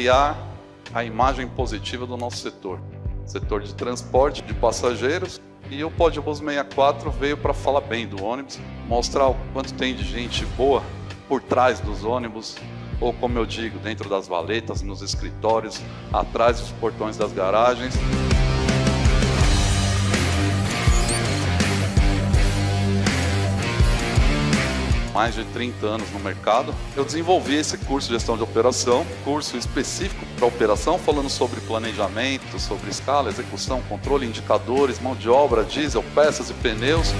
criar a imagem positiva do nosso setor de transporte de passageiros. E o Podbus 64 veio para falar bem do ônibus, mostrar o quanto tem de gente boa por trás dos ônibus, ou como eu digo, dentro das valetas, nos escritórios, atrás dos portões das garagens. Mais de 30 anos no mercado. Eu desenvolvi esse curso de gestão de operação, curso específico para operação, falando sobre planejamento, sobre escala, execução, controle, indicadores, mão de obra, diesel, peças e pneus.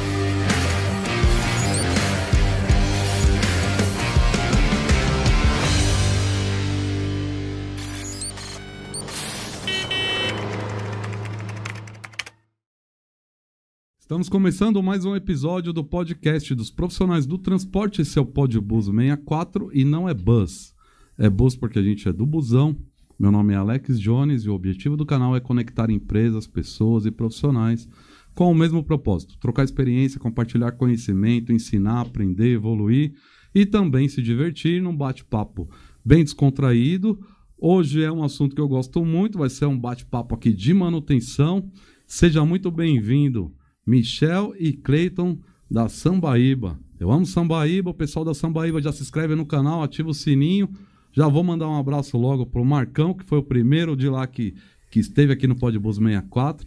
Estamos começando mais um episódio do podcast dos profissionais do transporte. Esse é o Podbus 64 e não é bus. É bus porque a gente é do busão. Meu nome é Alex Jones e o objetivo do canal é conectar empresas, pessoas e profissionais com o mesmo propósito. Trocar experiência, compartilhar conhecimento, ensinar, aprender, evoluir e também se divertir num bate-papo bem descontraído. Hoje é um assunto que eu gosto muito, vai ser um bate-papo aqui de manutenção. Seja muito bem-vindo, Michel e Cleiton da Sambaíba. Eu amo Sambaíba, o pessoal da Sambaíba já se inscreve no canal, ativa o sininho. Já vou mandar um abraço logo pro Marcão, que foi o primeiro de lá que esteve aqui no Podbus 64,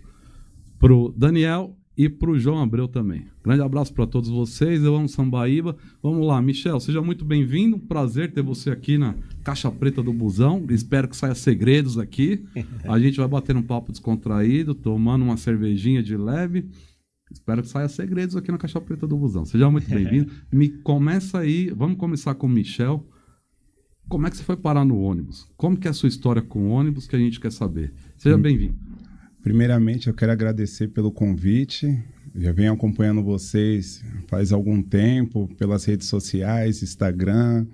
pro Daniel e pro João Abreu também. Grande abraço para todos vocês, eu amo Sambaíba. Vamos lá, Michel, seja muito bem-vindo, prazer ter você aqui na Caixa Preta do Busão. Espero que saia segredos aqui. A gente vai bater um papo descontraído, tomando uma cervejinha de leve. Espero que saia segredos aqui na Caixa Preta do Busão. Seja muito bem-vindo. Começa aí, vamos começar com o Michel. Como é que você foi parar no ônibus? Como que é a sua história com o ônibus que a gente quer saber? Seja bem-vindo. Primeiramente, eu quero agradecer pelo convite. Já venho acompanhando vocês faz algum tempo, pelas redes sociais, Instagram,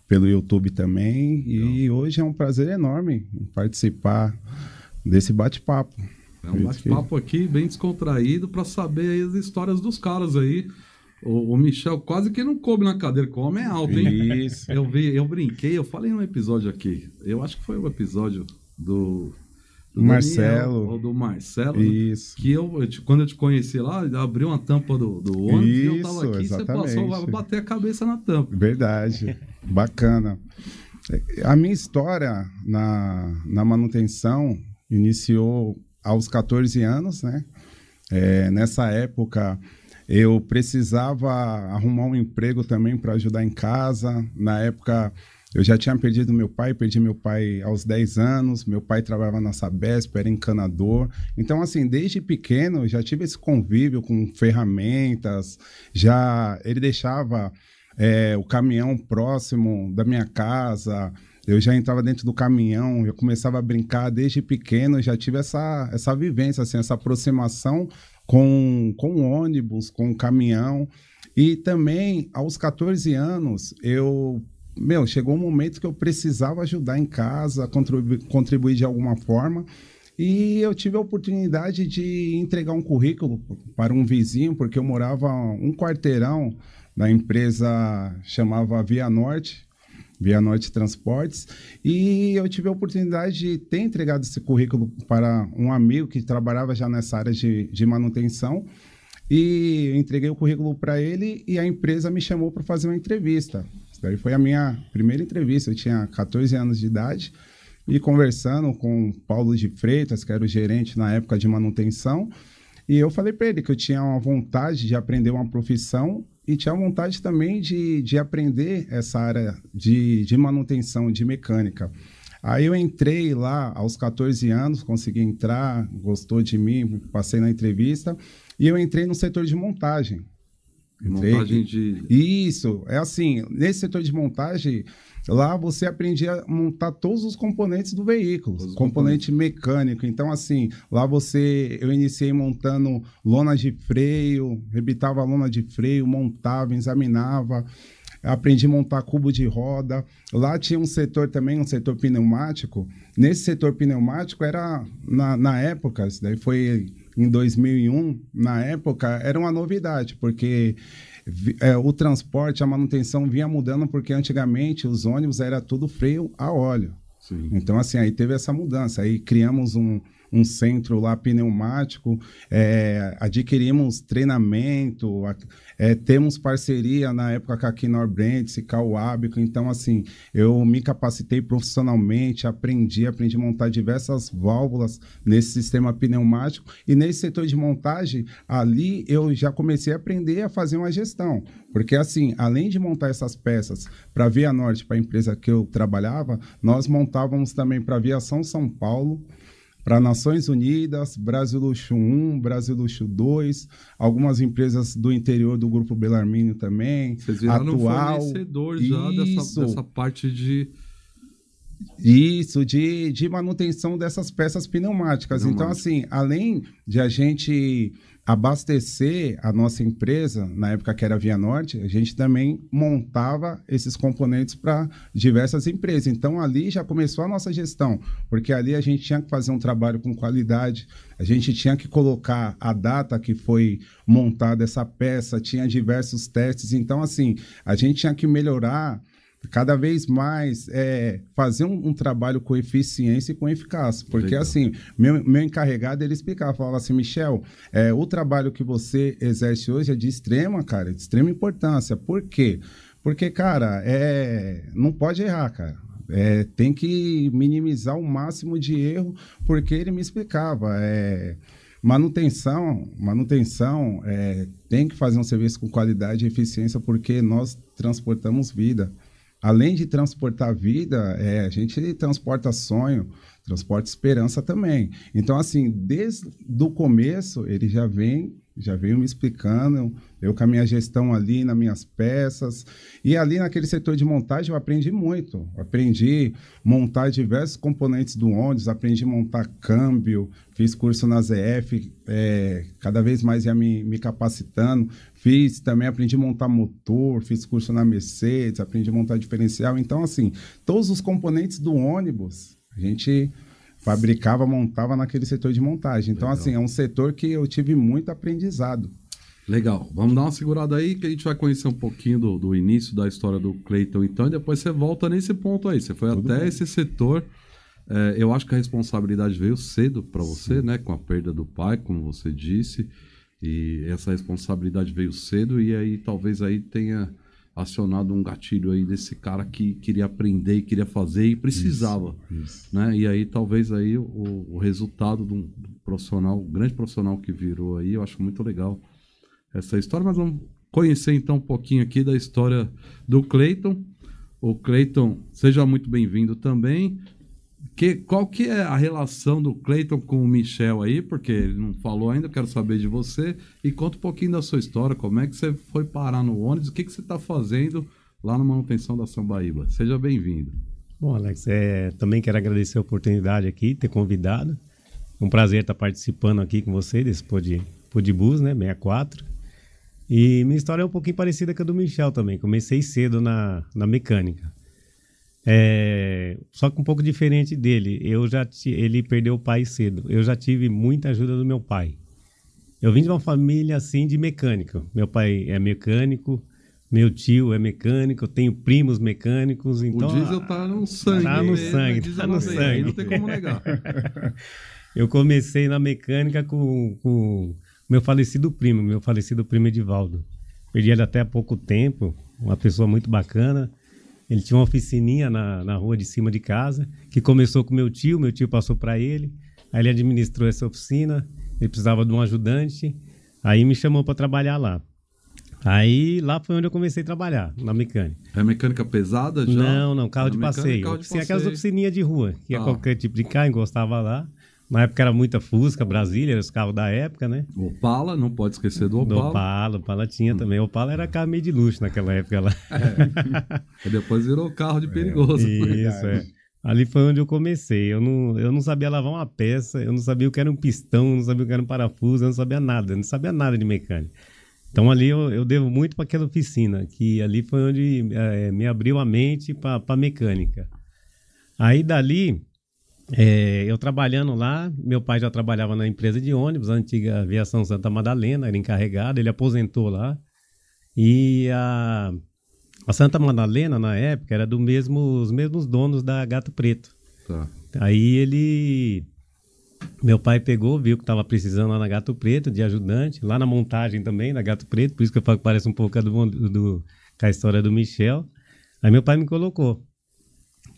pelo YouTube também. E hoje é um prazer enorme participar desse bate-papo. É um bate-papo aqui bem descontraído para saber aí as histórias dos caras aí. O Michel quase que não coube na cadeira, que o homem é alto, hein? Isso. Eu brinquei, eu falei num episódio aqui, eu acho que foi o episódio do Marcelo. Daniel, ou do Marcelo. Isso. Que quando eu te conheci lá, abriu uma tampa do ônibus e eu tava aqui, exatamente. Você passou, vai bater a cabeça na tampa. Verdade, bacana. A minha história na manutenção iniciou aos 14 anos, né? Nessa época, eu precisava arrumar um emprego também para ajudar em casa. Na época, eu já tinha perdi meu pai aos 10 anos. Meu pai trabalhava na Sabesp, era encanador. Então, assim, desde pequeno, eu já tive esse convívio com ferramentas. Ele deixava o caminhão próximo da minha casa. Eu já entrava dentro do caminhão, eu começava a brincar desde pequeno, eu já tive essa vivência, assim, essa aproximação com o ônibus, com o caminhão. E também, aos 14 anos, chegou um momento que eu precisava ajudar em casa, contribuir de alguma forma. E eu tive a oportunidade de entregar um currículo para um vizinho, porque eu morava um quarteirão da empresa, chamava Via Norte Transportes, e eu tive a oportunidade de ter entregado esse currículo para um amigo que trabalhava já nessa área de manutenção, e eu entreguei o currículo para ele e a empresa me chamou para fazer uma entrevista. Isso daí foi a minha primeira entrevista, eu tinha 14 anos de idade, e conversando com o Paulo de Freitas, que era o gerente na época de manutenção, e eu falei para ele que eu tinha uma vontade de aprender uma profissão e tinha vontade também de aprender essa área de manutenção, de mecânica. Aí eu entrei lá aos 14 anos, consegui entrar, gostou de mim, passei na entrevista, e eu entrei no setor de montagem. Montagem de... Isso, é assim, nesse setor de montagem, lá você aprendia a montar todos os componentes do veículo, componente mecânico. Então, assim, lá eu iniciei montando lona de freio, rebitava a lona de freio, montava, examinava, aprendi a montar cubo de roda. Lá tinha um setor também, um setor pneumático. Nesse setor pneumático era, na época, isso daí foi em 2001, na época, era uma novidade, porque o transporte, a manutenção vinha mudando, porque antigamente os ônibus era tudo freio a óleo. Sim. Então, assim, aí teve essa mudança. Aí criamos um centro lá pneumático, adquirimos treinamento, temos parceria na época com a Knorr Brands e com o Abico. Então, assim, eu me capacitei profissionalmente, aprendi a montar diversas válvulas nesse sistema pneumático. E nesse setor de montagem, ali eu já comecei a aprender a fazer uma gestão. Porque, assim, além de montar essas peças para a Via Norte, para a empresa que eu trabalhava, nós montávamos também para a Aviação São Paulo, para Nações Unidas, Brasil Luxo 1, Brasil Luxo 2, algumas empresas do interior do Grupo Bellarmino também. Vocês viraram um fornecedor já dessa parte de... Isso, de manutenção dessas peças pneumáticas. Então, assim, além de a gente abastecer a nossa empresa, na época que era Via Norte, a gente também montava esses componentes para diversas empresas. Então, ali já começou a nossa gestão, porque ali a gente tinha que fazer um trabalho com qualidade, a gente tinha que colocar a data que foi montada essa peça, tinha diversos testes. Então, assim, a gente tinha que melhorar cada vez mais, fazer um trabalho com eficiência e com eficácia. Porque, legal, assim, meu encarregado, ele explicava, falava assim, Michel, o trabalho que você exerce hoje é de extrema importância. Por quê? Porque, cara, não pode errar, cara. Tem que minimizar o máximo de erro, porque ele me explicava, manutenção, tem que fazer um serviço com qualidade e eficiência, porque nós transportamos vida. Além de transportar vida, a gente transporta sonho, transporta esperança também. Então, assim, desde o começo, ele já veio me explicando, eu com a minha gestão ali nas minhas peças. E ali naquele setor de montagem eu aprendi muito. Aprendi a montar diversos componentes do ônibus, aprendi a montar câmbio, fiz curso na ZF, cada vez mais ia me capacitando. Também aprendi a montar motor, fiz curso na Mercedes, aprendi a montar diferencial. Então, assim, todos os componentes do ônibus, a gente fabricava, montava naquele setor de montagem. Então, legal, assim, é um setor que eu tive muito aprendizado. Legal. Vamos dar uma segurada aí, que a gente vai conhecer um pouquinho do início da história do Cleiton, então, e depois você volta nesse ponto aí. Você foi tudo até bem. Esse setor. Eu acho que a responsabilidade veio cedo para você, né? Com a perda do pai, como você disse. E essa responsabilidade veio cedo, e aí talvez aí tenha acionado um gatilho aí desse cara que queria aprender e queria fazer e precisava. Isso. Né? E aí talvez aí o resultado de um profissional, um grande profissional que virou aí, eu acho muito legal essa história. Mas vamos conhecer então um pouquinho aqui da história do Cleiton. O Cleiton, seja muito bem-vindo também. Qual que é a relação do Cleiton com o Michel aí? Porque ele não falou ainda, eu quero saber de você. E conta um pouquinho da sua história, como é que você foi parar no ônibus, o que você está fazendo lá na manutenção da Sambaíba. Seja bem-vindo. Bom, Alex, também quero agradecer a oportunidade aqui, ter convidado. Um prazer estar participando aqui com você desse Podbus, né, 64. E minha história é um pouquinho parecida com a do Michel também. Comecei cedo na mecânica. Só que um pouco diferente dele. Ele perdeu o pai cedo. Eu já tive muita ajuda do meu pai. Eu vim de uma família assim de mecânico. Meu pai é mecânico, meu tio é mecânico, eu tenho primos mecânicos. Então, o diesel tá no sangue. Tá no sangue, tá no sangue. Não tem como negar. Eu comecei na mecânica com meu falecido primo Edivaldo. Perdi ele até há pouco tempo, uma pessoa muito bacana. Ele tinha uma oficininha na rua de cima de casa, que começou com meu tio passou para ele, aí ele administrou essa oficina, ele precisava de um ajudante, aí me chamou para trabalhar lá. Aí lá foi onde eu comecei a trabalhar, na mecânica. É mecânica pesada já? Não, carro de passeio. Sim, aquelas oficininhas de rua, que qualquer tipo de carro, encostava lá. Na época era muita Fusca, Brasília, era os carros da época, né? Opala, não pode esquecer do Opala. Opala tinha também. Opala era carro meio de luxo naquela época lá. E depois virou carro de perigoso. Isso, Ali foi onde eu comecei. Eu não sabia lavar uma peça, eu não sabia o que era um pistão, eu não sabia o que era um parafuso, eu não sabia nada de mecânica. Então ali eu devo muito para aquela oficina, que ali foi onde me abriu a mente para mecânica. Aí dali... eu trabalhando lá, meu pai já trabalhava na empresa de ônibus, a antiga Aviação Santa Madalena, era encarregado, ele aposentou lá. E a Santa Madalena, na época, era os mesmos donos da Gato Preto. Tá. Aí meu pai pegou, viu que estava precisando lá na Gato Preto de ajudante, lá na montagem também, na Gato Preto, por isso que eu falo que parece um pouco com a história do Michel. Aí meu pai me colocou.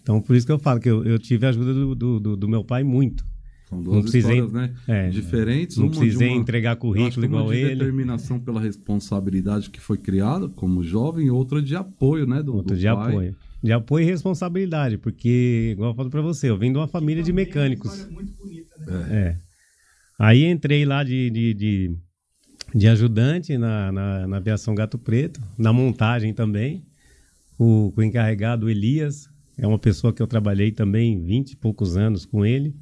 Então, por isso que eu falo que eu tive a ajuda do meu pai muito. São duas histórias, né? Diferentes. Não precisei entregar currículo igual ele. Determinação pela responsabilidade que foi criada como jovem, outra de apoio, né? Outra de pai. apoio. De apoio e responsabilidade, porque, igual eu falo pra você, eu venho de uma família de mecânicos. É uma história muito bonita, né? Aí entrei lá de ajudante na aviação Gato Preto, na montagem também. O encarregado Elias é uma pessoa que eu trabalhei também 20 e poucos anos com ele.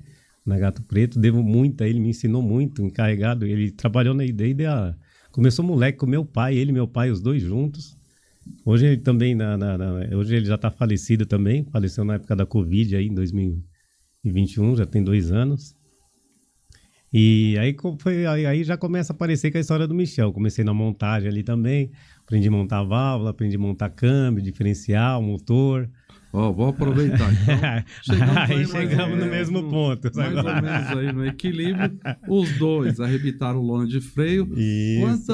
Na Gato Preto, devo muito a ele, me ensinou muito, encarregado. Ele trabalhou começou moleque com meu pai, ele e meu pai, os dois juntos. Hoje ele também, hoje ele já está falecido também, faleceu na época da Covid, aí, em 2021, já tem 2 anos. E aí já começa a aparecer com a história do Michel. Comecei na montagem ali também, aprendi a montar válvula, aprendi a montar câmbio, diferencial, motor. Vou aproveitar. Então, chegamos no mesmo ponto. Mais ou menos aí no equilíbrio. Os dois arrebitaram lona de freio. Isso.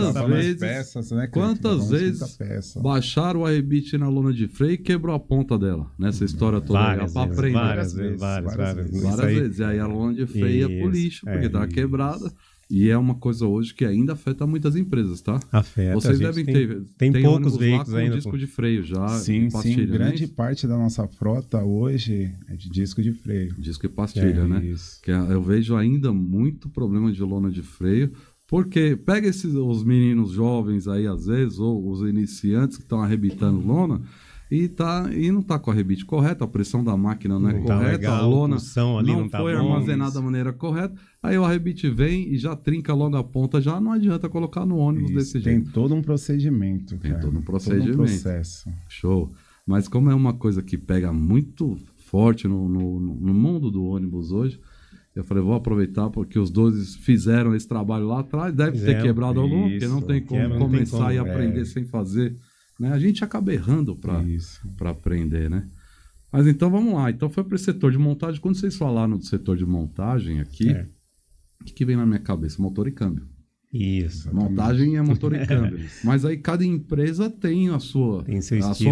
Quantas vezes baixaram o arrebite na lona de freio e quebrou a ponta dela? Nessa história toda. Várias vezes. E aí a lona de freio ia pro lixo, porque estava quebrada. E é uma coisa hoje que ainda afeta muitas empresas, tá? Afeta. Vocês devem ter. Tem poucos veículos lá com ainda. Disco de freio já. Sim. Grande parte da nossa frota hoje é de disco de freio. Disco e pastilha, né? Isso. Que eu vejo ainda muito problema de lona de freio. Porque pega os meninos jovens aí, às vezes, ou os iniciantes que estão arrebitando lona. E não está com a rebite correta, a pressão da máquina não é correta, legal, a lona ali não foi armazenada da maneira correta, aí o arrebite vem e já trinca logo a ponta, já não adianta colocar no ônibus desse jeito. Tem todo um procedimento, Tem cara. todo um procedimento. Todo um processo. Show. Mas como é uma coisa que pega muito forte no mundo do ônibus hoje, eu falei, vou aproveitar porque os dois fizeram esse trabalho lá atrás, deve ter quebrado algum, porque não tem como começar e aprender sem fazer. Né? A gente acaba errando para aprender, né? Mas então vamos lá. Então foi para o setor de montagem. Quando vocês falaram do setor de montagem aqui, o que vem na minha cabeça? Motor e câmbio. Isso. Montagem é motor e câmbio. Mas aí cada empresa tem a sua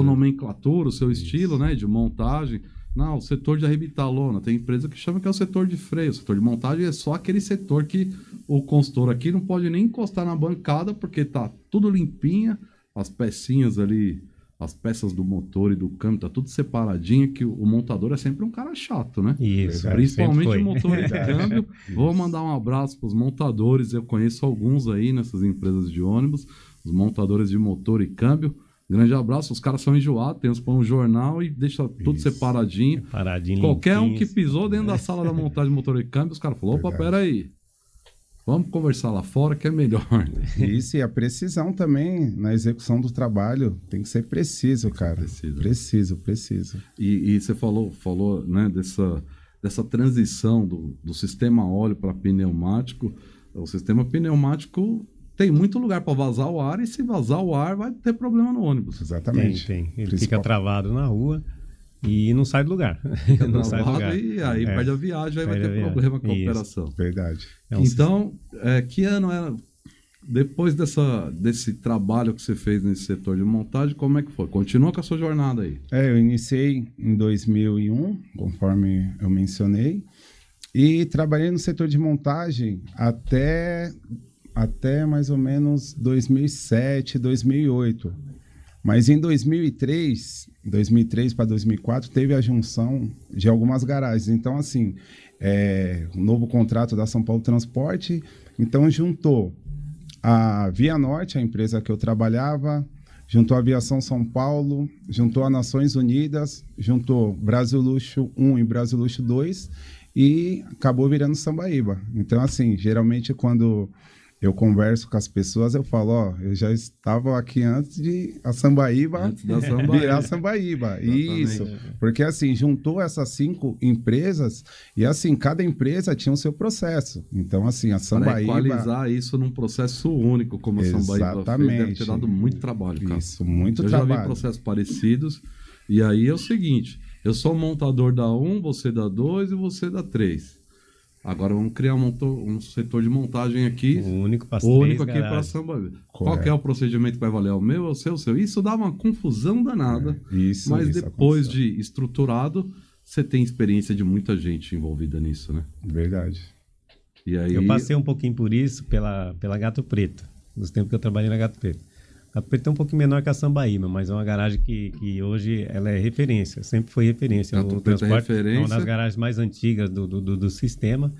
nomenclatura, o seu estilo, né, de montagem. Não, o setor de arrebitar lona. Tem empresa que chama que é o setor de freio. O setor de montagem é só aquele setor que o consultor aqui não pode nem encostar na bancada porque tá tudo limpinha. As pecinhas ali, as peças do motor e do câmbio, tá tudo separadinho, que o montador é sempre um cara chato, né? Isso. Principalmente motor e câmbio. Vou mandar um abraço para os montadores, eu conheço alguns aí nessas empresas de ônibus, os montadores de motor e câmbio. Grande abraço, os caras são enjoados, tem uns põe um jornal e deixa tudo separadinho. Qualquer um que pisou dentro da sala da montagem de motor e câmbio, os caras falaram, opa, peraí. Vamos conversar lá fora que é melhor. Isso, e a precisão também na execução do trabalho. Tem que ser preciso, cara. Preciso. E você falou né, dessa transição do sistema óleo para pneumático. O sistema pneumático tem muito lugar para vazar o ar, e se vazar o ar vai ter problema no ônibus. Exatamente. Tem. Ele fica travado na rua. E não sai do lugar. Não sai do lugar. E aí perde a viagem, aí vai ter problema com a operação. Verdade. Então, que ano era? Depois desse trabalho que você fez nesse setor de montagem, como é que foi? Continua com a sua jornada aí. Eu iniciei em 2001, conforme eu mencionei, e trabalhei no setor de montagem até mais ou menos 2007, 2008. Mas em 2003 para 2004, teve a junção de algumas garagens. Então, assim, um novo contrato da São Paulo Transporte. Então, juntou a Via Norte, a empresa que eu trabalhava, juntou a Aviação São Paulo, juntou a Nações Unidas, juntou Brasil Luxo 1 e Brasil Luxo 2 e acabou virando Sambaíba. Então, assim, geralmente quando eu converso com as pessoas, eu falo, eu já estava aqui antes de a Sambaíba virar Sambaíba. Isso, porque assim, juntou essas 5 empresas e assim, cada empresa tinha o seu processo. Então assim, a Sambaíba... Para equalizar isso num processo único, como a Sambaíba fez, deve ter dado muito trabalho, cara. Isso, muito trabalho. Eu já vi processos parecidos, e aí é o seguinte... eu sou montador da 1, você da 2 e você da 3. Agora vamos criar um setor de montagem aqui. O único para aqui para Sambaíba. Qual que é o procedimento que vai valer? O meu, o seu, o seu? Isso dá uma confusão danada. Mas depois de estruturado, você tem experiência de muita gente envolvida nisso, né? Verdade. E aí... Eu passei um pouquinho por isso pela Gato Preto, nos tempos que eu trabalhei na Gato Preto. A Gato Preto é um pouquinho menor que a Sambaíba, mas é uma garagem que hoje ela é referência, sempre foi referência. Gato Preto é referência. É uma das garagens mais antigas do sistema.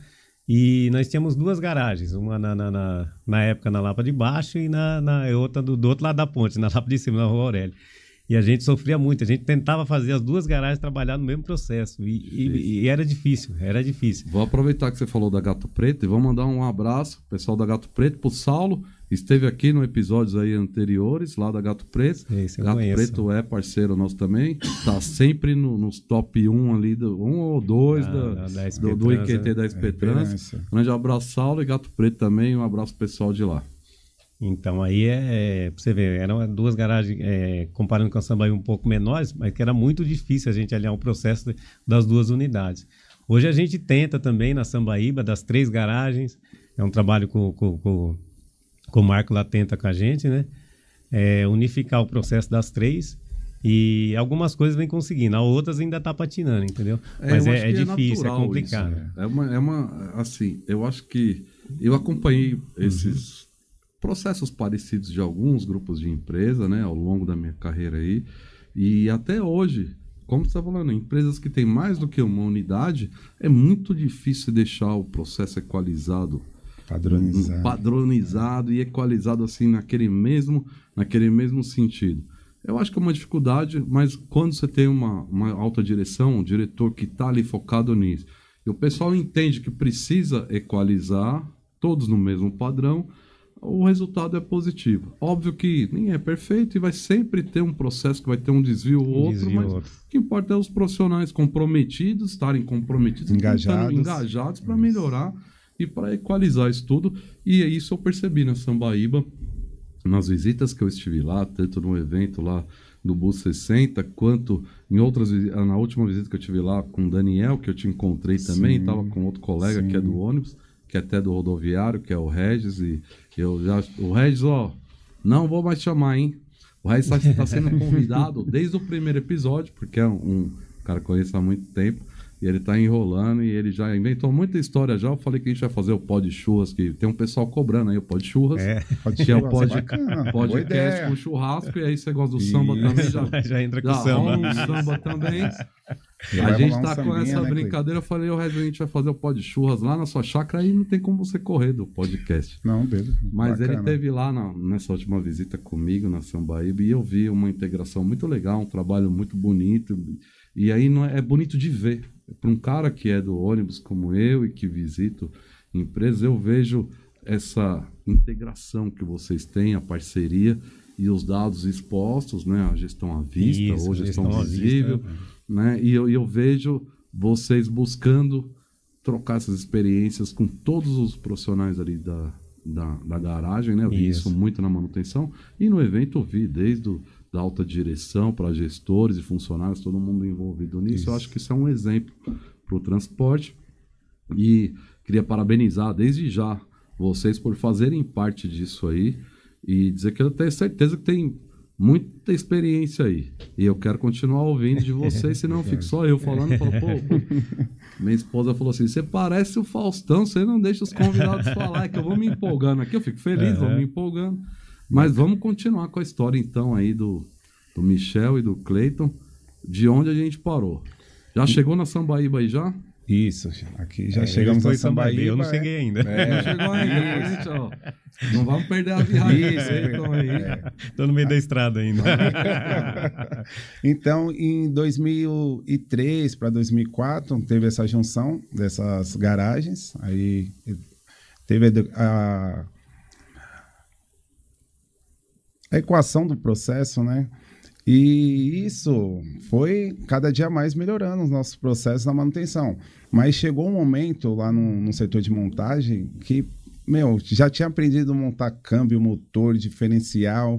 E nós tínhamos 2 garagens, uma na época na Lapa de Baixo e na outra do outro lado da ponte, na Lapa de Cima, na Rua Aurélio. E a gente sofria muito, a gente tentava fazer as 2 garagens trabalhar no mesmo processo e era difícil, Vou aproveitar que você falou da Gato Preto e vou mandar um abraço pro pessoal da Gato Preto, pro Saulo, esteve aqui no episódios aí anteriores, lá da Gato Preto. Gato Preto é parceiro nosso também, tá sempre nos top 1 ali, 1 ou 2 do IQT da SP Trans. Grande abraço, Saulo, e Gato Preto também, um abraço pro pessoal de lá. Então aí pra você ver, eram 2 garagens, comparando com a Sambaíba um pouco menores, mas que era muito difícil a gente alinhar o processo das 2 unidades. Hoje a gente tenta também na Sambaíba, das 3 garagens, é um trabalho com o Marco lá tenta com a gente, né? Unificar o processo das 3 e algumas coisas vem conseguindo, outras ainda tá patinando, entendeu? Mas é difícil, é complicado. Isso, assim, eu acho que eu acompanhei esses processos parecidos de alguns grupos de empresa, né, ao longo da minha carreira aí, e até hoje, como você está falando, empresas que têm mais do que uma unidade, é muito difícil deixar o processo equalizado, padronizado e equalizado assim naquele mesmo sentido. Eu acho que é uma dificuldade, mas quando você tem uma alta direção, um diretor que está ali focado nisso, e o pessoal entende que precisa equalizar, todos no mesmo padrão, o resultado é positivo. Óbvio que nem é perfeito e vai sempre ter um processo que vai ter um desvio ou outro, mas o que importa é os profissionais comprometidos, estarem comprometidos, engajados para melhorar e para equalizar isso tudo. E isso eu percebi na Sambaíba, nas visitas que eu estive lá, tanto no evento lá do Bus 60, quanto em outras na última visita que eu tive lá com o Daniel, que eu te encontrei também, estava com outro colega que é do ônibus, que é até do rodoviário, que é o Regis, e o Regis, não vou mais chamar, hein? O Regis está sendo convidado desde o primeiro episódio, porque é um cara que conheço há muito tempo, e ele está enrolando, e ele já inventou muita história já. Eu falei que a gente vai fazer o Pó de Churras, que tem um pessoal cobrando aí o Pó de Churras, que é o podcast com churrasco, e aí você gosta do samba também, já entra com samba. Samba também. A gente tá com essa brincadeira. Eu falei, a gente vai fazer o Pó de Churras lá na sua chácara, aí não tem como você correr do podcast. Não, beleza. Mas ele esteve lá nessa última visita comigo na Sambaíba, e eu vi uma integração muito legal, um trabalho muito bonito. E aí é bonito de ver. Para um cara que é do ônibus como eu e que visito empresas, eu vejo essa integração que vocês têm, a parceria e os dados expostos, né? A gestão à vista, ou gestão visível, né? E eu vejo vocês buscando trocar essas experiências com todos os profissionais ali da garagem, né? Eu vi isso muito na manutenção, e no evento eu vi desde da alta direção para gestores e funcionários, todo mundo envolvido nisso. Eu acho que isso é um exemplo para o transporte, e queria parabenizar desde já vocês por fazerem parte disso aí, e dizer que eu tenho certeza que tem muita experiência aí, e eu quero continuar ouvindo de vocês, senão fico só eu falando. Minha esposa falou assim, você parece o Faustão, você não deixa os convidados falar, é que eu vou me empolgando aqui, eu fico feliz, vou me empolgando. Mas vamos continuar com a história então aí do Michel e do Cleiton, de onde a gente parou. Já chegou na Sambaíba aí já? Isso, aqui já chegamos na Sambaíba. Eu não cheguei ainda. Não chegou ainda, gente, ó. Não vamos perder a viagem. Estou no meio da estrada ainda. Então, em 2003 para 2004, teve essa junção dessas garagens. Aí teve a equação do processo, né? E isso foi cada dia mais melhorando os nossos processos na manutenção. Mas chegou um momento lá no setor de montagem que, já tinha aprendido a montar câmbio, motor, diferencial,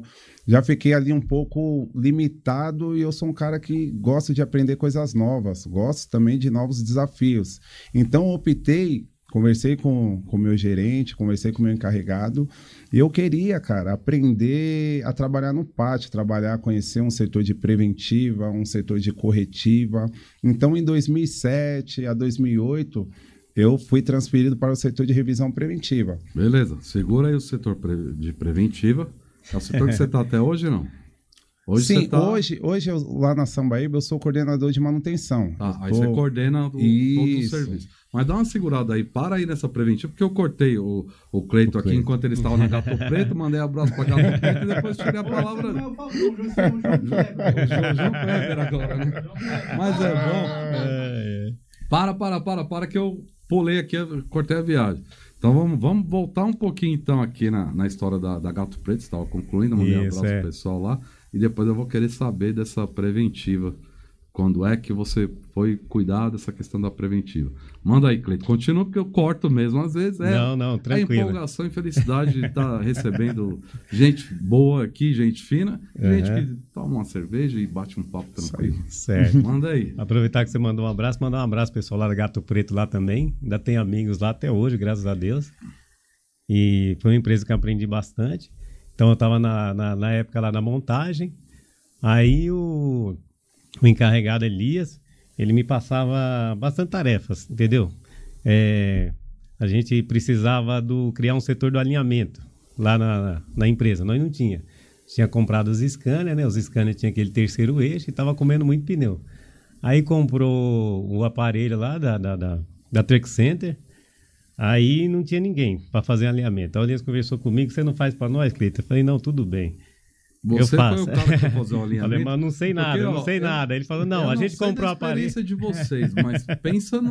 já fiquei ali um pouco limitado e eu sou um cara que gosta de aprender coisas novas, gosto também de novos desafios. Então, eu optei, conversei com o meu gerente, conversei com o meu encarregado, e eu queria, cara, aprender a trabalhar no pátio, conhecer um setor de preventiva, um setor de corretiva. Então, em 2007 a 2008, eu fui transferido para o setor de revisão preventiva. Beleza, segura aí o setor de preventiva. É o setor que você está até hoje, não? Hoje Sim, você tá... hoje lá na Sambaíba eu sou coordenador de manutenção. Aí você coordena todo o serviço. Mas dá uma segurada aí, para aí nessa preventiva, porque eu cortei o Cleiton aqui enquanto ele estava na Gato Preto, mandei abraço para Gato Preto e depois tirei a palavra. O João Kleber agora, né? Mas é bom. Para que eu pulei aqui, cortei a viagem. Então vamos voltar um pouquinho então aqui na história da Gato Preto, você estava concluindo, mandei um abraço pro pessoal lá, e depois eu vou querer saber dessa preventiva. Quando é que você foi cuidar dessa questão da preventiva? Manda aí, Cleiton. Continua, porque eu corto mesmo. Às vezes Não, tranquilo. A empolgação e felicidade de estar recebendo gente boa aqui, gente fina, gente que toma uma cerveja e bate um papo tranquilo. Certo. Manda aí. Aproveitar que você mandou um abraço, mandar um abraço pro pessoal lá da Gato Preto lá também. Ainda tem amigos lá até hoje, graças a Deus. E foi uma empresa que eu aprendi bastante. Então eu estava na época lá da montagem. Aí o encarregado Elias, ele me passava bastante tarefas, entendeu? A gente precisava criar um setor do alinhamento lá na empresa, nós não tinha. Tinha comprado os Scania, né? Os Scania tinham aquele terceiro eixo e estava comendo muito pneu. Aí comprou o aparelho lá da Truck Center, aí não tinha ninguém para fazer alinhamento. Aí o Elias conversou comigo, você não faz para nós, Cleiton? Eu falei, não, tudo bem. Você foi o cara que fazer o alinhamento? Falei, mas não sei nada, Ele falou, não, a gente comprou a aparelho. Eu não sei da experiência de vocês, mas pensa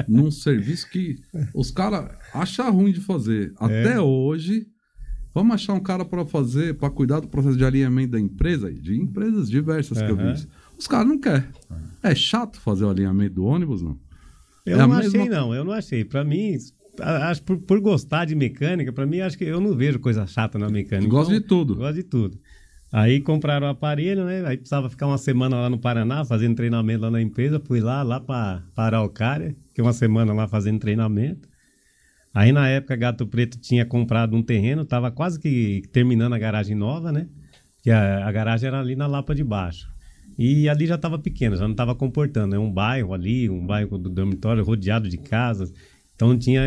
num serviço que os caras acham ruim de fazer. Até hoje, vamos achar um cara para cuidar do processo de alinhamento da empresa, de empresas diversas que eu vi. Os caras não querem. É chato fazer o alinhamento do ônibus, não? Eu não achei. Para mim... Acho por gostar de mecânica, para mim, acho que eu não vejo coisa chata na mecânica. Gosto de tudo. Gosto de tudo. Aí compraram o aparelho, né? Aí precisava ficar uma semana lá no Paraná, fazendo treinamento lá na empresa. Fui lá para Araucária, fiquei uma semana lá fazendo treinamento. Aí, na época, Gato Preto tinha comprado um terreno, estava quase que terminando a garagem nova, né? Que a garagem era ali na Lapa de Baixo. E ali já estava pequena, já não estava comportando. É um bairro ali, um bairro do dormitório rodeado de casas. Então tinha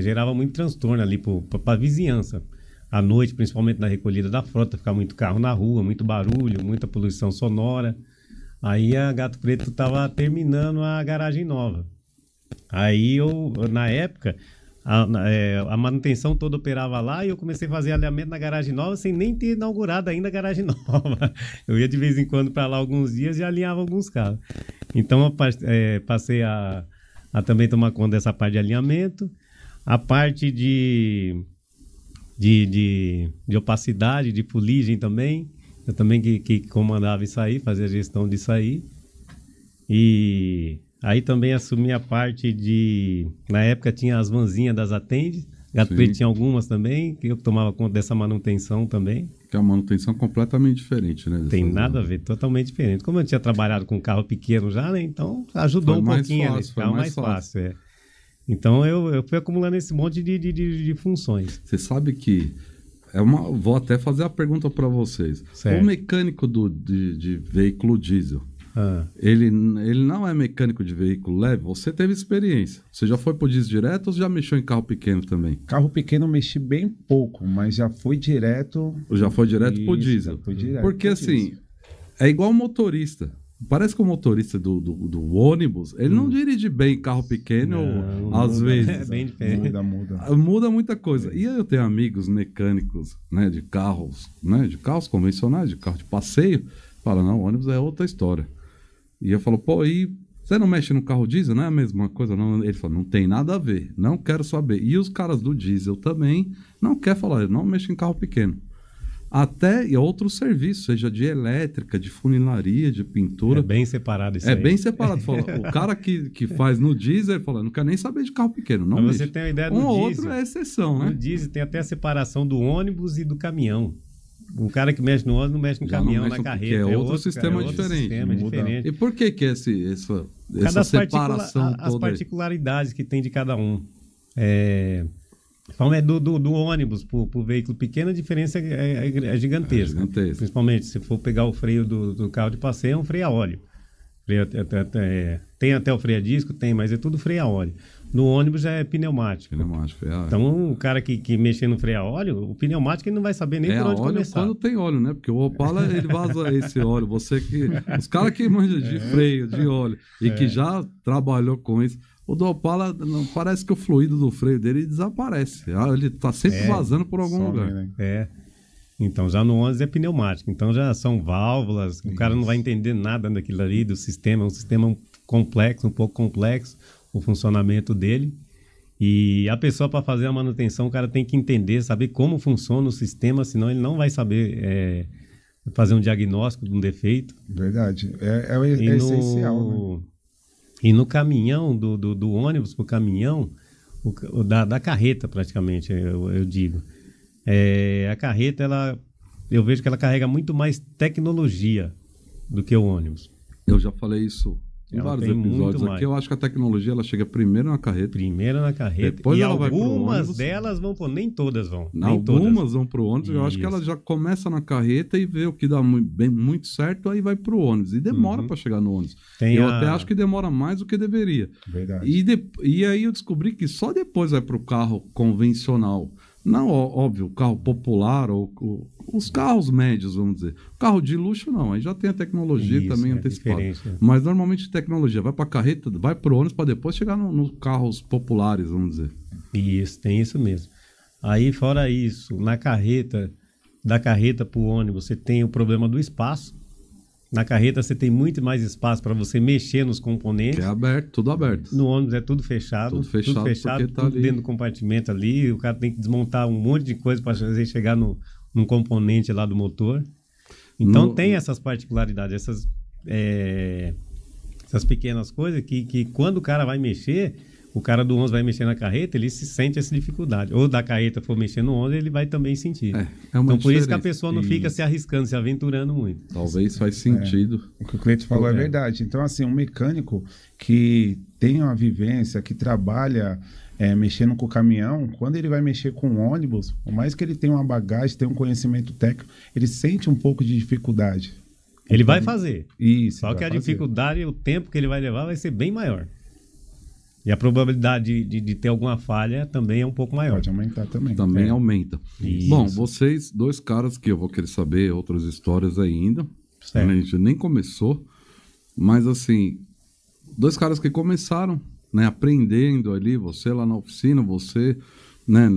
gerava muito transtorno ali para a vizinhança. À noite, principalmente na recolhida da frota, ficava muito carro na rua, muito barulho, muita poluição sonora. Aí a Gato Preto estava terminando a garagem nova. Aí na época, a manutenção toda operava lá e eu comecei a fazer alinhamento na garagem nova sem nem ter inaugurado ainda a garagem nova. Eu ia de vez em quando para lá alguns dias e alinhava alguns carros. Então eu passei a também tomar conta dessa parte de alinhamento. A parte de opacidade, de fuligem também. Eu também que comandava isso aí, fazia a gestão disso aí. E aí também assumi a parte na época tinha as vanzinhas das Atende. Gato Preto tinha algumas também, que eu tomava conta dessa manutenção também. Que é uma manutenção completamente diferente, né? Tem nada a ver, totalmente diferente. Como eu tinha trabalhado com carro pequeno já, né? Então ajudou um pouquinho, né? Ficava mais fácil. Então eu fui acumulando esse monte de funções. Você sabe que vou até fazer a pergunta para vocês. Certo. O mecânico de veículo diesel, ele não é mecânico de veículo leve? Você teve experiência. Você já foi pro diesel direto ou já mexeu em carro pequeno também? Carro pequeno eu mexi bem pouco, mas já fui direto... Já foi direto pro diesel? Já fui direto. Porque assim, é igual motorista. Parece que o motorista do ônibus, ele não dirige bem carro pequeno, às vezes. É bem diferente. Muda muita coisa. E eu tenho amigos mecânicos, né, de carros convencionais, de carro de passeio, falam, não, ônibus é outra história. E eu falo, pô, e você não mexe no carro diesel? Não é a mesma coisa? Não. Ele fala, não tem nada a ver, não quero saber. E os caras do diesel também não querem falar, não mexe em carro pequeno. Até e outros serviços, seja de elétrica, de funilaria, de pintura. É bem separado isso aí. É bem separado. Fala, o cara que faz no diesel, ele fala, não quer nem saber de carro pequeno. Não. Mas você tem uma ideia do diesel. Outro é exceção, né? No diesel tem até a separação do ônibus e do caminhão. O cara que mexe no ônibus não mexe no Já caminhão, não mexe na carreta. porque é outro sistema cara, diferente. Sistema, Muda. diferente. E por que essa Cada separação as toda aí? particularidades que tem de cada um. Então, do ônibus para o veículo pequeno, a diferença é gigantesca. gigantesca. Principalmente se for pegar o freio do carro de passeio, é um freio a óleo. Tem até o freio a disco, tem, mas é tudo freio a óleo. No ônibus já é pneumático. Pneumático, Então, o cara que mexer no freio a óleo, o pneumático ele não vai saber nem por onde óleo começar. quando tem óleo, né? Porque o Opala, ele vaza esse óleo. Os caras que manjam de freio, de óleo, e que já trabalhou com isso, o do Opala, parece que o fluido do freio dele desaparece. Ele tá sempre vazando por algum lugar. Né? Então, já no ônibus é pneumático. Então, já são válvulas, o cara não vai entender nada daquilo ali, do sistema. É um sistema complexo, um pouco complexo, o funcionamento dele. E a pessoa, para fazer a manutenção, o cara tem que entender, saber como funciona o sistema, senão ele não vai saber fazer um diagnóstico de um defeito. Verdade. É essencial, né? E no caminhão, do ônibus para o caminhão, da carreta praticamente, eu digo. A carreta, eu vejo que ela carrega muito mais tecnologia do que o ônibus. Eu já falei isso em Ela vários tem muito episódios aqui. mais. Eu acho que a tecnologia ela chega primeiro na carreta. Primeiro na carreta. Depois e ela vai pro algumas ônibus. delas vão, nem todas vão. Nem todas. Algumas vão pro ônibus. Eu acho que ela Isso. já começa na carreta e vê o que dá muito certo, aí vai pro ônibus. E demora para chegar no ônibus. Eu até acho que demora mais do que deveria. Verdade. E aí eu descobri que só depois vai pro carro convencional. Não, óbvio, o carro popular ou os carros médios, vamos dizer. Carro de luxo não, aí já tem a tecnologia também antecipada. Mas normalmente tecnologia vai para carreta, vai para o ônibus para depois chegar nos carros populares, vamos dizer. Isso, tem isso mesmo. Aí fora isso, da carreta para o ônibus, você tem o problema do espaço. Na carreta você tem muito mais espaço para você mexer nos componentes. Que é aberto, tudo aberto. No ônibus é tudo fechado. Tudo fechado, tudo ali dentro do compartimento ali. O cara tem que desmontar um monte de coisa para chegar num componente lá do motor. Então tem essas particularidades, essas pequenas coisas que quando o cara vai mexer, o cara do ônibus vai mexer na carreta, ele se sente essa dificuldade. Ou da carreta for mexer no ônibus, ele vai também sentir. Então, por isso que a pessoa não fica se arriscando, se aventurando muito. Talvez faz sentido. O que o Cleiton falou é verdade. Então, assim, um mecânico que tem uma vivência, que trabalha mexendo com o caminhão, quando ele vai mexer com o ônibus, por mais que ele tenha uma bagagem, tenha um conhecimento técnico, ele sente um pouco de dificuldade. Ele vai fazer. Isso. Só que a dificuldade e o tempo que ele vai levar vai ser bem maior. E a probabilidade de ter alguma falha também é um pouco maior. Pode aumentar também. Também aumenta. Isso. Bom, vocês, dois caras que eu vou querer saber outras histórias ainda. Certo. A gente nem começou. Mas assim, dois caras que começaram, né, aprendendo ali, você lá na oficina, você, né,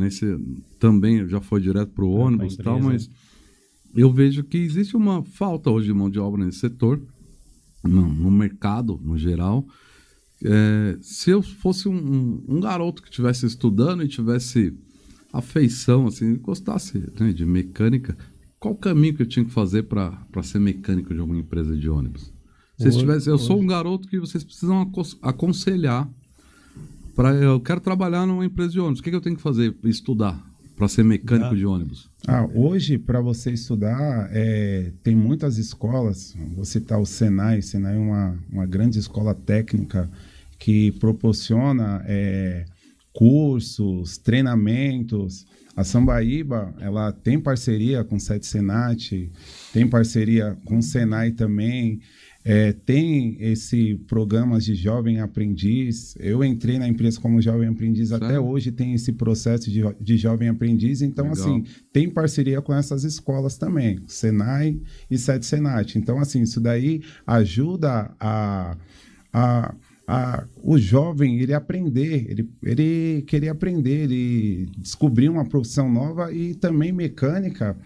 também já foi direto pro ônibus e tal, mas eu vejo que existe uma falta hoje de mão de obra nesse setor, no mercado, no geral. Se eu fosse um garoto que estivesse estudando e tivesse afeição, assim, gostasse, né, de mecânica, qual o caminho que eu tinha que fazer para ser mecânico de alguma empresa de ônibus? Eu sou um garoto que vocês precisam aconselhar. Eu quero trabalhar numa empresa de ônibus. O que eu tenho que fazer? Estudar para ser mecânico de ônibus. Hoje, para você estudar, tem muitas escolas. Vou citar o Senai. O Senai é uma grande escola técnica que proporciona cursos, treinamentos. A Sambaíba, ela tem parceria com o SETSENAT, tem parceria com o Senai também. Tem esse programa de jovem aprendiz. Eu entrei na empresa como jovem aprendiz. Sério? Até hoje tem esse processo de jovem aprendiz. Então, legal. Assim, tem parceria com essas escolas também, Senai e SETSENAT. Então, assim, isso daí ajuda o jovem ele aprender, ele querer aprender, ele descobrir uma profissão nova e também mecânica.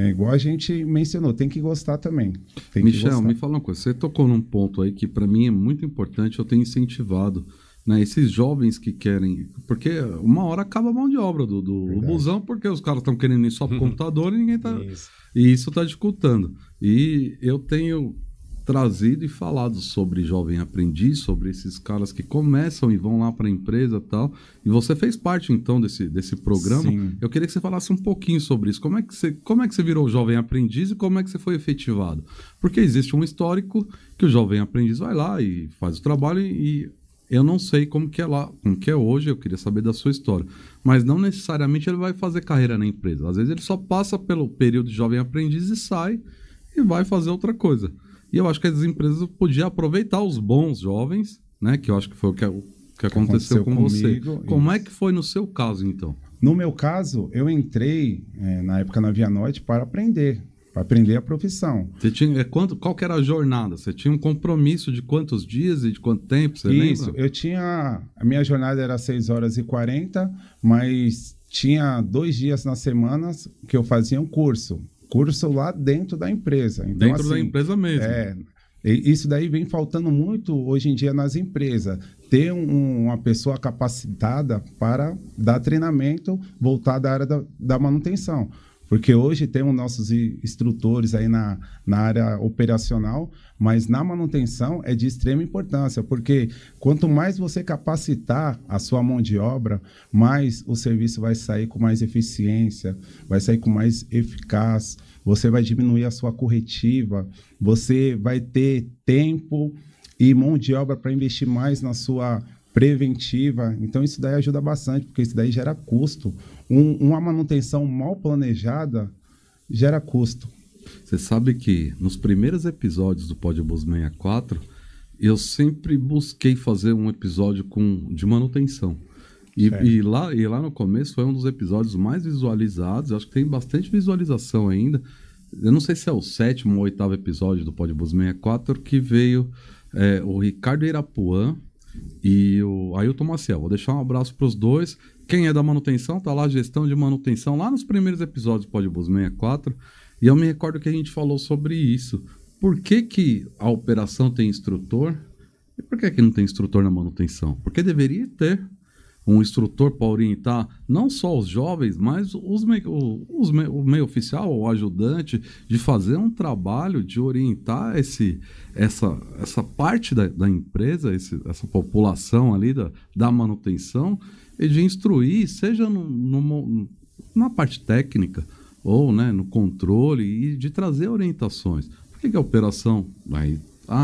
Igual a gente mencionou, tem que gostar também. Michel, me fala uma coisa. Você tocou num ponto aí que para mim é muito importante, eu tenho incentivado, né, esses jovens que querem... Porque uma hora acaba a mão de obra do busão, porque os caras estão querendo ir só para o computador e ninguém está... E isso está dificultando. E eu tenho trazido e falado sobre jovem aprendiz, sobre esses caras que começam e vão lá para a empresa e tal. E você fez parte, então, desse programa. Sim. Eu queria que você falasse um pouquinho sobre isso. Como é que você virou jovem aprendiz e como é que você foi efetivado? Porque existe um histórico que o jovem aprendiz vai lá e faz o trabalho e eu não sei como que é lá, como que é hoje, eu queria saber da sua história. Mas não necessariamente ele vai fazer carreira na empresa. Às vezes ele só passa pelo período de jovem aprendiz e sai e vai fazer outra coisa. E eu acho que as empresas podiam aproveitar os bons jovens, né? Que eu acho que foi o que aconteceu com você. Como é que foi no seu caso, então? No meu caso, eu entrei na época na Via Norte para aprender a profissão. Você tinha, qual que era a jornada? Você tinha um compromisso de quantos dias e de quanto tempo? Você Isso, lembra? a minha jornada era 6h40, mas tinha 2 dias na semana que eu fazia um curso lá dentro da empresa. Então, dentro da empresa mesmo. Isso daí vem faltando muito hoje em dia nas empresas. Ter uma pessoa capacitada para dar treinamento voltado à área da manutenção. Porque hoje temos nossos instrutores aí na área operacional, mas na manutenção é de extrema importância, porque quanto mais você capacitar a sua mão de obra, mais o serviço vai sair com mais eficiência, vai sair com mais eficaz, você vai diminuir a sua corretiva, você vai ter tempo e mão de obra para investir mais na sua preventiva. Então isso daí ajuda bastante, porque isso daí gera custo. Uma manutenção mal planejada gera custo. Você sabe que nos primeiros episódios do Podbus 64, eu sempre busquei fazer um episódio de manutenção. E lá no começo foi um dos episódios mais visualizados. Eu acho que tem bastante visualização ainda. Eu não sei se é o 7º ou 8º episódio do Podbus 64 que veio o Ricardo Irapuã e o Ailton Maciel. Vou deixar um abraço para os dois. Quem é da manutenção, tá lá, gestão de manutenção, lá nos primeiros episódios do Podbus 64. E eu me recordo que a gente falou sobre isso. Por que a operação tem instrutor? E por que não tem instrutor na manutenção? Porque deveria ter um instrutor para orientar não só os jovens, mas o meio oficial, o ajudante, de fazer um trabalho de orientar essa parte da empresa, essa população ali da manutenção, e de instruir, seja na parte técnica ou, né, no controle, e de trazer orientações. Por que a operação?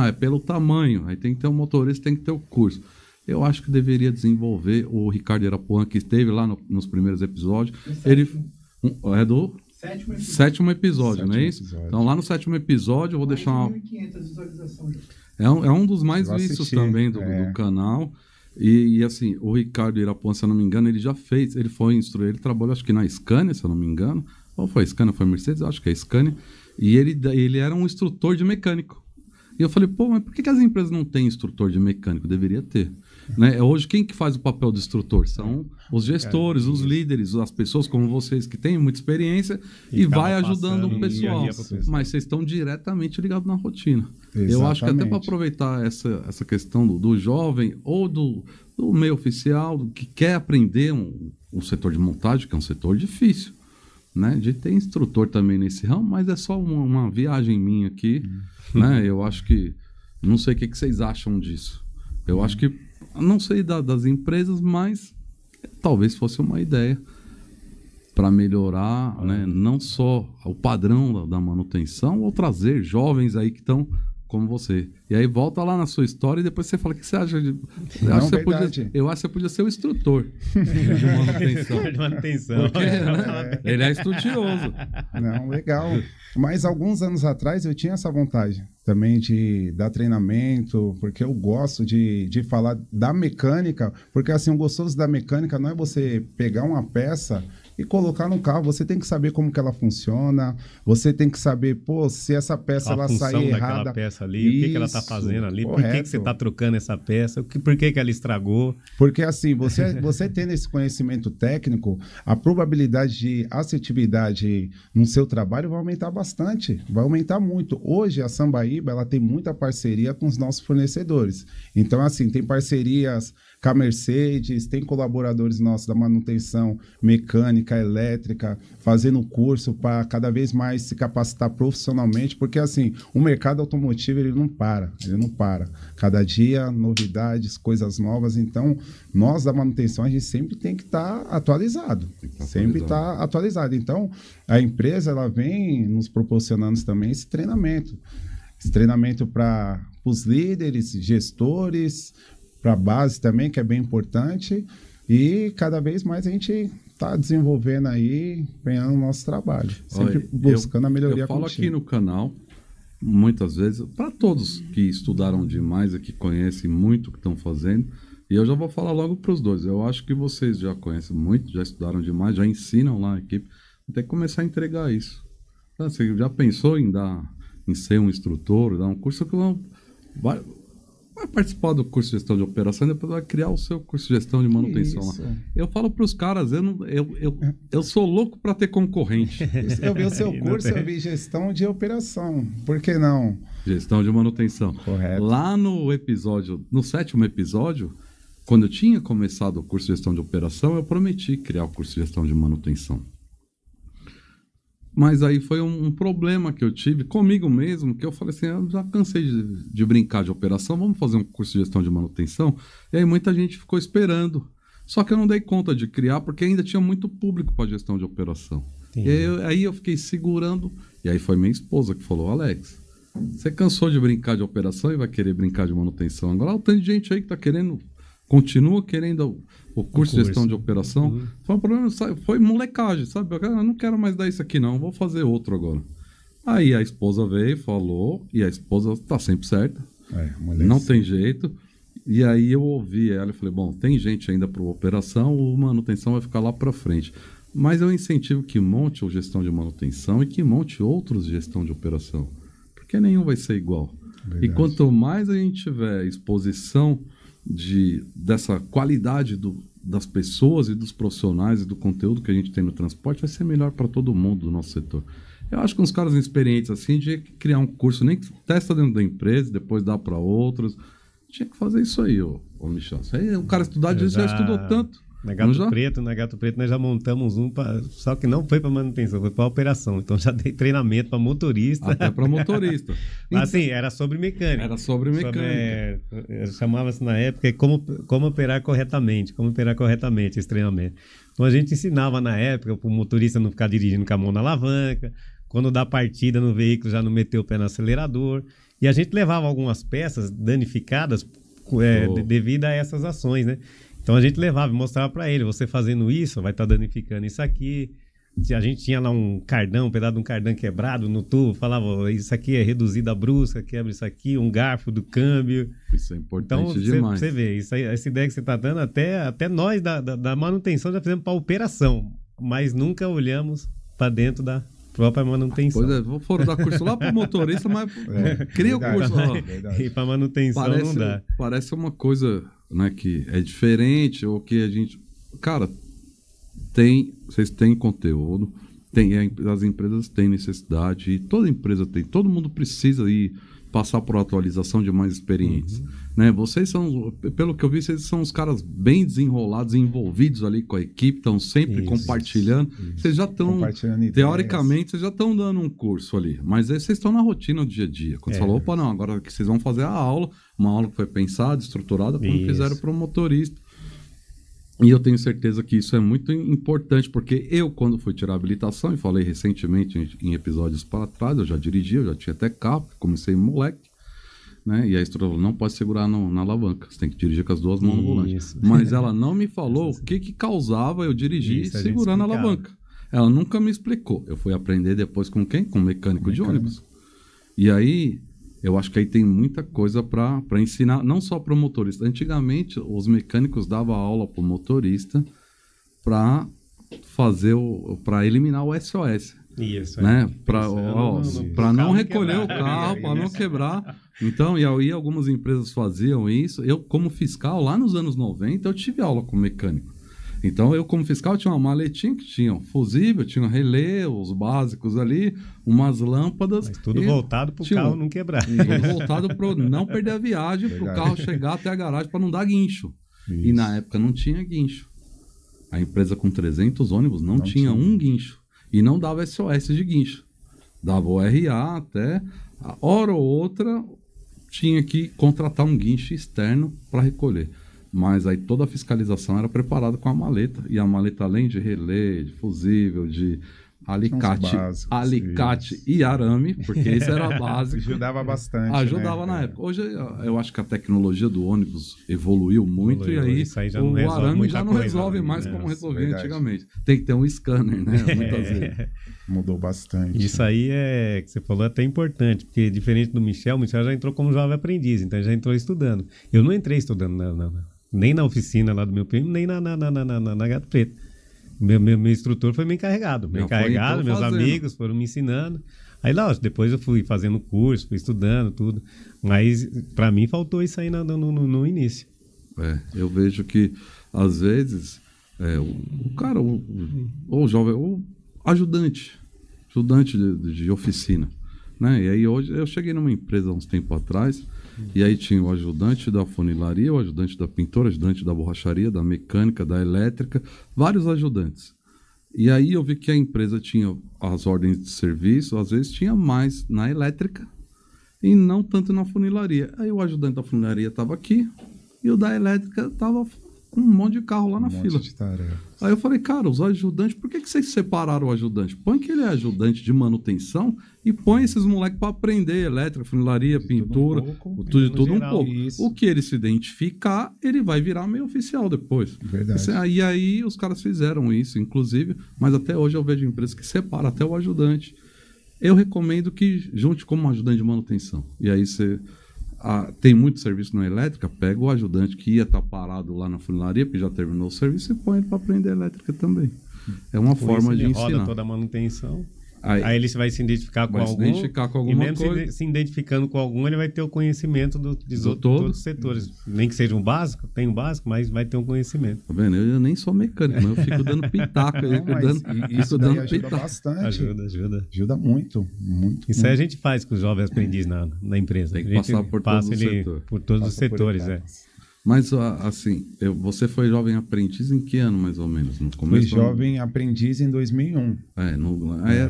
É pelo tamanho, aí tem que ter um motorista, tem que ter o curso. Eu acho que deveria desenvolver o Ricardo Irapuã, que esteve lá nos primeiros episódios. Ele é do 7º episódio, não é isso? Então, lá no 7º episódio, eu vou deixar uma... 1.500 visualizações. É um dos mais vistos também do canal. E assim, o Ricardo Irapuã, se eu não me engano, ele foi instruir, ele trabalhou, acho que na Scania, se eu não me engano. Ou foi Scania, foi Mercedes? Acho que é Scania. E ele era um instrutor de mecânico. E eu falei, mas por que as empresas não têm instrutor de mecânico? Deveria ter. Né? Hoje, quem que faz o papel do instrutor? São os gestores, os líderes, as pessoas como vocês que têm muita experiência e vai ajudando o pessoal. Mas vocês estão diretamente ligados na rotina. Exatamente. Eu acho que até para aproveitar essa questão do jovem ou do meio oficial que quer aprender um setor de montagem, que é um setor difícil, né? De ter instrutor também nesse ramo, mas é só uma viagem minha aqui. Né? Eu acho que... Não sei o que vocês acham disso. Eu acho que... Não sei das empresas, mas talvez fosse uma ideia para melhorar, né? Não só o padrão da manutenção, ou trazer jovens aí que estão como você. E aí volta lá na sua história e depois você fala o que você acha de... Eu acho que você podia ser o instrutor de manutenção. De manutenção. Porque, né? Ele é estudioso. Não, legal. Mas alguns anos atrás eu tinha essa vontade também de dar treinamento, porque eu gosto de falar da mecânica, porque assim, o gostoso da mecânica não é você pegar uma peça e colocar no carro, você tem que saber como que ela funciona, você tem que saber, se essa peça ela sair errada... peça ali, o que ela está fazendo ali, correto. Por que você está trocando essa peça, por que ela estragou. Porque assim, você tendo esse conhecimento técnico, a probabilidade de assertividade no seu trabalho vai aumentar bastante, vai aumentar muito. Hoje a Sambaíba, ela tem muita parceria com os nossos fornecedores. Então assim, tem parcerias com a Mercedes, tem colaboradores nossos da manutenção mecânica, elétrica, fazendo curso para cada vez mais se capacitar profissionalmente, porque assim, o mercado automotivo ele não para. Cada dia, novidades, coisas novas, então nós da manutenção a gente sempre tem que estar atualizado, sempre estar atualizado. Então a empresa ela vem nos proporcionando também esse treinamento para os líderes, gestores, para a base também, que é bem importante, e cada vez mais a gente está desenvolvendo aí, empenhando o nosso trabalho, sempre buscando a melhoria contínua. Eu falo contínua. aqui no canal, muitas vezes, para todos que estudaram demais e que conhecem muito o que estão fazendo, e eu já vou falar logo para os dois, eu acho que vocês já conhecem muito, já estudaram demais, já ensinam lá a equipe, tem que começar a entregar isso. Você já pensou em ser um instrutor, dar um curso que vai participar do curso de gestão de operação e depois vai criar o seu curso de gestão de manutenção lá. Eu falo para os caras, eu sou louco para ter concorrente. Eu vi o seu curso, eu vi gestão de operação. Por que não? Gestão de manutenção. Correto. Lá no 7º episódio, quando eu tinha começado o curso de gestão de operação, eu prometi criar o curso de gestão de manutenção. Mas aí foi um problema que eu tive comigo mesmo, que eu falei assim, eu já cansei de brincar de operação, vamos fazer um curso de gestão de manutenção? E aí muita gente ficou esperando. Só que eu não dei conta de criar, porque ainda tinha muito público para gestão de operação. Entendi. E aí eu fiquei segurando, e aí foi minha esposa que falou, Alex, você cansou de brincar de operação e vai querer brincar de manutenção. Agora o tanto de gente aí que está querendo, continua querendo o curso de gestão de operação. Foi um problema, foi molecagem, sabe? Eu não quero mais dar isso aqui não, vou fazer outro agora. Aí a esposa veio, falou, e a esposa está sempre certa, não tem jeito. E aí eu ouvi ela e falei, bom, tem gente ainda para operação, o manutenção vai ficar lá para frente. Mas eu incentivo que monte o gestão de manutenção e que monte outros de gestão de operação, porque nenhum vai ser igual. Verdade. E quanto mais a gente tiver exposição dessa qualidade das pessoas e dos profissionais e do conteúdo que a gente tem no transporte, vai ser melhor para todo mundo do nosso setor. Eu acho que uns caras experientes assim, tinha que criar um curso, nem que testa dentro da empresa, depois dá para outros. Tinha que fazer isso aí, ô Michel. Aí o cara estudar disso, já estudou tanto. Na Gato Preto, nós já montamos só que não foi para manutenção, foi para operação. Então já dei treinamento para motorista. Até para motorista. Mas assim, era sobre mecânica. Chamava-se na época como operar corretamente, esse treinamento. Então a gente ensinava na época para o motorista não ficar dirigindo com a mão na alavanca, quando dá partida no veículo já não meter o pé no acelerador. E a gente levava algumas peças danificadas devido a essas ações, né? Então a gente levava e mostrava para ele, você fazendo isso, vai estar danificando isso aqui. A gente tinha lá um pedaço de um cardão quebrado no tubo, falava, isso aqui é reduzido a brusca, quebra isso aqui, um garfo do câmbio. Isso é importante demais. Você vê, essa ideia que você está dando, até nós da manutenção já fizemos para operação, mas nunca olhamos para dentro da própria manutenção. Pois é, foram dar curso lá para o motorista, mas cria o curso lá. E para manutenção não dá. Parece uma coisa, né, que é diferente, ou que a gente... Cara, vocês têm conteúdo, as empresas têm necessidade, e toda empresa tem, todo mundo precisa ir passar por atualização de mais experientes. Né? Vocês são, pelo que eu vi, vocês são os caras bem desenrolados, envolvidos ali com a equipe, estão sempre compartilhando. Vocês já estão, teoricamente, vocês já estão dando um curso ali, mas aí vocês estão na rotina do dia a dia. Quando você falou, opa, não, agora que vocês vão fazer a aula, uma aula que foi pensada, estruturada, como fizeram para o motorista. E eu tenho certeza que isso é muito importante, porque eu, quando fui tirar a habilitação, e falei recentemente em episódios para trás, eu já dirigia, eu já tinha até carro, comecei moleque, né? E a instrutora falou, não pode segurar na alavanca, você tem que dirigir com as duas mãos no volante. Mas ela não me falou o que causava eu dirigir segurando a alavanca. Ela nunca me explicou. Eu fui aprender depois com quem? Com o mecânico de ônibus. E aí... Eu acho que aí tem muita coisa para ensinar, não só para o motorista. Antigamente, os mecânicos davam aula para o motorista para para eliminar o SOS. Isso, né? Para não recolher o carro, para não quebrar. Então, e aí algumas empresas faziam isso. Eu, como fiscal, lá nos anos 90, eu tive aula com mecânico. Então, eu como fiscal tinha uma maletinha que tinha um fusível, tinha um relé, os básicos ali, umas lâmpadas. Mas tudo voltado para o carro não quebrar. Tudo voltado para não perder a viagem, para o carro chegar até a garagem, para não dar guincho. E na época não tinha guincho. A empresa com 300 ônibus não tinha um guincho. E não dava SOS de guincho. Dava o RA até, a hora ou outra, tinha que contratar um guincho externo para recolher. Mas aí toda a fiscalização era preparada com a maleta. E a maleta, além de relé, de fusível, de alicate e arame, porque isso era básico. Ajudava bastante. Ajudava, né? Na época. Hoje eu acho que a tecnologia do ônibus evoluiu muito e aí o arame já não resolve mais como resolvia antigamente. Tem que ter um scanner, né? Muitas vezes. Mudou bastante. Isso aí que você falou, é até importante, porque diferente do Michel, o Michel já entrou como jovem aprendiz, então já entrou estudando. Eu não entrei estudando nem na oficina lá do meu primo, nem na Gato Preto. Meu instrutor foi meu encarregado. Meus amigos foram me ensinando. Aí lá, depois eu fui fazendo curso, fui estudando, tudo. Mas para mim faltou isso aí no início. Eu vejo que, às vezes, o cara, o jovem, o ajudante de oficina, né? E aí hoje eu cheguei numa empresa há uns tempos atrás, e aí tinha o ajudante da funilaria, o ajudante da pintora, o ajudante da borracharia, da mecânica, da elétrica, vários ajudantes. E aí eu vi que a empresa tinha as ordens de serviço, às vezes tinha mais na elétrica e não tanto na funilaria. Aí o ajudante da funilaria estava aqui e o da elétrica estava com um monte de carro lá na fila. Aí eu falei, cara, os ajudantes, por que vocês separaram o ajudante? Põe que ele é ajudante de manutenção e põe esses moleques para aprender elétrica, funilaria, pintura, tudo um pouco. Isso. O que ele se identificar, ele vai virar meio oficial depois. Verdade. E aí os caras fizeram isso, inclusive, mas até hoje eu vejo empresas que separam até o ajudante. Eu recomendo que junte como ajudante de manutenção. E aí você... tem muito serviço na elétrica, pega o ajudante que ia estar parado lá na funilaria, porque já terminou o serviço, e põe ele para aprender elétrica também. É uma forma de ensinar. Roda toda a manutenção. Aí ele vai se identificar com algum. E mesmo coisa. Se identificando com algum, ele vai ter o conhecimento de todos os setores. Nem que seja um básico, tem um básico, mas vai ter um conhecimento. Tá vendo? Eu nem sou mecânico, mas eu fico dando pitaco. Isso daí ajuda bastante. Ajuda muito. Isso aí a gente faz com os jovens aprendizes na empresa. Tem que passar por todos os setores. Mas, assim, você foi jovem aprendiz em que ano, mais ou menos? No começo, fui jovem aprendiz em 2001.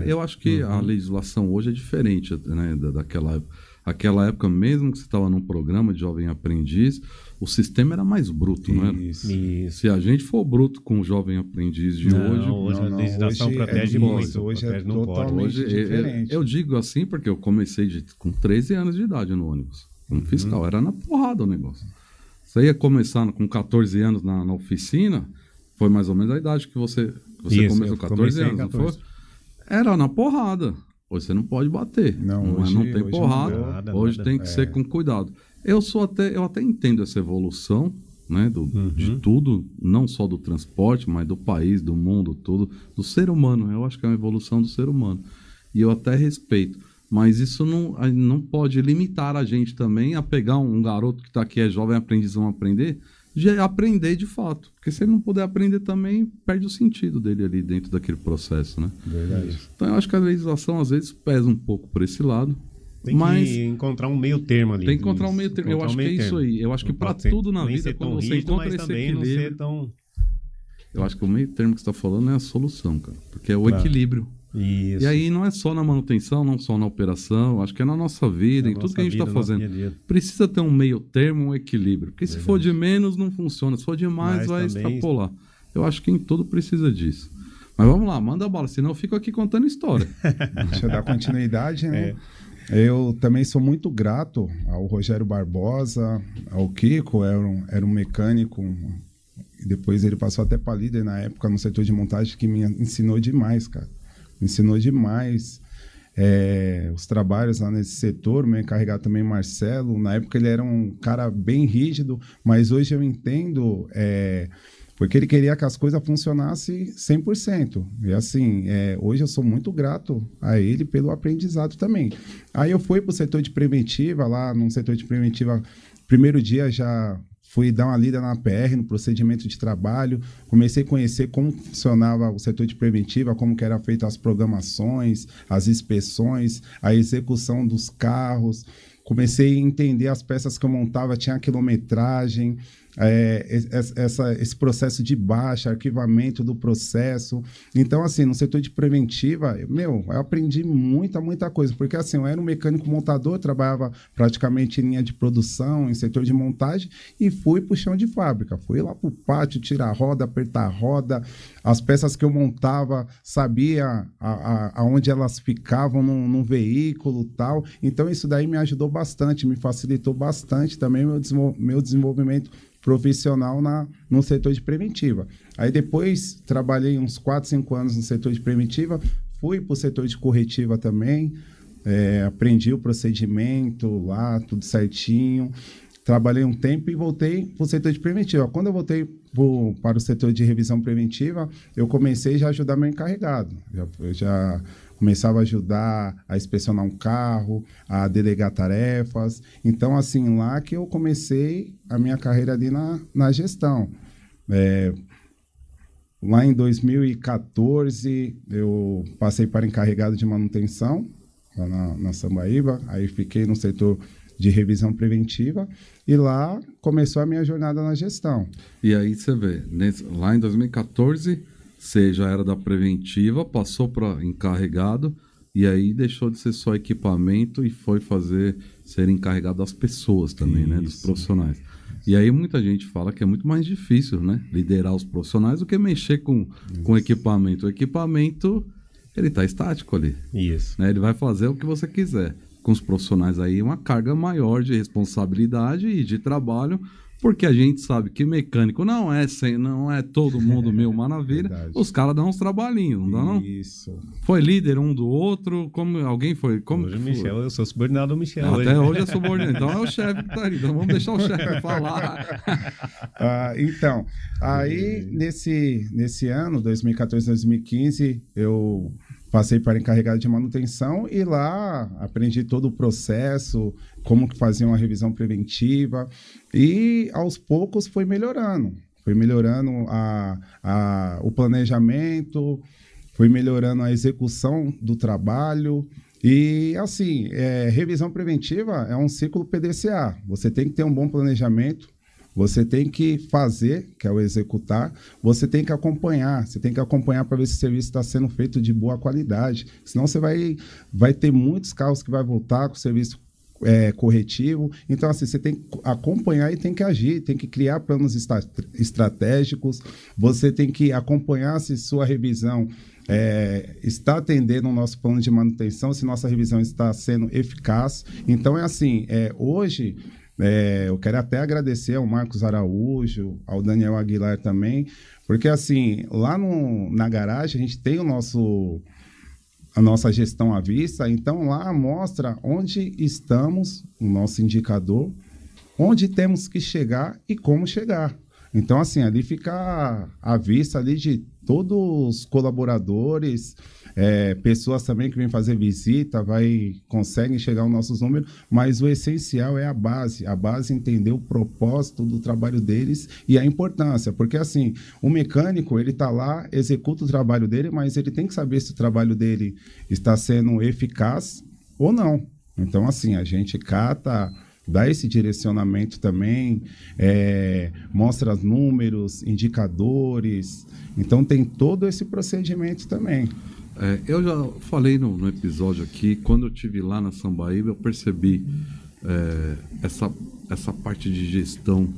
Eu acho que a legislação hoje é diferente, né, daquela época. Aquela época, mesmo que você estava num programa de jovem aprendiz, o sistema era mais bruto, não era? Isso. Se a gente for bruto com o jovem aprendiz de hoje... a legislação protege muito. Hoje é totalmente diferente. Eu digo assim porque eu comecei com 13 anos de idade no ônibus. Como fiscal, era na porrada o negócio. Você ia começar com 14 anos na oficina, foi mais ou menos a idade que você começou, 14 anos, 14. Não foi? Era na porrada. Hoje você não pode bater. Não tem porrada. Hoje tem que ser com cuidado. Eu até entendo essa evolução, né, de tudo, não só do transporte, mas do país, do mundo, tudo, do ser humano. Eu acho que é uma evolução do ser humano. E eu até respeito. Mas isso não pode limitar a gente também a pegar um garoto que está aqui, é jovem aprendiz, vão aprender de fato. Porque se ele não puder aprender também, perde o sentido dele ali dentro daquele processo, né? Verdade. Então eu acho que a legislação às vezes pesa um pouco por esse lado. Tem que encontrar um meio termo ali. Tem que encontrar um meio termo. Eu acho que é isso aí. Eu acho que para tudo na vida, quando você encontra esse equilíbrio... Eu acho que o meio termo que você está falando é a solução, cara. Porque é o equilíbrio. Isso. E aí não é só na manutenção, não só na operação, acho que é na nossa vida, em tudo que a gente está fazendo. Dia a dia. Precisa ter um meio termo, um equilíbrio. Porque se for de menos, não funciona. Se for de mais, vai extrapolar. Eu acho que em tudo precisa disso. Mas vamos lá, manda a bola, senão eu fico aqui contando história. Deixa eu dar continuidade, né? Eu também sou muito grato ao Rogério Barbosa, ao Kiko, era um mecânico. Depois ele passou até para líder na época no setor de montagem, que me ensinou demais, cara. Me ensinou demais os trabalhos lá nesse setor. Meu encarregado também, Marcelo. Na época ele era um cara bem rígido, mas hoje eu entendo porque ele queria que as coisas funcionassem 100%. E assim, hoje eu sou muito grato a ele pelo aprendizado também. Aí eu fui para o setor de preventiva, lá no setor de preventiva, primeiro dia já... Fui dar uma lida na PR, no procedimento de trabalho, comecei a conhecer como funcionava o setor de preventiva, como que eram feitas as programações, as inspeções, a execução dos carros. Comecei a entender as peças que eu montava, tinha a quilometragem, esse processo de baixa, arquivamento do processo. Então, assim, no setor de preventiva, eu aprendi muita coisa, porque assim, eu era um mecânico montador, trabalhava praticamente em linha de produção, em setor de montagem, e fui para o chão de fábrica, fui lá para o pátio, tirar a roda, apertar a roda, as peças que eu montava, sabia aonde elas ficavam num veículo e tal. Então, isso daí me ajudou bastante, me facilitou bastante também meu desenvolvimento profissional no setor de preventiva. Aí depois trabalhei uns 4, 5 anos no setor de preventiva, fui para o setor de corretiva também, aprendi o procedimento lá, tudo certinho, trabalhei um tempo e voltei para o setor de preventiva. Quando eu voltei para o setor de revisão preventiva, eu comecei já a ajudar meu encarregado. Eu já começava a ajudar a inspecionar um carro, a delegar tarefas. Então, assim, lá que eu comecei a minha carreira ali na gestão. Lá em 2014, eu passei para encarregado de manutenção, lá na Sambaíba. Aí fiquei no setor de revisão preventiva e lá começou a minha jornada na gestão. E aí você vê, lá em 2014... Você já era da preventiva, passou para encarregado e aí deixou de ser só equipamento e foi ser encarregado das pessoas também, né? Dos profissionais. E aí muita gente fala que é muito mais difícil, né? Liderar os profissionais do que mexer com equipamento. O equipamento, ele está estático ali. Isso. Né? Ele vai fazer o que você quiser. Com os profissionais aí, uma carga maior de responsabilidade e de trabalho, porque a gente sabe que mecânico não é todo mundo mil maravilha. Os caras dão uns trabalhinhos, não dá não? Isso. Foi líder um do outro, como alguém foi? Hoje o Michel, eu sou subordinado do Michel. Até hoje é subordinado, então é o chefe que tá aí, então vamos deixar o chefe falar. Então, aí nesse ano, 2014, 2015, eu passei para encarregado de manutenção e lá aprendi todo o processo, como que fazia uma revisão preventiva e aos poucos foi melhorando o planejamento, foi melhorando a execução do trabalho e assim, revisão preventiva é um ciclo PDCA, você tem que ter um bom planejamento, você tem que fazer, que é o executar, você tem que acompanhar para ver se o serviço está sendo feito de boa qualidade, senão você vai ter muitos carros que vai voltar com o serviço corretivo. Então, assim, você tem que acompanhar e tem que agir, tem que criar planos estratégicos, você tem que acompanhar se sua revisão está atendendo o nosso plano de manutenção, se nossa revisão está sendo eficaz. Então, hoje... eu quero até agradecer ao Marcos Araújo, ao Daniel Aguilar também, porque assim, lá na garagem a gente tem a nossa gestão à vista, então lá mostra onde estamos, o nosso indicador, onde temos que chegar e como chegar. Então assim, ali fica à vista ali de todos os colaboradores, pessoas também que vêm fazer visita, conseguem chegar aos nossos números, mas o essencial é a base entender o propósito do trabalho deles e a importância, porque assim, o mecânico, ele está lá, executa o trabalho dele, mas ele tem que saber se o trabalho dele está sendo eficaz ou não. Então assim, a gente dá esse direcionamento também, mostra os números, indicadores, então tem todo esse procedimento também. Eu já falei no episódio aqui, quando eu estive lá na Sambaíba, eu percebi essa parte de gestão,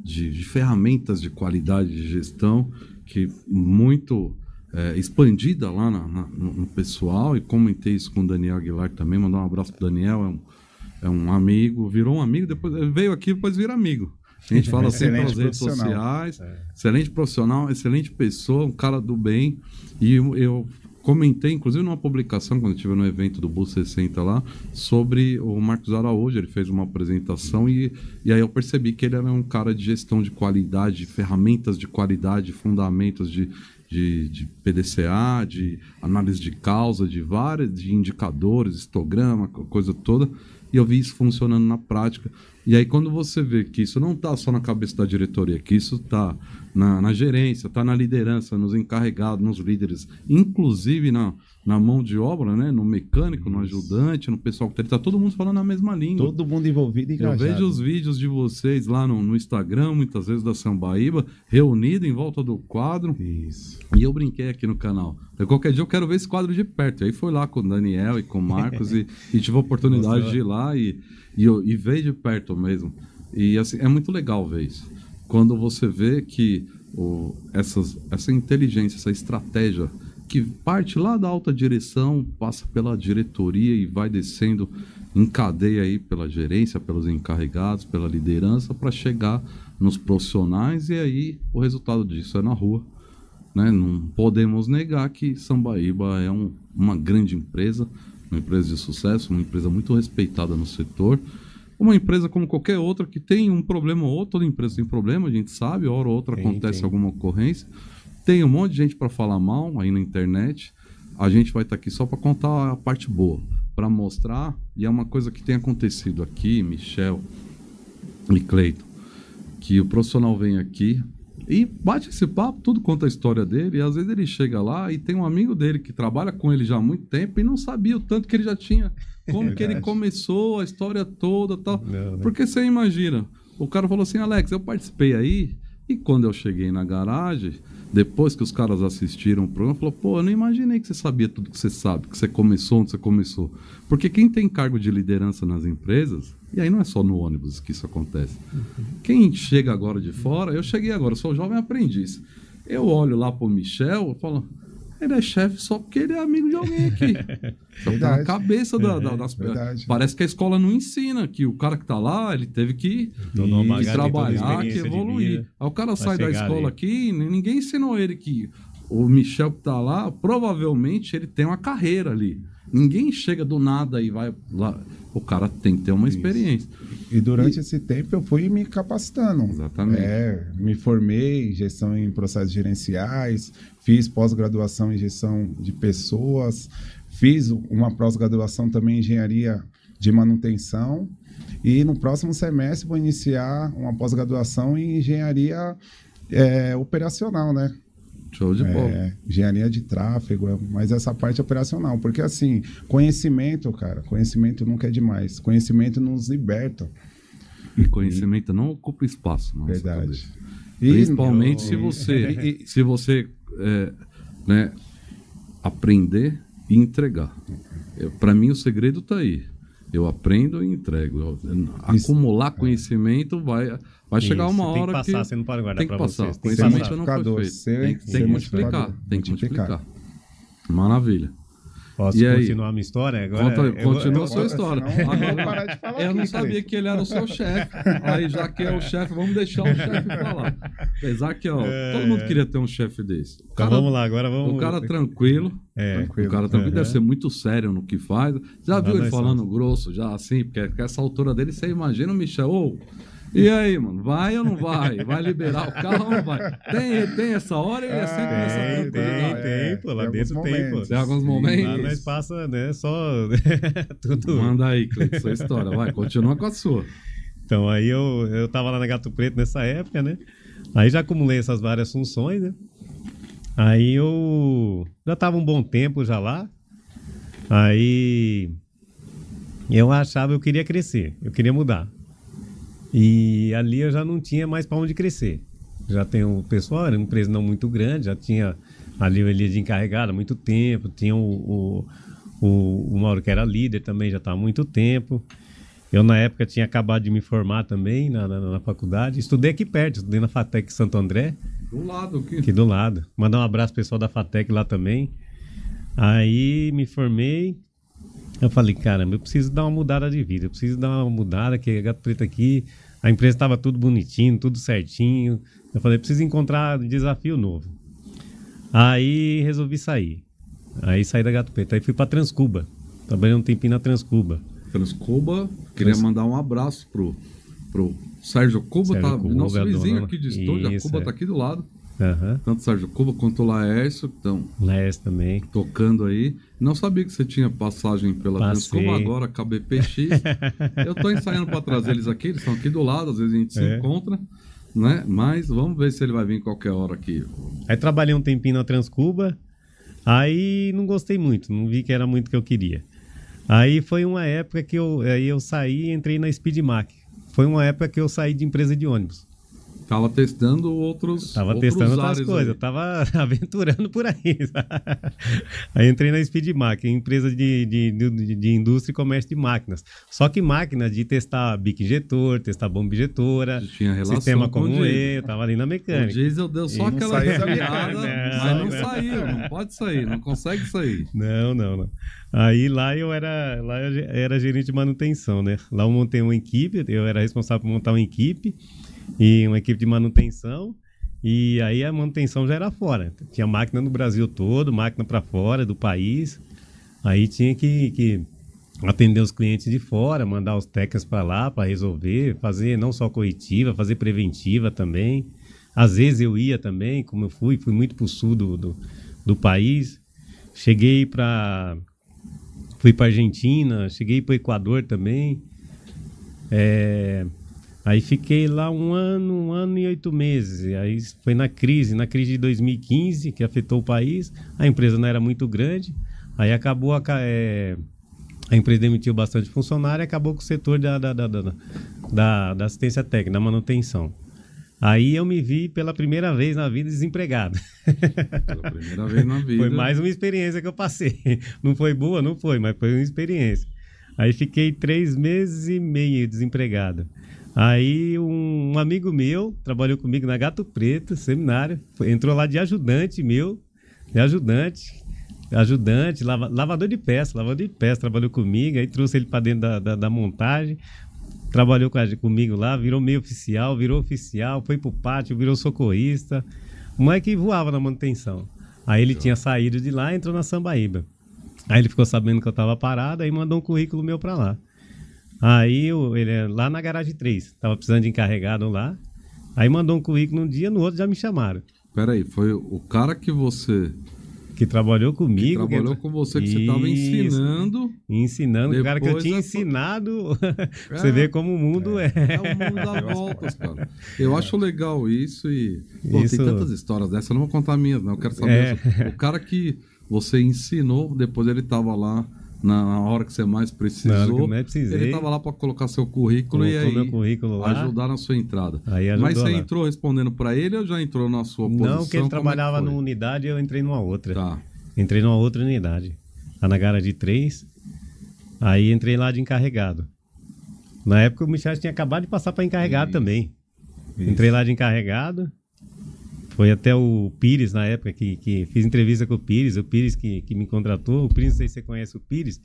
de ferramentas de qualidade de gestão, que muito expandida lá no pessoal, e comentei isso com o Daniel Aguilar também, mandar um abraço pro Daniel, é um amigo, virou um amigo, depois veio aqui, depois vira amigo. A gente fala assim pelas redes sociais, excelente profissional, excelente pessoa, um cara do bem, e eu comentei, inclusive numa publicação, quando eu estive no evento do Bus 60 lá, sobre o Marcos Araújo, ele fez uma apresentação e aí eu percebi que ele era um cara de gestão de qualidade, de ferramentas de qualidade, fundamentos de PDCA, de análise de causa, de indicadores, histograma, coisa toda, e eu vi isso funcionando na prática. E aí quando você vê que isso não está só na cabeça da diretoria, que isso está na gerência, está na liderança, nos encarregados, nos líderes, inclusive na mão de obra, né? No mecânico, no ajudante, no pessoal que está todo mundo falando a mesma língua. Todo mundo envolvido e engajado. Eu vejo os vídeos de vocês lá no Instagram, muitas vezes da Sambaíba, reunido em volta do quadro. Isso. E eu brinquei aqui no canal. Qualquer dia eu quero ver esse quadro de perto. E aí foi lá com o Daniel e com o Marcos e tive a oportunidade de ir lá e ver de perto mesmo. E assim, é muito legal ver isso. Quando você vê que essa inteligência, essa estratégia que parte lá da alta direção, passa pela diretoria e vai descendo em cadeia aí pela gerência, pelos encarregados, pela liderança, para chegar nos profissionais, e aí o resultado disso é na rua. Né? Não podemos negar que Sambaíba é uma grande empresa, uma empresa de sucesso, uma empresa muito respeitada no setor, uma empresa como qualquer outra que tem um problema ou outro. Toda empresa tem problema, a gente sabe, hora ou outra acontece alguma ocorrência. Tem um monte de gente para falar mal aí na internet. A gente vai estar aqui só para contar a parte boa, para mostrar, e é uma coisa que tem acontecido aqui, Michel e Cleiton, que o profissional vem aqui e bate esse papo, tudo conta a história dele, e às vezes ele chega lá e tem um amigo dele que trabalha com ele já há muito tempo e não sabia o tanto que ele já tinha, como que ele começou, a história toda, tal. Não, né? Porque você imagina, o cara falou assim: Alex, eu participei aí, e quando eu cheguei na garagem, depois que os caras assistiram o programa, falou: pô, eu não imaginei que você sabia tudo que você sabe, que você começou onde você começou. Porque quem tem cargo de liderança nas empresas, e aí não é só no ônibus que isso acontece. Quem chega agora de fora, eu cheguei agora, sou jovem aprendiz. Eu olho lá pro Michel e falo: ele é chefe só porque ele é amigo de alguém aqui. Só tá na cabeça das pessoas. Parece que a escola não ensina, que o cara que tá lá, ele teve que trabalhar, que evoluir. Aí o cara sai da escola aqui, ninguém ensinou ele que o Michel que tá lá, provavelmente ele tem uma carreira ali. Ninguém chega do nada e vai lá. O cara tem que ter uma experiência. E durante esse tempo eu fui me capacitando. Exatamente. Me formei em gestão em processos gerenciais, fiz pós-graduação em gestão de pessoas, fiz uma pós-graduação também em engenharia de manutenção, e no próximo semestre vou iniciar uma pós-graduação em engenharia operacional, né? Show de bola. Engenharia de tráfego, mas essa parte operacional, porque assim, conhecimento, cara, conhecimento nunca é demais, conhecimento nos liberta. E conhecimento não ocupa espaço. Verdade. Principalmente se você né, aprender e entregar. Para mim o segredo está aí. Eu aprendo e entrego. Acumular conhecimento vai chegar uma hora que... Você não pode guardar tem que passar. Vocês. Conhecimento não foi feito. Tem que multiplicar. Tem que multiplicar. Maravilha. Posso continuar a minha história? Agora, continua a sua história. Agora, eu não sabia que ele era o seu chefe. Aí, já que é o chefe, vamos deixar o chefe falar. Apesar que todo mundo queria ter um chefe desse. Então vamos lá, agora vamos... O cara tranquilo. O cara tranquilo, deve ser muito sério no que faz. Já viu ele falando grosso, já assim? Porque essa altura dele, você imagina o Michel... E aí, mano, vai ou não vai? Vai liberar o carro ou não vai? Tem essa hora e é sempre nessa tranquilidade. Tem, pô, lá dentro tem, pô. Tem alguns momentos. Lá nós passa, né, só tudo. Manda aí, Cleiton, sua história, vai, continua com a sua. Então, aí eu tava lá na Gato Preto nessa época, né? Aí já acumulei essas várias funções, né? Aí eu já tava um bom tempo já lá. Aí eu achava, eu queria crescer, eu queria mudar. E ali eu já não tinha mais para onde crescer. Já tem o pessoal, era uma empresa não muito grande, já tinha ali o de encarregado há muito tempo, tinha o Mauro que era líder também, já estava há muito tempo. Eu na época tinha acabado de me formar também na faculdade, estudei aqui perto, estudei na FATEC Santo André. Do lado aqui. Aqui do lado. Mandar um abraço pro pessoal da FATEC lá também. Aí me formei. Eu falei, caramba, eu preciso dar uma mudada de vida, eu preciso dar uma mudada, que a Gato Preto aqui, a empresa estava tudo bonitinho, tudo certinho. Eu falei, preciso encontrar um desafio novo. Aí resolvi sair. Aí saí da Gato Preto, aí fui para Transcuba, trabalhei um tempinho na Transcuba. Transcuba, queria mandar um abraço pro Sérgio Cuba, nosso vizinho aqui de estúdio, a Cuba tá aqui do lado. Tanto Sérgio Cuba quanto o Laércio, que estão também. Tocando aí. Não sabia que você tinha passagem pela Transcuba, agora KBPX. Eu estou ensaiando para trazer eles aqui, eles estão aqui do lado, às vezes a gente se encontra, né? Mas vamos ver se ele vai vir qualquer hora aqui. Aí trabalhei um tempinho na Transcuba, aí não gostei muito, não vi que era muito o que eu queria. Aí foi uma época que eu saí e entrei na Speedmac. Foi uma época que eu saí de empresa de ônibus. Tava testando outros coisas, tava aventurando por aí. Aí entrei na Speedmac, empresa de indústria e comércio de máquinas. Só que máquinas de testar bico injetor, testar bomba injetora, sistema comum E, tava ali na mecânica. O diesel deu só aquela piada, mas não saiu, não pode sair, não consegue sair. Não. Aí lá eu era gerente de manutenção, né? Lá eu montei uma equipe, eu era responsável por montar uma equipe e uma equipe de manutenção, e aí a manutenção já era fora. Tinha máquina no Brasil todo, máquina para fora do país. Aí tinha que atender os clientes de fora, mandar os técnicos para lá para resolver, fazer não só corretiva, fazer preventiva também. Às vezes eu ia também, como eu fui muito para o sul do país. Fui para Argentina, cheguei para o Equador também. Aí fiquei lá um ano e 8 meses. Aí foi na crise de 2015, que afetou o país. A empresa não era muito grande. Aí acabou a empresa demitiu bastante funcionário e acabou com o setor da assistência técnica, da manutenção. Aí eu me vi pela primeira vez na vida desempregado. Pela primeira vez na vida. Foi mais uma experiência que eu passei. Não foi boa? Não foi, mas foi uma experiência. Aí fiquei 3 meses e meio desempregado. Aí um amigo meu trabalhou comigo na Gato Preto, seminário, entrou lá de ajudante, lavador de peça, trabalhou comigo, aí trouxe ele para dentro da montagem, trabalhou comigo lá, virou meio oficial, foi pro pátio, virou socorrista, o moleque voava na manutenção. Aí ele tinha saído de lá e entrou na Sambaíba. Aí ele ficou sabendo que eu estava parado, aí mandou um currículo meu para lá. Aí ele lá na garagem 3, tava precisando de encarregado lá. Aí mandou um currículo um dia, no outro já me chamaram. Peraí, foi o cara que trabalhou comigo. Que trabalhou com você, que você estava ensinando. O cara que eu tinha ensinado. Você vê como o mundo é. É o mundo dá voltas, cara. Eu acho legal isso e... Pô, tem tantas histórias dessas, eu não vou contar minhas, não. Eu quero saber. O cara que você ensinou, depois ele estava lá na hora que você mais precisou. Ele estava lá para colocar seu currículo e aí meu currículo lá, ajudar na sua entrada. Mas você entrou respondendo para ele ou já entrou na sua posição? Não, porque ele trabalhava numa unidade e eu entrei numa outra. Tá. Entrei numa outra unidade. Lá na garagem 3. Aí entrei lá de encarregado. Na época o Michel tinha acabado de passar para encarregado também. Entrei lá de encarregado. Foi até o Pires, na época, que fiz entrevista com o Pires que me contratou. O Pires, não sei se você conhece o Pires.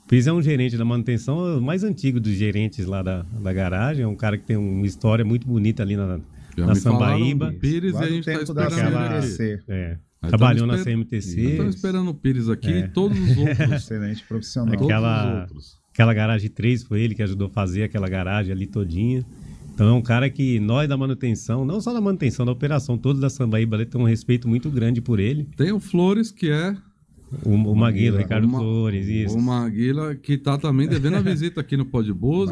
O Pires é um gerente da manutenção, o mais antigo dos gerentes lá da garagem. É um cara que tem uma história muito bonita ali na Sambaíba. Pires, e a gente está esperando trabalhou na CMTC. Estamos esperando o Pires aqui e todos os outros. Excelente profissional. Aquela garagem 3 foi ele que ajudou a fazer aquela garagem ali todinha. Então é um cara que nós da manutenção, não só da manutenção, da operação, todos da Sambaíba tem um respeito muito grande por ele. Tem o Flores, que é... O Maguila, Ricardo Flores, isso. O Maguila, que tá também devendo a visita aqui no Podbus.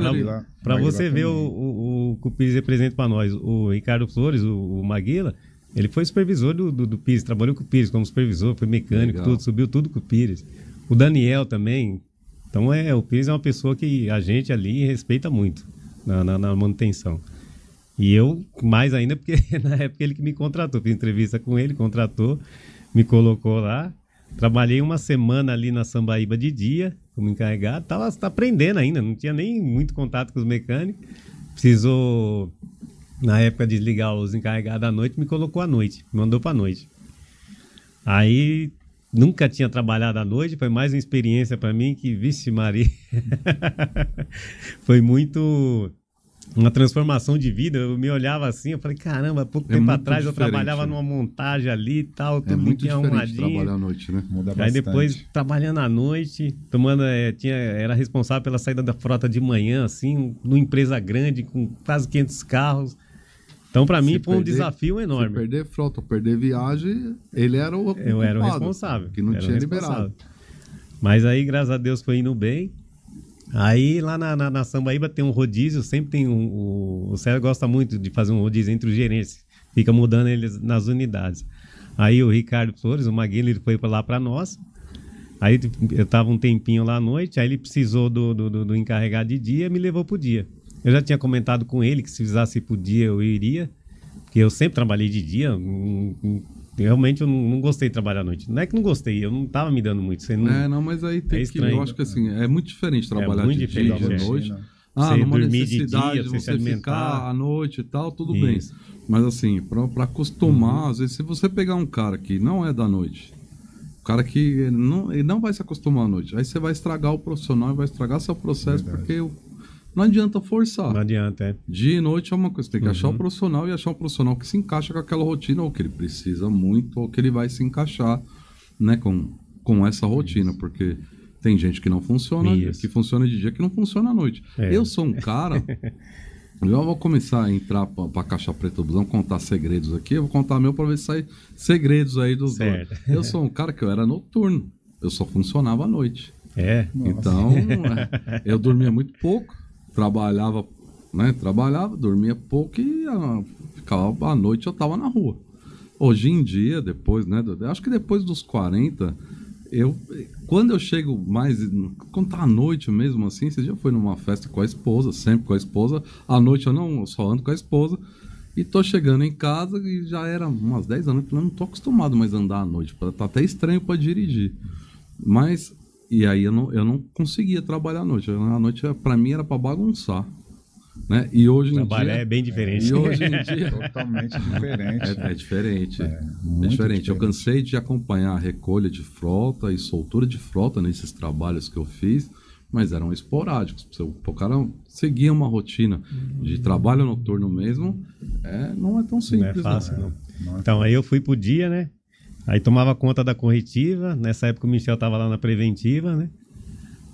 Para você ver o que o Pires representa para nós. O Ricardo Flores, o Maguila, ele foi supervisor do Pires, trabalhou com o Pires como supervisor, foi mecânico, tudo, subiu tudo com o Pires. O Daniel também. Então o Pires é uma pessoa que a gente ali respeita muito. Na manutenção. E eu, mais ainda, porque na época ele que me contratou. Fiz entrevista com ele, contratou, me colocou lá. Trabalhei uma semana ali na Sambaíba de dia, como encarregado. Tava aprendendo ainda, não tinha nem muito contato com os mecânicos. Precisou, na época, desligar os encarregados à noite, me colocou à noite, me mandou para noite. Aí... Nunca tinha trabalhado à noite, foi mais uma experiência para mim que, vixe Maria, foi muito uma transformação de vida. Eu me olhava assim, eu falei, caramba, pouco tempo atrás eu trabalhava numa montagem ali e tal, tudo muito arrumadinho. Trabalhar à noite, né? Muda aí bastante. depois, trabalhando à noite, era responsável pela saída da frota de manhã, assim, numa empresa grande, com quase 500 carros. Então, para mim, Se foi um perder- desafio Se enorme. perder frota ou perder viagem, ele era o Eu era o culpado, responsável. que não era o tinha responsável. liberado. Mas aí, graças a Deus, foi indo bem. Aí, lá na Sambaíba tem um rodízio, sempre tem o Sérgio gosta muito de fazer um rodízio entre os gerentes. Fica mudando eles nas unidades. Aí o Ricardo Flores, o Maguila, ele foi lá para nós. Aí eu tava um tempinho lá à noite, aí ele precisou do encarregado de dia e me levou pro dia. Eu já tinha comentado com ele que se precisasse pro dia eu iria, porque eu sempre trabalhei de dia. Realmente eu não gostei de trabalhar à noite. Não é que não gostei, eu não tava me dando muito. Você não... Não, mas aí tem que... estranho. Eu acho que assim, é muito diferente trabalhar muito de diferente, dia e de é. noite. Você Numa dormir de necessidade dia, de você se você alimentar. ficar à noite e tal, tudo Isso. bem. Mas assim, pra acostumar, às vezes, se você pegar um cara que não é da noite, o cara que ele não vai se acostumar à noite, aí você vai estragar o profissional e vai estragar seu processo, Verdade. porque não adianta forçar. Não adianta, é. Dia e noite é uma coisa, você tem que achar o profissional e achar um profissional que se encaixa com aquela rotina, ou que ele precisa muito, ou que ele vai se encaixar, né, com essa rotina, porque tem gente que não funciona, Isso. que funciona de dia, que não funciona à noite. É. Eu sou um cara, eu vou começar a entrar pra Caixa Preta do Busão, contar segredos aqui, eu vou contar meu pra ver se sai segredos aí dos dois. Certo. Eu sou um cara que eu era noturno, eu só funcionava à noite. É. Então, eu dormia muito pouco, trabalhava, dormia pouco e ficava à noite eu tava na rua. Hoje em dia, depois, né, acho que depois dos 40, quando eu chego mais, quando tá à noite mesmo assim, esse dia eu fui numa festa com a esposa, sempre com a esposa, à noite eu só ando com a esposa, e tô chegando em casa e já era umas 10 anos, eu não tô acostumado mais a andar à noite, tá até estranho para dirigir. Mas, e aí eu não conseguia trabalhar à noite. A noite para mim era para bagunçar, né? E hoje em Trabalhar dia é bem diferente. E hoje em dia Totalmente diferente. é diferente. É muito diferente. Eu diferente. cansei de acompanhar a recolha de frota e soltura de frota nesses trabalhos que eu fiz, mas eram esporádicos. O cara seguia uma rotina de trabalho noturno mesmo, não é tão Não simples. é fácil, não. Não é Então, aí eu fui pro dia, né? Aí tomava conta da corretiva. Nessa época o Michel tava lá na preventiva, né?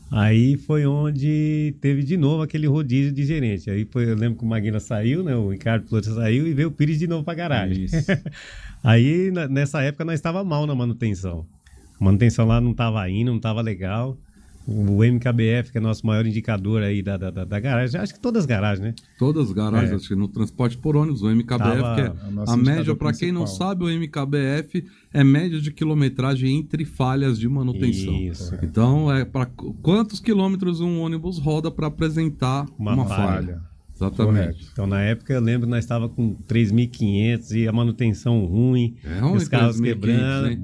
Aí foi onde teve de novo aquele rodízio de gerente. Aí eu lembro que o Maguila saiu, né? O Ricardo Flores saiu e veio o Pires de novo pra garagem. Isso. Aí, nessa época, nós estava mal na manutenção. A manutenção lá não estava indo, não estava legal. O MKBF, que é nosso maior indicador aí da garagem, acho que todas as garagens, né? Todas as garagens, acho que no transporte por ônibus, o MKBF, Tava que o é nosso a média, indicador para quem não principal. sabe, o MKBF é média de quilometragem entre falhas de manutenção. Isso. Então, é para quantos quilômetros um ônibus roda para apresentar Uma uma falha. falha. Exatamente. Correto. Então, na época, eu lembro que nós estávamos com 3.500 e a manutenção ruim, É ruim, os carros 3.500, quebrando. hein?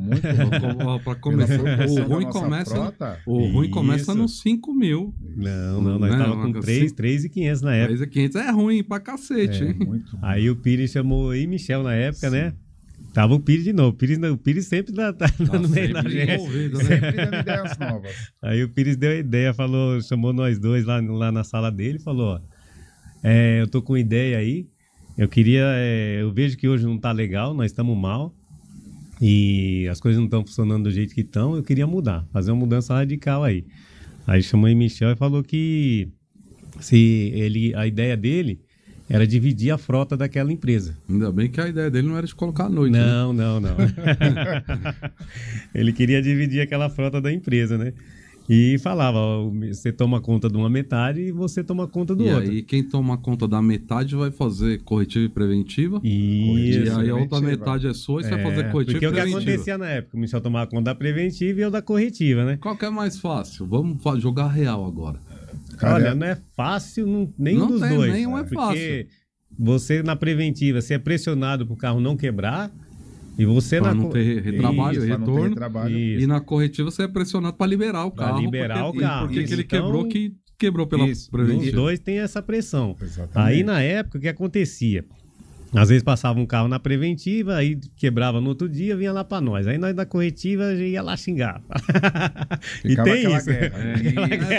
Para começar, proporção o ruim da nossa começa, frota, o ruim Isso. começa nos 5.000. Não, nós Né? estávamos com Uma 3.500 na época. 3.500 é ruim pra cacete, hein? muito Aí o Pires chamou aí Michel na época, né? Tava o Pires de novo. O Pires sempre tá no meio da sempre gente. envolvido, né? sempre dando ideias novas. Aí o Pires deu a ideia, chamou nós dois lá na sala dele e falou, ó, eu tô com ideia aí, eu vejo que hoje não tá legal, nós estamos mal e as coisas não estão funcionando do jeito que estão, eu queria mudar, fazer uma mudança radical aí. Aí chamou o Michel e falou que a ideia dele era dividir a frota daquela empresa. Ainda bem que a ideia dele não era de colocar à noite. né? Não. Ele queria dividir aquela frota da empresa, né? E falava, ó, você toma conta de uma metade e você toma conta do E outro. aí, quem toma conta da metade vai fazer corretiva e preventiva. Isso. E aí a outra preventiva. metade é sua e você vai fazer corretiva Porque e o que preventiva. acontecia na época? O Michel tomava conta da preventiva e eu da corretiva, né? Qual que é mais fácil? Vamos jogar real agora. Cara, Olha, não é fácil nenhum Não dos tem, dois. nenhum é porque fácil. você na preventiva, você é pressionado pro carro não quebrar e você Pra na não ter retrabalho, Isso, pra não ter retorno. retrabalho. Isso. E na corretiva você é pressionado para liberar o Pra carro. liberar porque, o carro. Porque Isso, ele então- quebrou pela Isso, Os preventiva. dois têm essa pressão. Exatamente. Aí na época o que acontecia? Às vezes passava um carro na preventiva, aí quebrava no outro dia, vinha lá pra nós. Aí nós da corretiva já ia lá xingar. E Ficava tem aquela isso. guerra.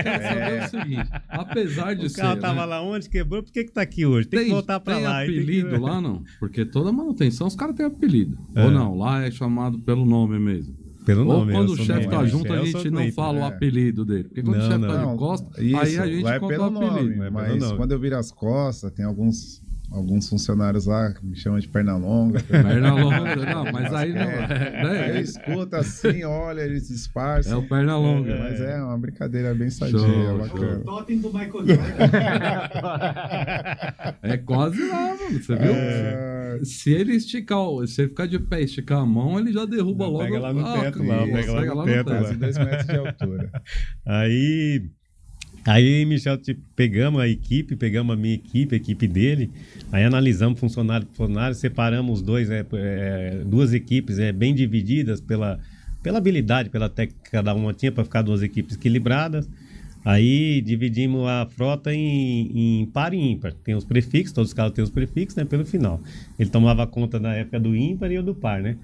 Quero saber o seguinte, apesar de O ser... carro tava né, lá onde quebrou, por que tá aqui hoje? Tem que voltar pra tem lá. aí tem apelido que- lá, não? Porque toda manutenção os caras têm apelido. É. Ou não, lá é chamado pelo nome mesmo. Pelo Ou nome. quando eu o sou chefe Michel, tá junto, a eu gente sou não Cleiton. fala o É. apelido dele. Porque quando Não, o chefe não. tá de Não, costas, isso, aí a gente lá é conta pelo o apelido. nome, É pelo mas nome. quando eu viro as costas, tem alguns funcionários lá que me chamam de perna longa. Perna longa, não, mas aí não é. Aí escuta assim, olha, eles disfarçam. É o perna longa. Mas é uma brincadeira bem sadia, bacana. O totem do Michael Jordan. É quase lá, mano. Você viu? Se ele se ele ficar de pé e esticar a mão, ele já derruba logo. Pega lá no teto, lá. Pega lá no teto. Quase 2 metros de altura. Aí, Michel, pegamos a equipe, pegamos a minha equipe, a equipe dele, aí analisamos funcionário por funcionário, separamos duas equipes bem divididas pela habilidade, pela técnica que cada uma tinha, para ficar 2 equipes equilibradas. Aí dividimos a frota em par e ímpar. Tem os prefixos, todos os carros têm os prefixos, né, pelo final. Ele tomava conta na época do ímpar e eu do par, né?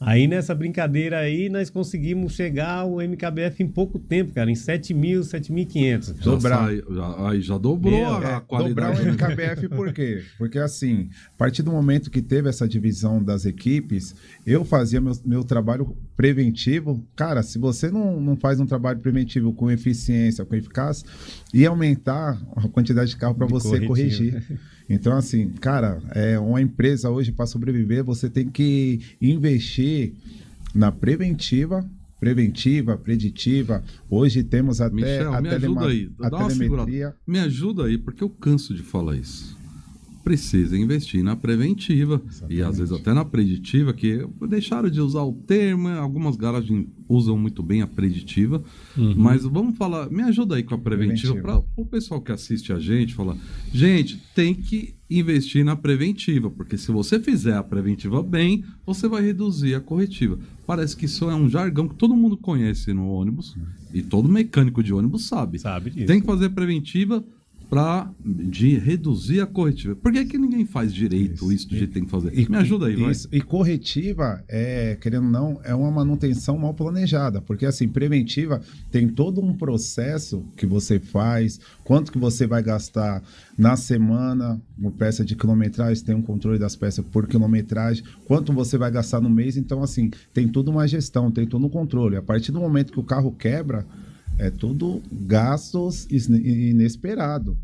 Aí nessa brincadeira aí, nós conseguimos chegar ao MKBF em pouco tempo, cara, em 7.500. Já dobrou a qualidade. Dobrar o MKBF por quê? Porque assim, a partir do momento que teve essa divisão das equipes, eu fazia meu trabalho preventivo. Cara, se você não faz um trabalho preventivo com eficiência, com eficácia, ia aumentar a quantidade de carro para você corrigir. Então, assim, cara, uma empresa hoje, para sobreviver, você tem que investir na preventiva, preditiva. Hoje temos até Michel, me ajuda aí. Dá uma telemetria. Me ajuda aí, porque eu canso de falar isso. Precisa investir na preventiva. Exatamente. E às vezes até na preditiva, que deixaram de usar o termo, algumas garagens usam muito bem a preditiva, mas vamos falar, me ajuda aí com a preventiva, para o pessoal que assiste a gente, falar, gente, tem que investir na preventiva, porque se você fizer a preventiva bem, você vai reduzir a corretiva. Parece que isso é um jargão que todo mundo conhece no ônibus, e todo mecânico de ônibus sabe. Sabe disso. Tem que fazer preventiva para reduzir a corretiva. Por que ninguém faz direito isso do jeito que tem que fazer? Me ajuda aí, vai. E corretiva, querendo ou não, é uma manutenção mal planejada, porque assim, preventiva tem todo um processo que você faz, quanto que você vai gastar na semana, uma peça de quilometragem, tem um controle das peças por quilometragem, quanto você vai gastar no mês, então assim, tem toda uma gestão, tem todo um controle. A partir do momento que o carro quebra, é tudo gastos inesperado,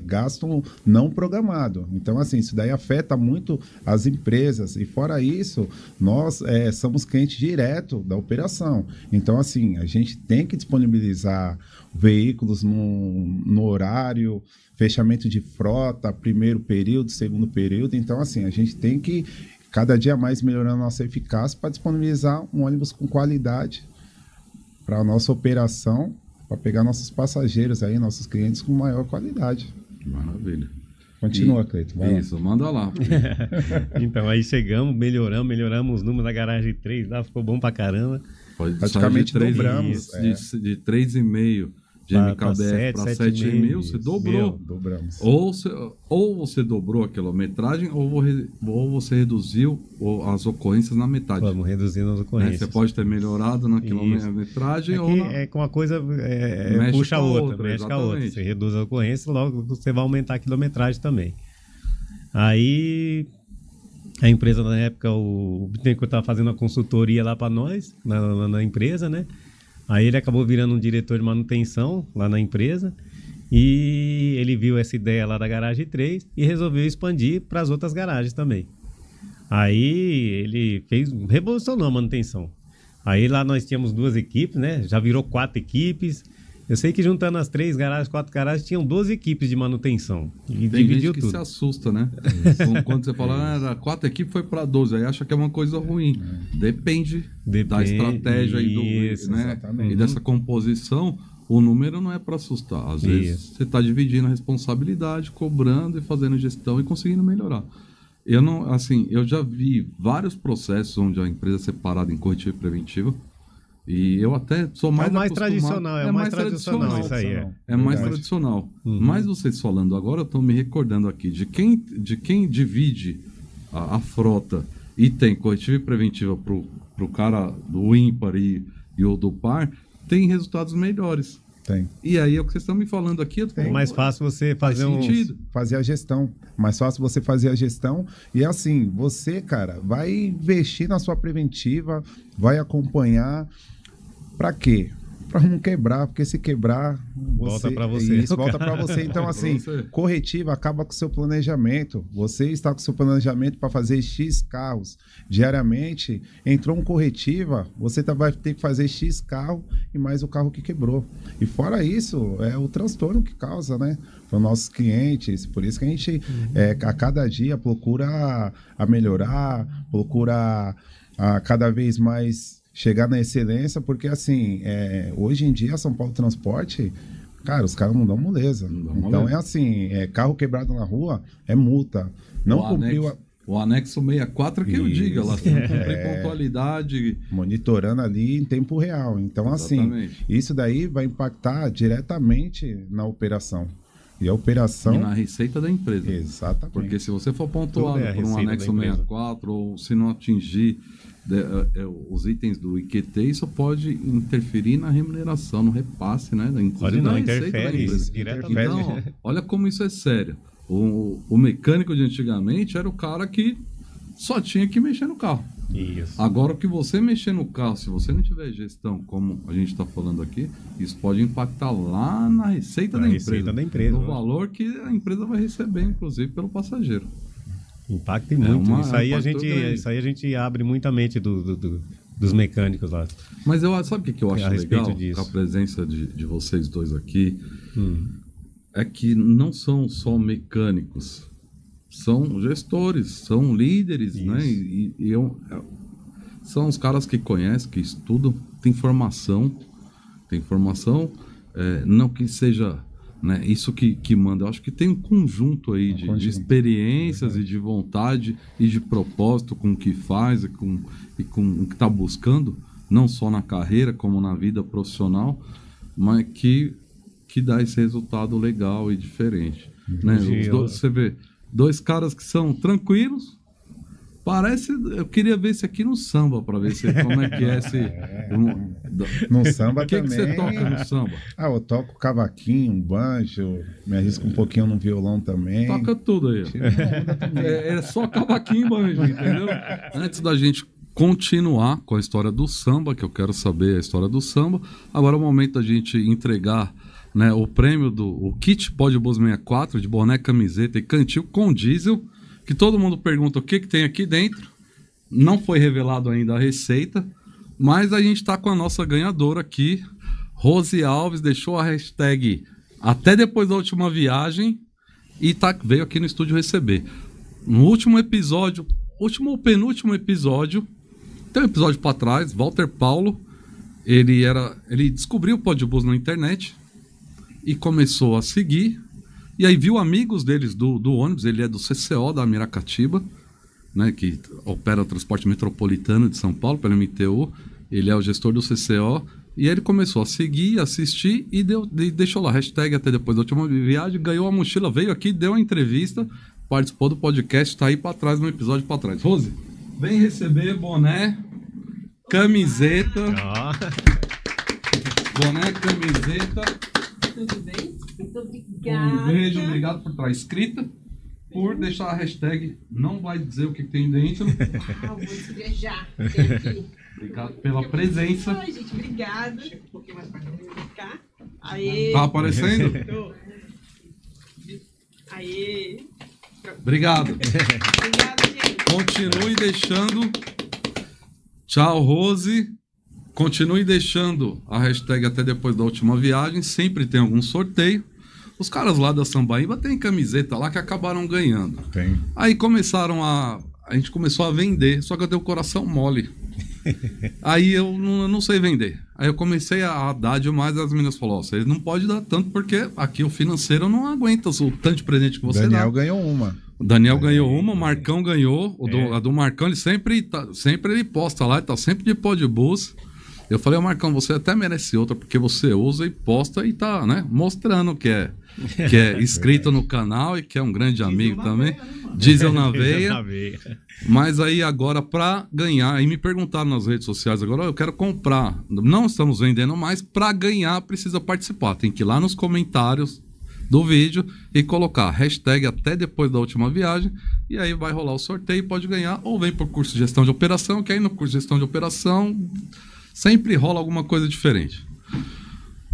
gasto não programado. Então, assim, isso daí afeta muito as empresas. E fora isso, nós somos clientes direto da operação. Então, assim, a gente tem que disponibilizar veículos no horário, fechamento de frota, primeiro período, segundo período. Então, assim, a gente tem que cada dia mais melhorar a nossa eficácia para disponibilizar um ônibus com qualidade para a nossa operação, para pegar nossos passageiros aí, nossos clientes com maior qualidade. Maravilha. Continua, Cleiton. Isso, manda lá. Então, aí chegamos, melhoramos os números da garagem 3, lá ficou bom pra caramba. Praticamente dobramos. De 3,5 de MKBF para 7,5, você dobrou. Dobramos. Ou você dobrou a quilometragem, ou você reduziu as ocorrências na metade. Vamos reduzindo as ocorrências. Você pode ter melhorado na quilometragem ou com uma coisa puxa a outra, mexe com a outra. Você reduz a ocorrência, logo você vai aumentar a quilometragem também. Aí a empresa na época, o Bittencourt estava fazendo uma consultoria lá para nós, na empresa, né? Aí ele acabou virando um diretor de manutenção lá na empresa e ele viu essa ideia lá da garagem 3 e resolveu expandir para as outras garagens também. Aí ele revolucionou a manutenção. Aí lá nós tínhamos 2 equipes, né? Já virou 4 equipes. Eu sei que juntando as 3 garagens, 4 garagens, tinham 12 equipes de manutenção. E tem dividiu gente que tudo. Se assusta, né? Quando você fala, era 4 equipes, foi para 12, aí acha que é uma coisa ruim. Depende da estratégia e dessa composição. O número não é para assustar. Às vezes você está dividindo a responsabilidade, cobrando e fazendo gestão e conseguindo melhorar. Eu já vi vários processos onde a empresa é separada em corretiva e preventiva. E eu até sou mais tradicional, é mais tradicional isso aí. É mais tradicional. Mas vocês falando agora, eu estou me recordando aqui de quem divide a frota e tem corretiva e preventiva pro cara do ímpar e o do par, tem resultados melhores. Tem. E aí, o que vocês estão me falando aqui... É mais fácil você fazer fazer a gestão. Mais fácil você fazer a gestão. E assim, você, cara, vai investir na sua preventiva, vai acompanhar. Para quê? para não quebrar, porque se quebrar, volta para você. Isso, volta para você. Então, assim, corretiva acaba com o seu planejamento. Você está com o seu planejamento para fazer X carros diariamente, entrou um corretiva, você vai ter que fazer X carro e mais o carro que quebrou. E fora isso, é o transtorno que causa, né? Para os nossos clientes. Por isso que a gente, a cada dia, procura a melhorar, procura a cada vez mais chegar na excelência, porque assim, hoje em dia, São Paulo Transporte, cara, os caras não dão moleza. Então é assim, carro quebrado na rua é multa. Não cumpriu o anexo 64 que eu diga, lá não cumprir pontualidade. Monitorando ali em tempo real. Então, assim, isso daí vai impactar diretamente na operação. E a operação... E na receita da empresa. Exatamente. Porque se você for pontuado por um anexo 64, ou se não atingir os itens do IQT, isso pode interferir na remuneração, no repasse, né? Pode não, interfere diretamente. Então, olha como isso é sério. O mecânico de antigamente era o cara que só tinha que mexer no carro. Isso. Agora, o que você mexer no carro, se você não tiver gestão, como a gente está falando aqui, isso pode impactar lá na receita da empresa. No valor que a empresa vai receber, inclusive, pelo passageiro. Impacta muito. Isso aí a gente abre muita mente dos mecânicos lá. Mas sabe o que eu acho legal com a presença de vocês dois aqui? É que não são só mecânicos, são gestores, são líderes, né? São os caras que conhecem, que estudam, tem formação, não que seja, né, isso que manda. Eu acho que tem um conjunto aí de experiências e de vontade e de propósito com o que faz e com o que está buscando, não só na carreira como na vida profissional, mas que dá esse resultado legal e diferente. Né? Você vê, dois caras que são tranquilos, parece... Eu queria ver esse aqui no samba, para ver como é que é esse... No samba também... O que você toca no samba? Eu toco cavaquinho, banjo, me arrisco um pouquinho no violão também. Toca tudo aí. É só cavaquinho e banjo, entendeu? Antes da gente continuar com a história do samba, que eu quero saber a história do samba, agora é o momento da gente entregar, né, o prêmio o kit Pod Bus 64 de boné, camiseta e cantil com diesel, que todo mundo pergunta o que tem aqui dentro. Não foi revelado ainda a receita, mas a gente está com a nossa ganhadora aqui, Rose Alves, deixou a hashtag até depois da última viagem e veio aqui no estúdio receber. No último episódio, último ou penúltimo episódio, tem um episódio para trás, Walter Paulo, ele descobriu o Pod Bus na internet e começou a seguir, e aí viu amigos deles do ônibus. Ele é do CCO da Miracatiba, né, que opera o transporte metropolitano de São Paulo pela MTU. Ele é o gestor do CCO, e aí ele começou a seguir, assistir e deixou lá, hashtag até depois da última viagem, ganhou a mochila, veio aqui, deu uma entrevista, participou do podcast, tá aí para trás, no episódio para trás. Rose, vem receber boné, camiseta, boné, camiseta. Tudo bem? Muito obrigada. Um beijo, obrigado por estar inscrita, por deixar a hashtag, não vai dizer o que tem dentro. Vou descrever já. Obrigado pela presença. Ai, gente, obrigada. Um pouquinho mais pra cá. Aê. Tá aparecendo? Tô. Aê. Obrigado. Obrigada, gente. Continue deixando. Tchau, Rose. Continue deixando a hashtag até depois da última viagem. Sempre tem algum sorteio. Os caras lá da Sambaíba tem camiseta lá que acabaram ganhando. Tem. Aí começaram a gente começou a vender, só que eu dei o coração mole. Aí eu não sei vender. Aí eu comecei a dar demais, as meninas falaram, vocês não podem dar tanto porque aqui o financeiro não aguenta o tanto de presente que você dá. Daniel ganhou uma. O Daniel ganhou uma, o Marcão ganhou. A do Marcão, ele sempre ele posta lá, ele tá sempre de Pod Bus. Eu falei, Marcão, você até merece outra, porque você usa e posta e tá, né, mostrando que é inscrito no canal e que é um grande amigo também. Diesel na veia. Mas aí agora, para ganhar, aí me perguntaram nas redes sociais agora, eu quero comprar. Não estamos vendendo mais, para ganhar precisa participar. Tem que ir lá nos comentários do vídeo e colocar hashtag até depois da última viagem, e aí vai rolar o sorteio, pode ganhar, ou vem por curso de gestão de operação, que aí no curso de gestão de operação sempre rola alguma coisa diferente.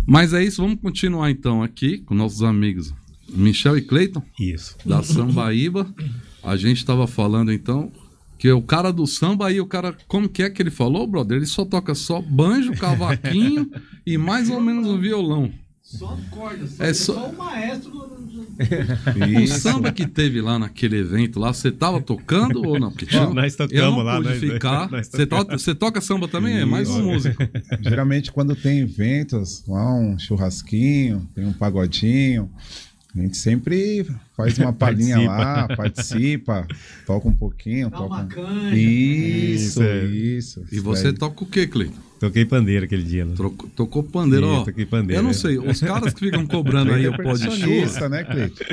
Mas é isso, vamos continuar então aqui com nossos amigos Michel e Cleiton, Isso. da Sambaíba. A gente estava falando então que o cara do samba aí, o cara, como que é que ele falou, brother? Ele só toca só banjo, cavaquinho e mais ou menos um violão. Só corda, Só o maestro do... O samba que teve lá naquele evento lá, você tava tocando ou não? Porque nós tocamos eu não lá, pude ficar. Você toca samba também? É mais um músico. Geralmente, quando tem eventos, lá um churrasquinho, tem um pagodinho, a gente sempre faz uma palhinha lá, participa, toca um pouquinho. Dá uma toca... canja. Isso. E você toca o quê, Cleiton? Toquei pandeiro aquele dia. Né? Tocou pandeiro, ó. Toquei pandeiro, eu não sei, os caras que ficam cobrando aí o pó de churras... né, Cleiton?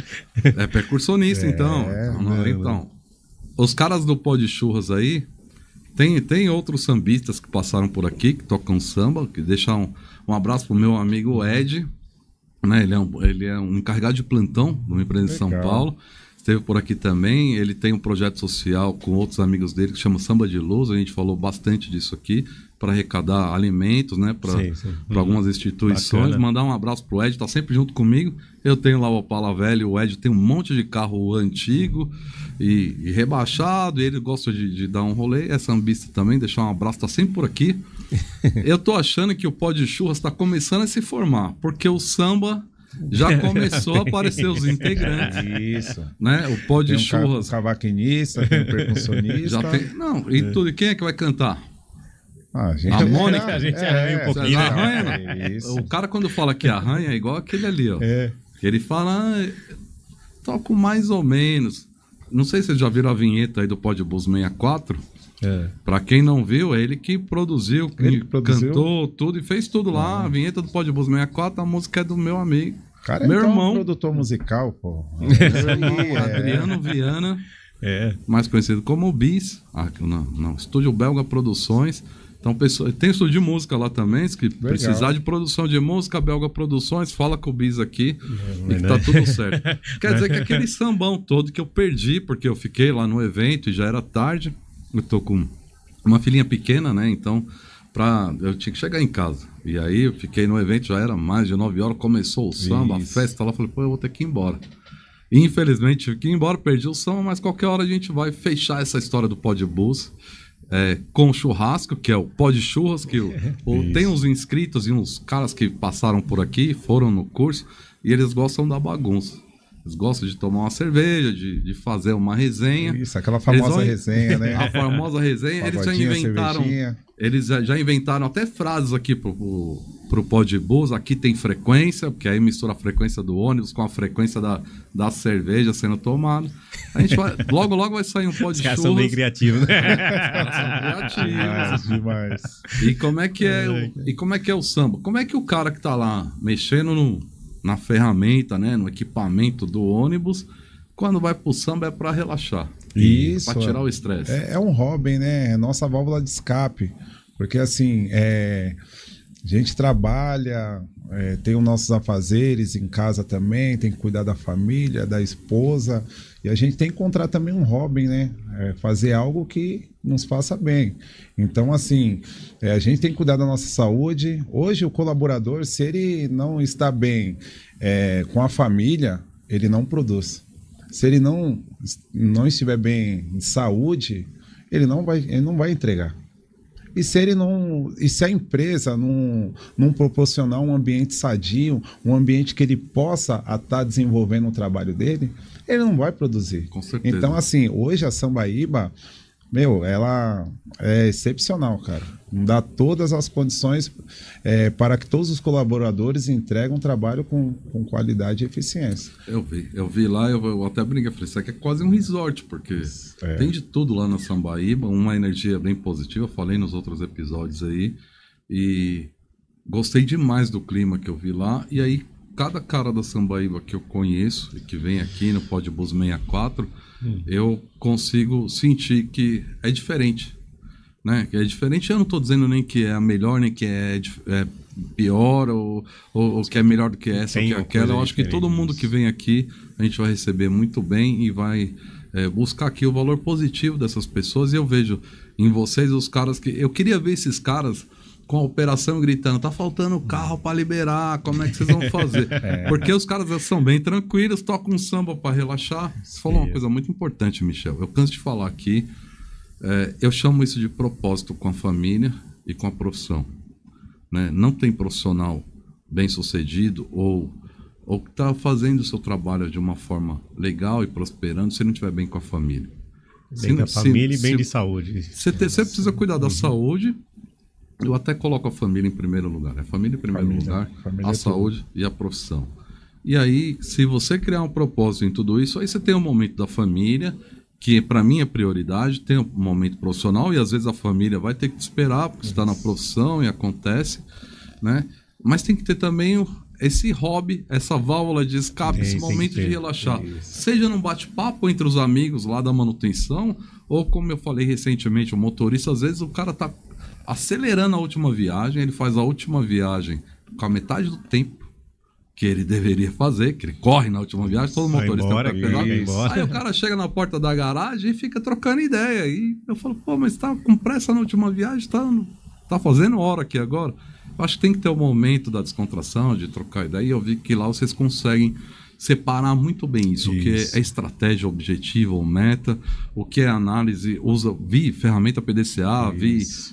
É percussionista, então. Então, os caras do pó de churras aí, tem outros sambistas que passaram por aqui, que tocam samba, que deixam um abraço pro meu amigo Ed, né? Ele é um encarregado de plantão de uma empresa de São Paulo. Esteve por aqui também. Ele tem um projeto social com outros amigos dele que chama Samba de Luz. A gente falou bastante disso aqui para arrecadar alimentos, né? Para algumas instituições. Bacana. Mandar um abraço pro Ed, tá sempre junto comigo. Eu tenho lá o Opala velho, o Ed tem um monte de carro antigo e rebaixado. E ele gosta de dar um rolê. É sambista também, deixar um abraço, tá sempre por aqui. Eu tô achando que o pó de churras tá começando a se formar, porque o samba já começou a aparecer os integrantes. Isso. Né? O pó de Tem churras. Um cavaquinista, tem um percussionista. Já tem. Não, e tudo. E quem é que vai cantar? A gente A Mônica, a gente arranha um pouquinho, né? Arranha, né? Isso. O cara, quando fala que arranha, é igual aquele ali, ó. Que ele fala, toco mais ou menos. Não sei se vocês já viram a vinheta aí do Pó de Blues 64. Pra quem não viu, é ele que produziu, cantou tudo e fez tudo lá. A vinheta do Pó de Blues 64, a música é do meu amigo. Cara, meu então irmão. É um produtor musical, pô. Adriano Viana, mais conhecido como Bis, não, Estúdio Belga Produções. Então, tem estúdio de música lá também, se precisar de produção de música, Belga Produções, fala com o Bis aqui e que tá tudo certo. Quer dizer que aquele sambão todo que eu perdi, porque eu fiquei lá no evento e já era tarde, eu tô com uma filhinha pequena, né, então eu tinha que chegar em casa. E aí eu fiquei no evento, já era mais de 9 horas, começou o samba, a festa lá, falei, pô, eu vou ter que ir embora. E, infelizmente, tive que ir embora, perdi o samba, mas qualquer hora a gente vai fechar essa história do Pó de Blues com o churrasco, que é o Pó de Churras, que tem uns inscritos e uns caras que passaram por aqui, foram no curso, e eles gostam da bagunça. Eles gostam de tomar uma cerveja, de fazer uma resenha. Isso, aquela famosa resenha, né? A famosa resenha. Eles já inventaram até frases aqui pro Pó de Blues. Aqui tem frequência, porque aí mistura a frequência do ônibus com a frequência da cerveja sendo tomada. A gente vai, logo vai sair um Pó de Churras. Os caras são bem criativos, né? Demais. E como é que é o samba? Como é que o cara que tá lá mexendo na ferramenta, né, no equipamento do ônibus, quando vai pro samba é para relaxar. Isso. Para tirar o estresse. É um hobby, né? É nossa válvula de escape. Porque assim, a gente trabalha, tem os nossos afazeres em casa também, tem que cuidar da família, da esposa. E a gente tem que encontrar também um hobby, né? Fazer algo que nos faça bem. Então, assim, a gente tem que cuidar da nossa saúde. Hoje, o colaborador, se ele não está bem com a família, ele não produz. Se ele não estiver bem em saúde, ele não vai entregar. E se a empresa não proporcionar um ambiente sadio, um ambiente que ele possa estar desenvolvendo o trabalho dele, ele não vai produzir. Com certeza. Então, assim, hoje a Sambaíba, ela é excepcional, cara. Dá todas as condições para que todos os colaboradores entreguem um trabalho com qualidade e eficiência. Eu vi lá, eu até brinquei, falei, isso aqui é quase um resort, porque tem de tudo lá na Sambaíba, uma energia bem positiva, eu falei nos outros episódios aí, e gostei demais do clima que eu vi lá, e aí cada cara da Sambaíba que eu conheço e que vem aqui no Pó de Blues 64, eu consigo sentir que é diferente, né? Que é diferente. Eu não estou dizendo nem que é a melhor, nem que é pior ou que é melhor do que essa ou que aquela. Eu acho que todo mundo que vem aqui a gente vai receber muito bem e vai buscar aqui o valor positivo dessas pessoas. E eu vejo em vocês os caras que eu queria ver esses caras com a operação gritando, tá faltando carro para liberar, como é que vocês vão fazer? Porque os caras são bem tranquilos, tocam um samba para relaxar. Você falou uma coisa muito importante, Michel. Eu canso de falar aqui, eu chamo isso de propósito com a família e com a profissão. Né? Não tem profissional bem-sucedido ou que está fazendo o seu trabalho de uma forma legal e prosperando se não estiver bem com a família. Bem com a família e bem de saúde. Você precisa cuidar da saúde. Eu até coloco a família em primeiro lugar. A família em primeiro lugar, a saúde e a profissão. E aí, se você criar um propósito em tudo isso, aí você tem um momento da família, que para mim é prioridade, tem um momento profissional, e às vezes a família vai ter que te esperar, porque você está na profissão e acontece, né? Mas tem que ter também esse hobby, essa válvula de escape, esse momento de relaxar. Seja num bate-papo entre os amigos lá da manutenção, ou como eu falei recentemente, o motorista, às vezes o cara tá acelerando a última viagem, ele faz a última viagem com a metade do tempo que ele deveria fazer, que ele corre na última viagem, todo motorista aí o cara chega na porta da garagem e fica trocando ideia. E eu falo, pô, mas tá com pressa na última viagem, tá fazendo hora aqui agora. Eu acho que tem que ter o momento da descontração, de trocar ideia, e eu vi que lá vocês conseguem separar muito bem isso. O que é estratégia, objetivo ou meta, o que é análise, ferramenta PDCA,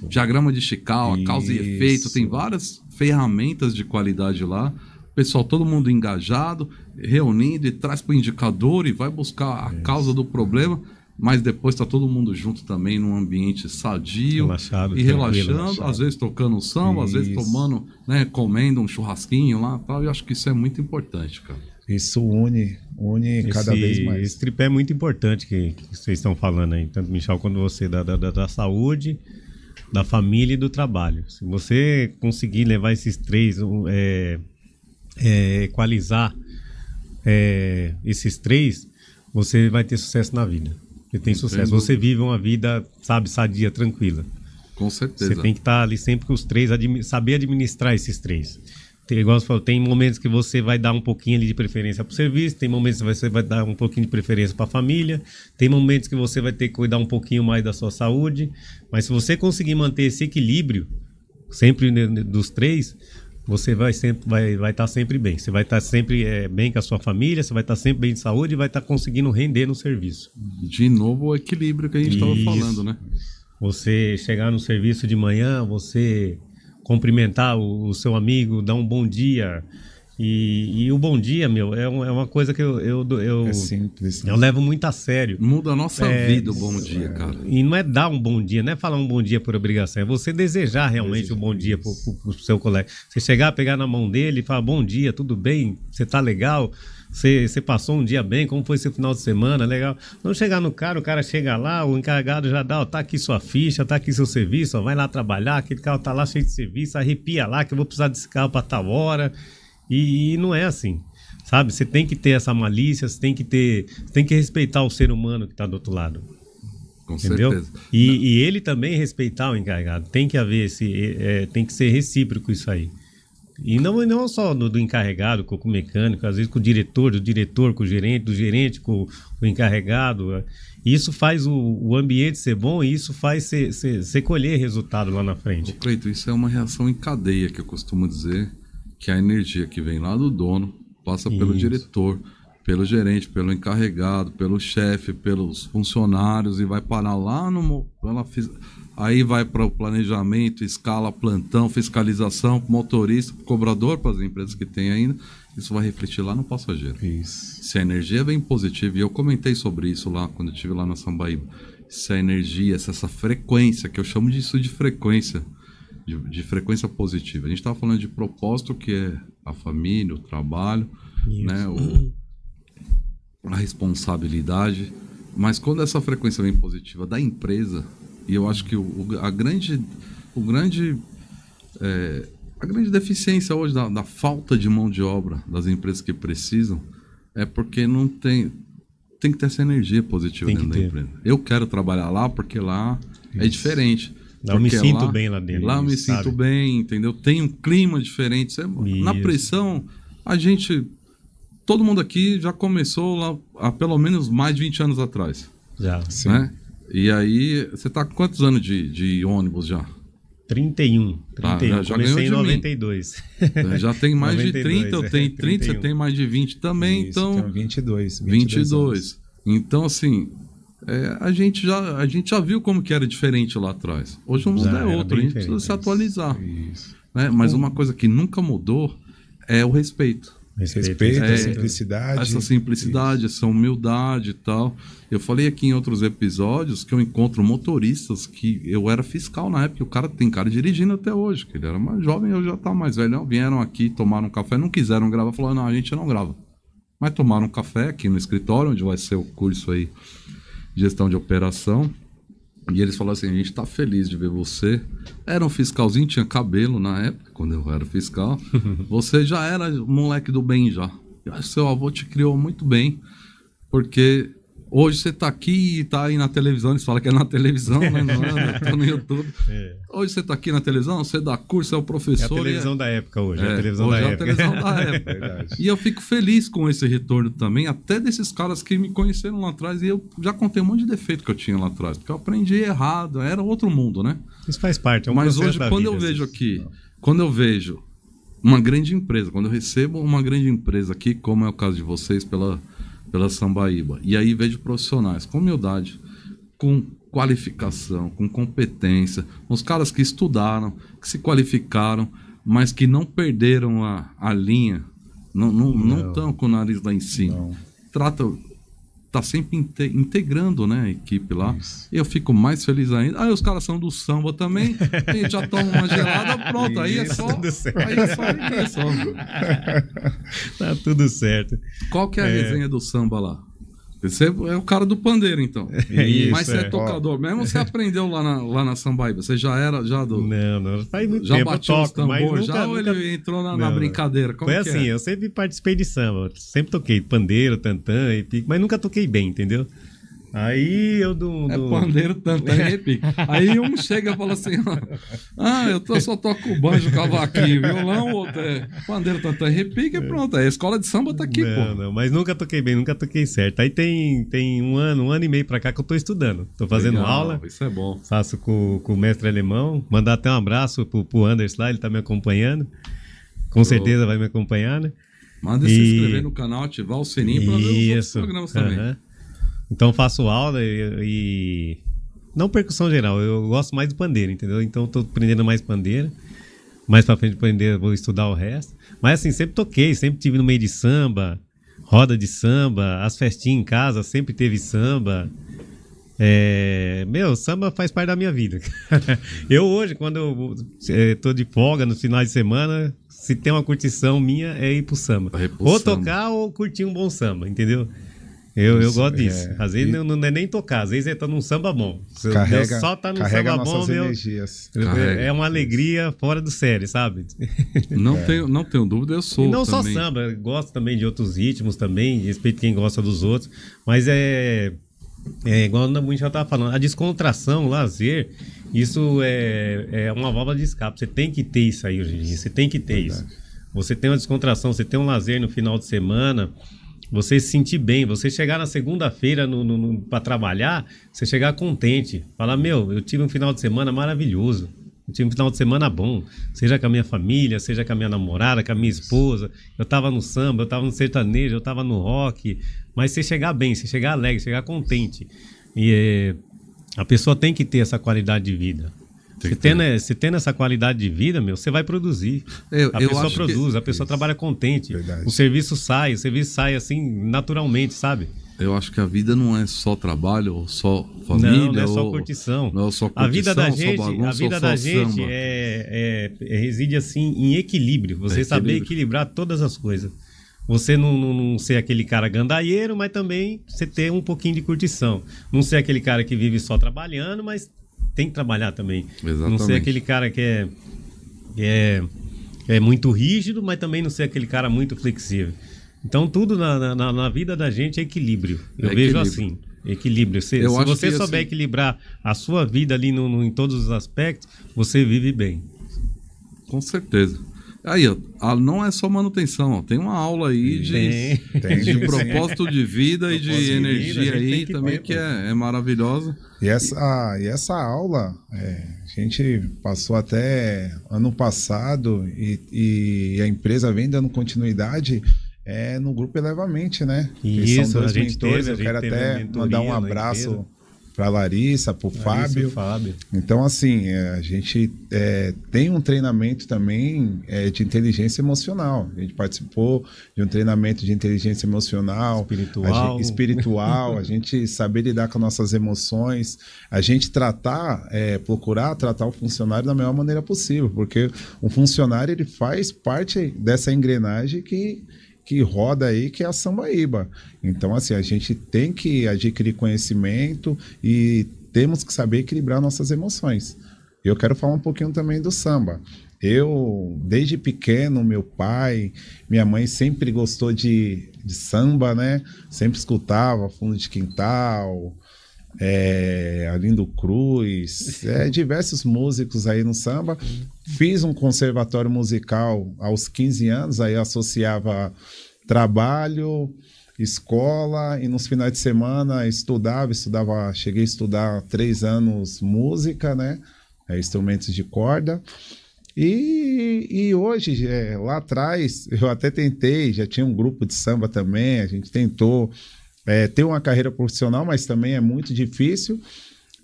diagrama de Chicago, causa e efeito, tem várias ferramentas de qualidade lá. Pessoal, todo mundo engajado, reunindo e traz para o indicador e vai buscar a causa do problema, mas depois está todo mundo junto também num ambiente sadio e relaxando, às vezes tocando um samba, às vezes tomando, né, comendo um churrasquinho lá, tal. Eu acho que isso é muito importante, cara. Isso une cada vez mais. Esse tripé é muito importante que vocês estão falando aí, tanto Michel quanto você, da saúde, da família e do trabalho. Se você conseguir levar esses três, equalizar esses três, você vai ter sucesso na vida. Você tem sucesso. Você vive uma vida, sabe, sadia, tranquila. Com certeza. Você tem que estar ali sempre com os três, saber administrar esses três. Igual você falou, tem momentos que você vai dar um pouquinho ali de preferência para o serviço, tem momentos que você vai dar um pouquinho de preferência para a família, tem momentos que você vai ter que cuidar um pouquinho mais da sua saúde, mas se você conseguir manter esse equilíbrio, sempre dos três, você vai estar sempre bem. Você vai estar sempre bem com a sua família, você vai estar sempre bem de saúde e vai estar conseguindo render no serviço. De novo, o equilíbrio que a gente estava falando, né? Você chegar no serviço de manhã, você cumprimentar o seu amigo, dar um bom dia. E o bom dia, é uma coisa que é simples, né? Eu levo muito a sério. Muda a nossa vida o bom dia, cara. E não é dar um bom dia, não é falar um bom dia por obrigação, é você desejar realmente um bom dia pro seu colega. Você chegar, pegar na mão dele e falar, bom dia, tudo bem? Você tá legal? Você passou um dia bem? Como foi seu final de semana? Legal. Não chegar no cara, o cara chega lá, o encarregado já dá, ó, tá aqui sua ficha, tá aqui seu serviço, ó, vai lá trabalhar, aquele carro tá lá cheio de serviço, arrepia lá que eu vou precisar desse carro pra tal hora. E não é assim, sabe? Você tem que ter essa malícia, você tem que respeitar o ser humano que está do outro lado. Com entendeu? certeza. E ele também respeitar o encarregado. Tem que haver tem que ser recíproco isso aí. E não só do encarregado com o mecânico, às vezes com o diretor, do diretor com o gerente, do gerente com o encarregado. Isso faz o ambiente ser bom e isso faz você colher resultado lá na frente. Cleito, isso é uma reação em cadeia que eu costumo dizer, que a energia que vem lá do dono passa pelo diretor, pelo gerente, pelo encarregado, pelo chefe, pelos funcionários e vai parar lá aí vai para o planejamento, escala, plantão, fiscalização, motorista, cobrador para as empresas que tem ainda. Isso vai refletir lá no passageiro. Isso. Se a energia vem positiva, e eu comentei sobre isso lá quando eu estive lá na Sambaíba, se a energia, se essa frequência, que eu chamo disso de frequência, de frequência positiva. A gente estava falando de propósito, que é a família, o trabalho, né, a responsabilidade. Mas quando essa frequência vem positiva da empresa, e eu acho que a grande deficiência hoje da falta de mão de obra das empresas que precisam é porque não tem que ter essa energia positiva dentro da empresa. Eu quero trabalhar lá porque lá é diferente. Eu me sinto bem lá dentro. Lá eu me sinto bem, entendeu? Tem um clima diferente. Na pressão, todo mundo aqui já começou lá há pelo menos mais de 20 anos atrás. Já, né? E aí, você tá com quantos anos de ônibus já? 31. Já comecei em ganhou de 92. Já tem mais 92, de 30, eu tenho 30, você 31. tem mais de 20 também, Isso, então... tenho 22. 22. Então, assim, a gente já viu como que era diferente lá atrás. Hoje o mundo Já é era outro, a bem gente precisa se diferente. atualizar. Isso. Né? Mas uma coisa que nunca mudou é o respeito. Respeito, É, simplicidade. Essa simplicidade, essa humildade e tal. Eu falei aqui em outros episódios que eu encontro motoristas que eu era fiscal na época, o cara tem cara dirigindo até hoje, que ele era mais jovem, eu já estava mais velho. Vieram aqui, tomaram um café, não quiseram gravar, falaram, não, a gente não grava. Mas tomaram um café aqui no escritório, onde vai ser o curso aí de gestão de operação. E eles falaram assim, a gente tá feliz de ver você. Era um fiscalzinho, tinha cabelo na época, quando eu era fiscal. Você já era moleque do bem já. Eu acho que seu avô te criou muito bem, porque hoje você tá aqui e tá aí na televisão, eles falam que é na televisão, né? Não é, tá no YouTube. Hoje você tá aqui na televisão, você dá curso, é o professor. É a televisão da época hoje. É a televisão da época. Verdade. E eu fico feliz com esse retorno também, até desses caras que me conheceram lá atrás. E eu já contei um monte de defeito que eu tinha lá atrás, porque eu aprendi errado, era outro mundo, né? Isso faz parte, é um Mas processo hoje, da quando vida, eu vejo assim. aqui, quando eu vejo uma grande empresa, quando eu recebo uma grande empresa aqui, como é o caso de vocês pela Sambaíba, e aí vejo profissionais com humildade, com qualificação, com competência, uns caras que estudaram, que se qualificaram, mas que não perderam a linha, não estão com o nariz lá em cima. Tá sempre integrando, né, a equipe lá. Isso. Eu fico mais feliz ainda. Aí os caras são do samba também, e já tomam uma gelada, pronto. Aí é só isso. Tá tudo certo. Qual que é a resenha do samba lá? Você é o cara do pandeiro, então. Isso, Mas você é tocador. Mesmo você aprendeu lá na Sambaíba, você já era do... Não, faz muito Já tempo. bateu Eu os toco, mas tambores, nunca, ou nunca... ele entrou na Não, brincadeira? Como foi que assim, é? eu sempre participei de samba, sempre toquei pandeiro, tantã e pique, mas nunca toquei bem, entendeu? Aí eu É pandeiro, tantã e repique. Aí um chega e fala assim, eu só toco banjo, cavaquinho, violão, outro é pandeiro, tantã e repique, e pronto. Aí a escola de samba tá aqui, pô. Não, mas nunca toquei bem, nunca toquei certo. Aí tem um ano e meio pra cá que eu tô estudando. Tô fazendo Legal, aula. Isso é bom. Faço com o mestre alemão. Mandar até um abraço pro Anderson lá, ele tá me acompanhando. Com certeza vai me acompanhar, né? Manda se inscrever no canal, ativar o sininho pra ver os outros programas também. Então faço aula e não percussão geral, eu gosto mais do pandeiro, entendeu? Então tô aprendendo mais pandeiro. Mais pra frente do pandeiro vou estudar o resto. Mas assim, sempre toquei, sempre tive no meio de samba, roda de samba, as festinhas em casa, sempre teve samba. Samba faz parte da minha vida. Eu hoje, quando eu tô de folga no final de semana, se tem uma curtição minha, é ir pro samba. Ou tocar ou curtir um bom samba, entendeu? Eu gosto disso. Às vezes não é nem tocar, às vezes é tá num samba bom. Só tá num samba bom, energias. É uma alegria fora do sério, sabe? Não tenho dúvida, eu sou. E não também. Só samba, eu gosto também de outros ritmos também, respeito quem gosta dos outros, mas igual a gente já estava falando, a descontração, o lazer, isso é uma válvula de escape. Você tem que ter isso aí hoje em dia, você tem que ter isso. Você tem uma descontração, você tem um lazer no final de semana, você se sentir bem, você chegar na segunda-feira para trabalhar, você chegar contente, falar, eu tive um final de semana maravilhoso, eu tive um final de semana bom, seja com a minha família, seja com a minha namorada, com a minha esposa, eu tava no samba, eu tava no sertanejo, eu tava no rock, mas você chegar bem, você chegar alegre, chegar contente, e a pessoa tem que ter essa qualidade de vida. Você tendo essa qualidade de vida, você vai produzir. A pessoa produz, a pessoa trabalha contente. Verdade. O serviço sai assim naturalmente, sabe? Eu acho que a vida não é só trabalho, ou só família. Não é só curtição. Não é só curtição, a vida da gente, samba. Reside assim em equilíbrio. Você saber equilibrar todas as coisas. Você não ser aquele cara gandaieiro, mas também você ter um pouquinho de curtição. Não ser aquele cara que vive só trabalhando, mas tem que trabalhar também. Exatamente. Não ser aquele cara que é muito rígido, mas também não ser aquele cara muito flexível. Então tudo na vida da gente é equilíbrio. Eu vejo assim, equilíbrio. Se você souber equilibrar a sua vida ali em todos os aspectos, você vive bem. Com certeza. Aí, ó, não é só manutenção, ó, tem uma aula aí de propósito de vida e de Propósito de energia vida, a gente aí tem que também, ter, que é maravilhosa. E essa aula, a gente passou até ano passado e a empresa vem dando continuidade no Grupo Elevamente, né? Que Isso, são dois a gente mentores. teve, Eu quero a até mentoria mandar um na abraço empresa. para Larissa, para o Fábio. Então, assim, a gente tem um treinamento também de inteligência emocional. A gente participou de um treinamento de inteligência emocional, espiritual, a gente saber lidar com nossas emoções, a gente procurar tratar o funcionário da melhor maneira possível, porque o funcionário ele faz parte dessa engrenagem que roda aí, que é a Sambaíba. Então, assim, a gente tem que adquirir conhecimento e temos que saber equilibrar nossas emoções. Eu quero falar um pouquinho também do samba. Eu, desde pequeno, meu pai, minha mãe sempre gostou de samba, né? Sempre escutava Fundo de Quintal, Arlindo Cruz, diversos músicos aí no samba. Fiz um conservatório musical aos 15 anos, aí associava trabalho, escola, e nos finais de semana estudava, cheguei a estudar 3 anos música, né? Instrumentos de corda. E hoje, lá atrás, eu até tentei, já tinha um grupo de samba também, a gente tentou ter uma carreira profissional, mas também é muito difícil.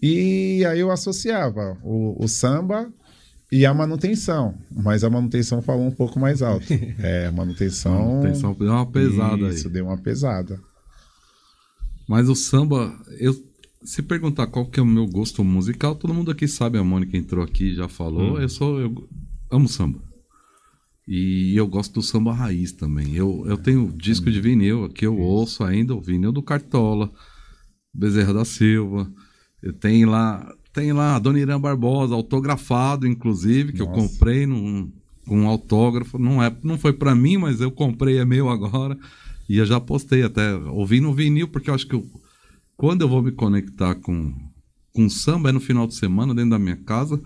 E aí eu associava o samba e a manutenção, mas a manutenção falou um pouco mais alto. A manutenção deu uma pesada isso, aí. Deu uma pesada. Mas o samba, se perguntar qual que é o meu gosto musical, todo mundo aqui sabe, a Mônica entrou aqui e já falou, eu amo samba. E eu gosto do samba raiz também. Eu tenho disco de vinil que eu ouço ainda, o vinil do Cartola, Bezerra da Silva. Tem lá a Dona Irã Barbosa, autografado, inclusive, que eu comprei com um autógrafo. Não foi pra mim, mas eu comprei, é meu agora. E eu já postei até, ouvindo o vinil, porque eu acho que quando eu vou me conectar com samba, é no final de semana, dentro da minha casa.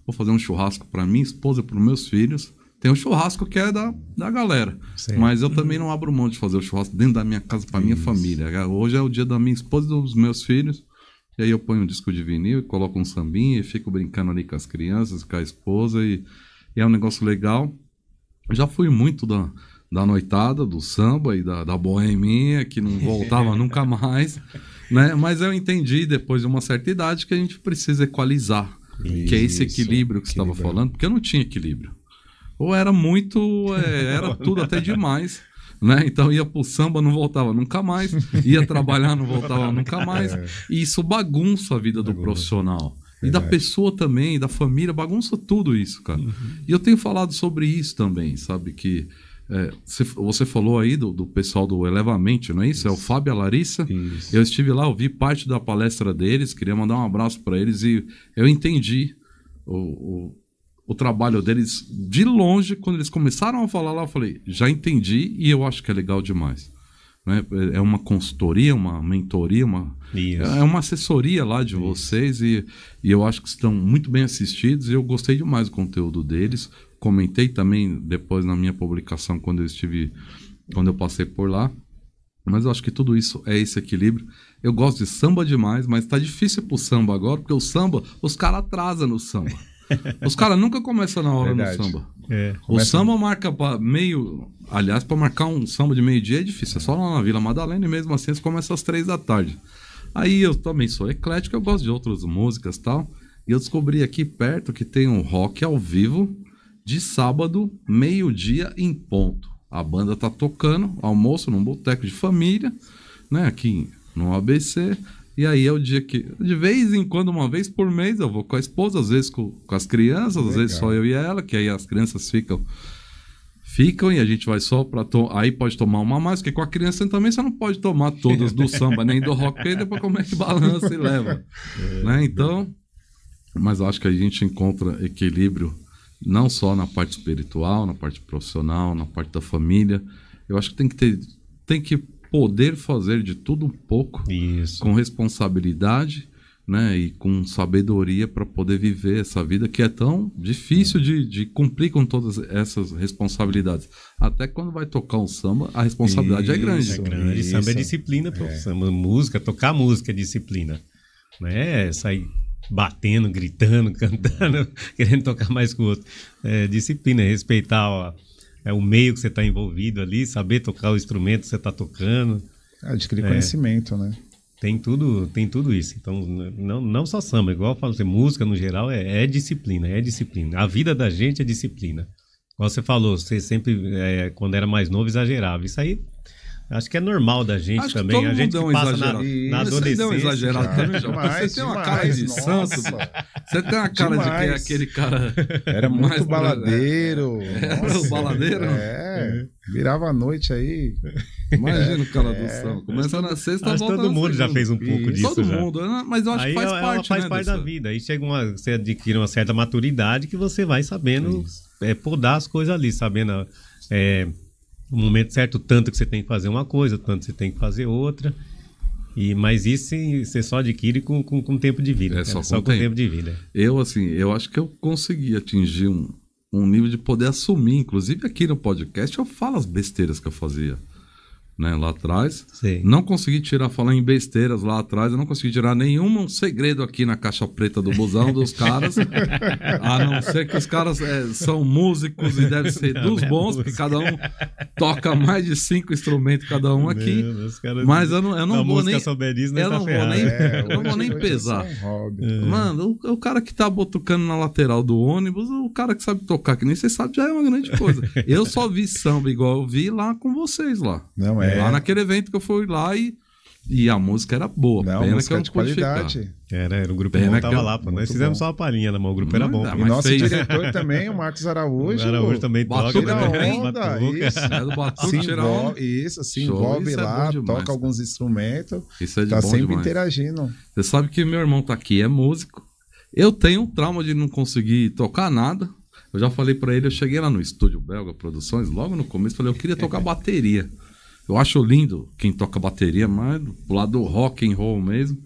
Vou fazer um churrasco pra minha esposa e pros meus filhos. Tem um churrasco que é da galera. Sim. Mas eu também não abro mão de fazer o churrasco dentro da minha casa pra minha família. Hoje é o dia da minha esposa e dos meus filhos. E aí eu ponho um disco de vinil e coloco um sambinha e fico brincando ali com as crianças, com a esposa. E é um negócio legal. Eu já fui muito da noitada, do samba e da boeminha, que não voltava nunca mais. Né? Mas eu entendi, depois de uma certa idade, que a gente precisa equalizar. Que é esse equilíbrio que você estava falando. Porque eu não tinha equilíbrio. Ou era muito... era tudo até demais. Né? Então ia pro samba, não voltava nunca mais, ia trabalhar, não voltava nunca mais, e isso bagunça a vida do profissional. E da pessoa também, da família, bagunça tudo isso, cara. E eu tenho falado sobre isso também, sabe? Que você falou aí do pessoal do Elevamente, não é isso? É o Fábio e a Larissa. Isso. Eu estive lá, ouvi parte da palestra deles, queria mandar um abraço para eles e eu entendi o trabalho deles de longe. Quando eles começaram a falar lá, eu falei, já entendi e eu acho que é legal demais. Né? É uma consultoria, uma mentoria, é uma assessoria lá de vocês e eu acho que estão muito bem assistidos e eu gostei demais do conteúdo deles. Comentei também depois na minha publicação quando eu passei por lá. Mas eu acho que tudo isso é esse equilíbrio. Eu gosto de samba demais, mas tá difícil pro samba agora, porque o samba, os caras atrasam no samba. Os caras nunca começam na hora no samba. O samba marca para meio... Aliás, para marcar um samba de meio-dia é difícil. É só lá na Vila Madalena e mesmo assim eles começam às 3 da tarde. Aí eu também sou eclético, eu gosto de outras músicas e tal. E eu descobri aqui perto que tem um rock ao vivo de sábado, meio-dia em ponto. A banda tá tocando, almoço num boteco de família, né, aqui no ABC. E aí é o dia que, de vez em quando, uma vez por mês, eu vou com a esposa, às vezes com as crianças, às vezes só eu e ela, que aí as crianças ficam e a gente vai só para aí pode tomar uma mais, porque com a criança também você não pode tomar todas do samba, nem do rock, porque depois como é que balança e leva. Né? Então, mas eu acho que a gente encontra equilíbrio não só na parte espiritual, na parte profissional, na parte da família. Eu acho que tem que poder fazer de tudo um pouco, com responsabilidade, né, e com sabedoria para poder viver essa vida que é tão difícil de cumprir com todas essas responsabilidades. Até quando vai tocar um samba, a responsabilidade é grande. É grande. Isso. Samba é disciplina, pô. Samba, música, tocar música é disciplina. Não é sair batendo, gritando, cantando, querendo tocar mais que o outro. É disciplina, é respeitar o meio que você está envolvido ali, saber tocar o instrumento que você está tocando. Adquirir conhecimento, né? Tem tudo isso. Então, não só samba, igual eu falo, música no geral é disciplina, é disciplina. A vida da gente é disciplina. Como você falou, você sempre, quando era mais novo, exagerava. Isso aí, acho que é normal da gente Acho também. A gente que passa na adolescência. Você exagerado também, João. Você tem uma cara de santo. Você tem uma cara de que é aquele cara... Era muito baladeiro. Era o baladeiro? Virava a noite aí. Imagina o cara do samba. Começa na sexta, acho volta todo na mundo já segunda. fez um pouco disso. Todo já. mundo, mas eu acho que faz parte, faz né, parte da vida. Aí chega você adquire uma certa maturidade que você vai sabendo podar as coisas ali, sabendo no momento certo, tanto que você tem que fazer uma coisa, tanto que você tem que fazer outra. Mas isso você só adquire com tempo de vida. Só com tempo de vida. Eu acho que eu consegui atingir um nível de poder assumir. Inclusive aqui no podcast eu falo as besteiras que eu fazia, né, lá atrás. Sim. Não consegui falar em besteiras lá atrás. Eu não consegui tirar nenhum segredo aqui na caixa preta do busão dos caras. A não ser que os caras são músicos e devem ser dos bons, porque cada um toca mais de 5 instrumentos cada um aqui. Mas eu não vou nem... Eu não vou nem pesar. Mano, o cara que tá botucando na lateral do ônibus, o cara que sabe tocar, que nem vocês sabem, já é uma grande coisa. Eu só vi samba igual eu vi lá com vocês lá. Não Lá naquele evento que eu fui lá e a música era boa. Não, pena música que eu de não pude qualidade. ficar. Era o grupo bom, tava lá. Pô. Nós fizemos só uma palhinha, mas o grupo era bom. E nosso diretor também, o Marcos Araújo. O Araújo também toca. Tira também. onda, isso. Do Batuque, tira onda. Se envolve lá, toca alguns instrumentos. Isso é de tá bom sempre demais. interagindo. Você sabe que meu irmão tá aqui, é músico. Eu tenho um trauma de não conseguir tocar nada. Eu já falei pra ele, eu cheguei lá no Estúdio Belga Produções, logo no começo, falei, eu queria tocar bateria. Eu acho lindo quem toca bateria, mas do lado do rock and roll mesmo.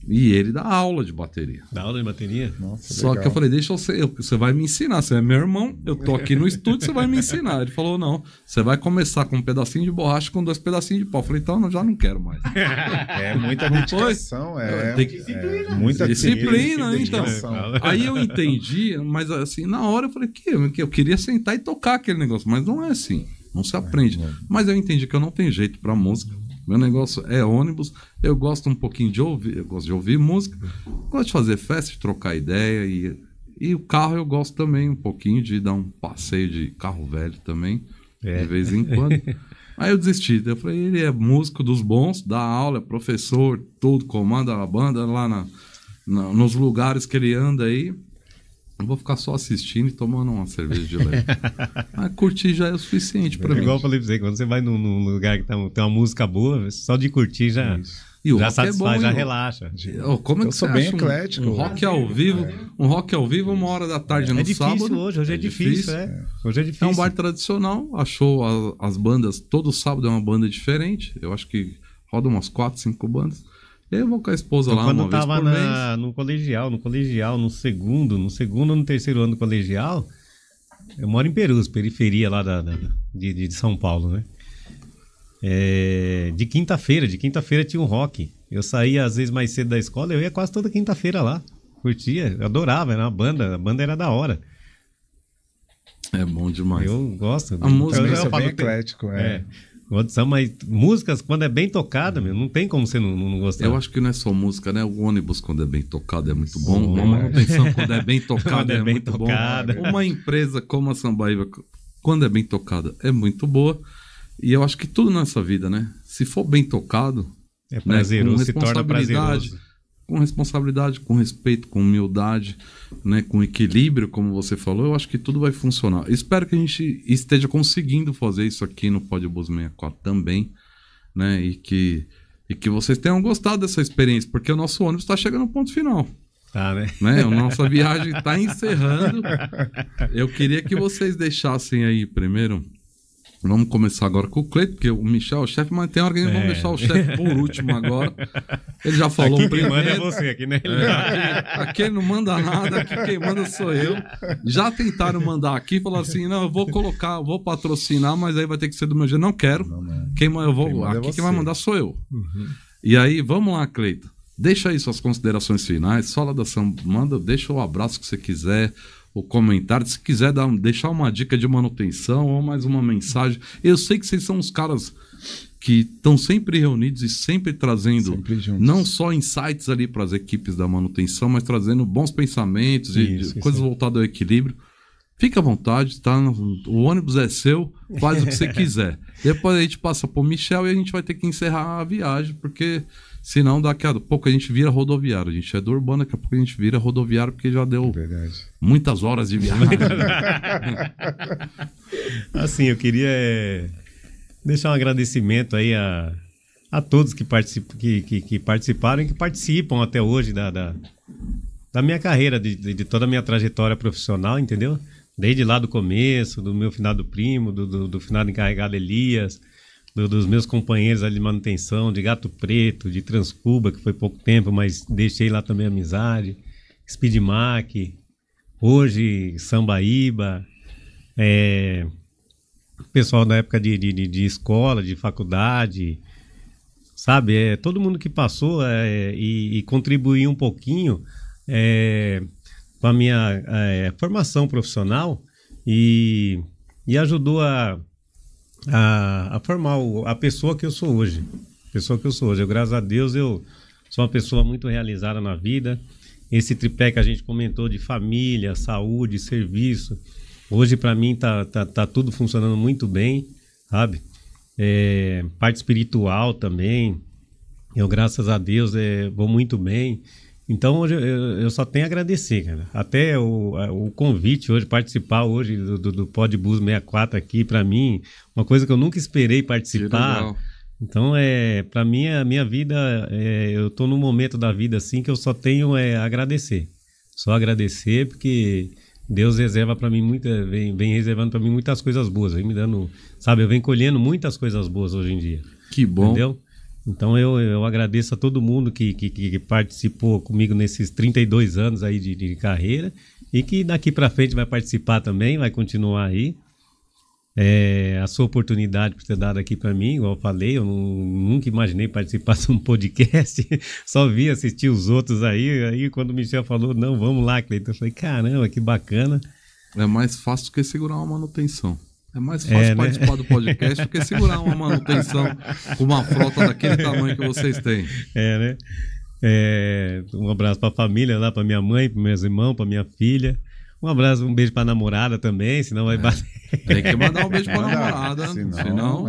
E ele dá aula de bateria. Dá aula de bateria? Nossa, Só legal. que eu falei, você vai me ensinar. Você é meu irmão, eu tô aqui no estúdio, você vai me ensinar. Ele falou, não, você vai começar com um pedacinho de borracha com 2 pedacinhos de pau. Eu falei, então eu já não quero mais. É muita dedicação, Tem que... muita disciplina, então. dedicação. Aí eu entendi, mas assim, na hora eu falei que eu queria sentar e tocar aquele negócio, mas não é assim, não se aprende. Mas eu entendi que eu não tenho jeito pra música. Meu negócio é ônibus, eu gosto um pouquinho de ouvir, eu gosto de ouvir música, gosto de fazer festa, de trocar ideia e o carro eu gosto também um pouquinho de dar um passeio de carro velho também, de vez em quando. Aí eu desisti, eu falei, ele é músico dos bons, dá aula, é professor, tudo, comanda a banda lá nos lugares que ele anda aí. Eu vou ficar só assistindo e tomando uma cerveja de leve. Mas curtir já é o suficiente pra mim. Igual eu falei pra você, quando você vai num lugar que tem uma música boa, só de curtir já satisfaz, já relaxa. Como é que Eu sou você bem acha eclético. um rock ao vivo? Um rock ao vivo, 1h da tarde no difícil sábado. hoje é difícil. Hoje é difícil. É um bar tradicional, achou as bandas, todo sábado é uma banda diferente. Eu acho que roda umas 4, 5 bandas. E aí eu vou com a esposa lá uma vez por mês. No colegial, no segundo ou no terceiro ano do colegial, eu moro em Perus, periferia lá de São Paulo, né? De quinta-feira tinha um rock. Eu saía às vezes mais cedo da escola, eu ia quase toda quinta-feira lá. Curtia, eu adorava, era uma banda, a banda era da hora. É bom demais. Eu gosto. A música é bem eclético, mas músicas, quando é bem tocada, não tem como você não gostar. Eu acho que não é só música, né? O ônibus, quando é bem tocado, é muito bom. Uma manutenção, quando é bem tocada, é muito bom. Uma empresa como a Sambaíba, quando é bem tocada, é muito boa. E eu acho que tudo nessa vida, né? Se for bem tocado, é prazeroso, se torna prazeroso. Com responsabilidade, com respeito, com humildade, né, com equilíbrio, como você falou, eu acho que tudo vai funcionar. Espero que a gente esteja conseguindo fazer isso aqui no Pod Blues 64 também, né, e que vocês tenham gostado dessa experiência, porque o nosso ônibus está chegando no ponto final. Tá, né? A nossa viagem está encerrando. Eu queria que vocês deixassem aí primeiro Vamos começar agora com o Cleiton, porque o Michel é o chefe, mas tem hora que vamos deixar o chefe por último agora. Ele já falou aqui primeiro. Quem manda é você, aqui, né? Aqui ele não manda nada, aqui quem manda sou eu. Já tentaram mandar aqui, falaram assim, não, eu vou colocar, vou patrocinar, mas aí vai ter que ser do meu jeito. Não quero. Quem vai mandar sou eu. E aí, vamos lá, Cleiton. Deixa aí suas considerações finais, fala da samba, deixa o abraço que você quiser, o comentário, se quiser deixar uma dica de manutenção ou mais uma mensagem. Eu sei que vocês são os caras que estão sempre reunidos e sempre trazendo não só insights ali para as equipes da manutenção, mas trazendo bons pensamentos e coisas voltadas ao equilíbrio. Fica à vontade, tá? O ônibus é seu, faz o que você quiser. Depois a gente passa pro Michel e a gente vai ter que encerrar a viagem, porque senão daqui a pouco a gente vira rodoviário. A gente é do urbano, daqui a pouco a gente vira rodoviário, porque já deu muitas horas de viagem. Assim, eu queria deixar um agradecimento aí a todos que participaram e que participam até hoje da minha carreira, de toda a minha trajetória profissional, entendeu? Desde lá do começo, do meu finado primo, do finado encarregado Elias, dos meus companheiros ali de manutenção, de Gato Preto, de Transcuba, que foi pouco tempo, mas deixei lá também amizade, Speedmac, hoje Sambaíba, pessoal da época de escola, de faculdade, sabe? Todo mundo que passou e contribuiu um pouquinho com a minha formação profissional e ajudou a formar a pessoa que eu sou hoje. Eu, graças a Deus, eu sou uma pessoa muito realizada na vida. Esse tripé que a gente comentou de família, saúde, serviço, hoje para mim tá tudo funcionando muito bem, sabe? Parte espiritual também, eu, graças a Deus, vou muito bem. Então hoje eu só tenho a agradecer, cara. Até o convite hoje, participar hoje do Podbus 64 aqui, para mim, uma coisa que eu nunca esperei participar. Então, para mim, a minha vida, eu tô num momento da vida assim que eu só tenho a agradecer. Só agradecer, porque Deus reserva para mim vem reservando para mim muitas coisas boas, vem me dando, sabe, eu venho colhendo muitas coisas boas hoje em dia. Que bom. Entendeu? Então eu agradeço a todo mundo que participou comigo nesses 32 anos aí de carreira e que daqui para frente vai participar também, vai continuar aí. A sua oportunidade por ter dado aqui para mim, igual eu falei, eu nunca imaginei participar de um podcast, só vi assistir os outros aí quando o Michel falou, não, vamos lá, Cleiton, eu falei, caramba, que bacana. É mais fácil do que segurar uma manutenção. É mais fácil participar do podcast do que segurar uma manutenção com uma frota daquele tamanho que vocês têm. Né? Um abraço para a família lá, para minha mãe, para meus irmãos, para minha filha. Um abraço, um beijo para a namorada também, senão vai bater. Tem que mandar um beijo para a namorada, senão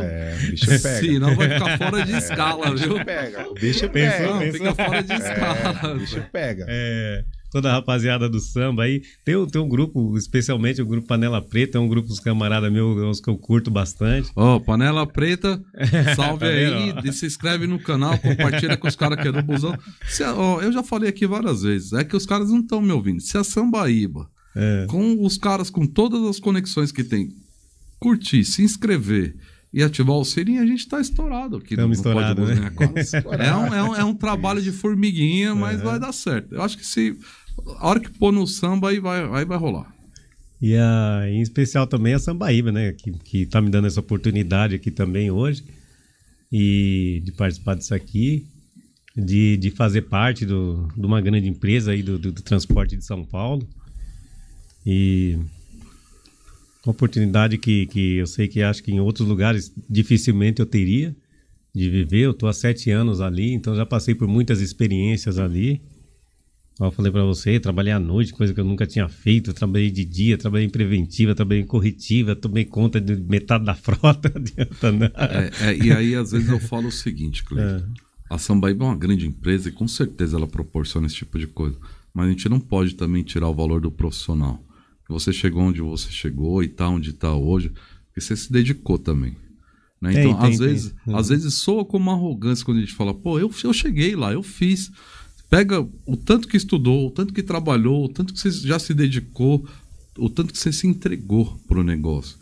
bicho pega. Senão vai ficar fora de escala, viu? O bicho pega. Fica fora de escala. O bicho pega. Toda a rapaziada do samba aí. Tem um grupo, especialmente o grupo Panela Preta, é um grupo dos camaradas meus que eu curto bastante. Panela Preta, salve aí, se inscreve no canal, compartilha com os caras que é do busão. Eu já falei aqui várias vezes, é que os caras não estão me ouvindo. Se a Sambaíba, com os caras, com todas as conexões que tem, curtir, se inscrever e ativar o sininho, a gente tá estourado aqui. Estamos estourados, né? É um trabalho de formiguinha, mas vai dar certo. Eu acho que a hora que pôr no samba, aí vai rolar. E em especial também a Sambaíba, né? Que tá me dando essa oportunidade aqui também hoje. E de participar disso aqui. De fazer parte de uma grande empresa aí do transporte de São Paulo. E uma oportunidade que eu sei que acho que em outros lugares dificilmente eu teria de viver. Eu estou há 7 anos ali, então já passei por muitas experiências ali. Como eu falei para você, trabalhei à noite, coisa que eu nunca tinha feito. Eu trabalhei de dia, trabalhei em preventiva, trabalhei em corretiva, tomei conta de metade da frota. E aí, às vezes, eu falo o seguinte, Cleiton. A Sambaíba é uma grande empresa e com certeza ela proporciona esse tipo de coisa. Mas a gente não pode também tirar o valor do profissional. Você chegou onde você chegou e tá onde tá hoje, porque você se dedicou também. Né? Então, às vezes soa como uma arrogância quando a gente fala, eu cheguei lá, eu fiz. Pega o tanto que estudou, o tanto que trabalhou, o tanto que você já se dedicou, o tanto que você se entregou pro negócio.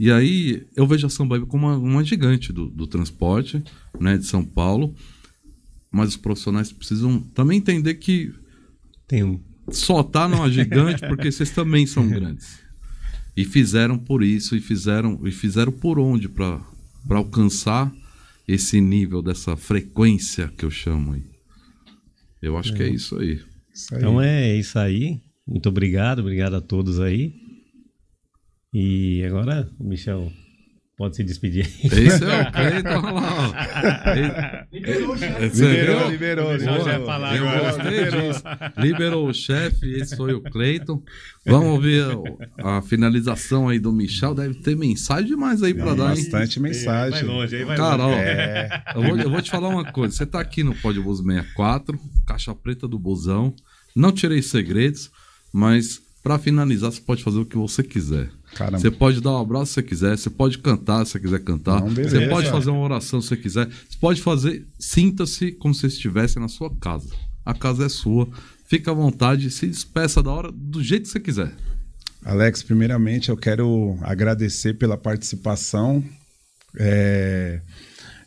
E aí eu vejo a Sambaíba como uma gigante do transporte, né, de São Paulo. Mas os profissionais precisam também entender que só tá numa gigante porque vocês também são grandes. E fizeram por isso, e fizeram por onde para alcançar esse nível dessa frequência que eu chamo aí. Eu acho que é isso aí. Então é isso aí. Muito obrigado a todos aí. E agora o Michel pode se despedir. Esse é o Cleiton, olha lá. Liberou. Eu gostei disso. Liberou o chefe, esse foi o Cleiton. Vamos ouvir a finalização aí do Michel. Deve ter mensagem demais aí pra dar, hein? Bastante mensagem. Vai longe, vai Cara, longe. ó, eu vou te falar uma coisa. Você tá aqui no Pode Bus 64, caixa preta do busão. Não tirei segredos, mas pra finalizar, você pode fazer o que você quiser. Caramba. Você pode dar um abraço se você quiser, você pode cantar se você quiser cantar, Não, beleza. você pode fazer uma oração se você quiser, você pode fazer, sinta-se como se estivesse na sua casa. A casa é sua, fica à vontade, se despeça da hora, do jeito que você quiser. Alex, primeiramente eu quero agradecer pela participação.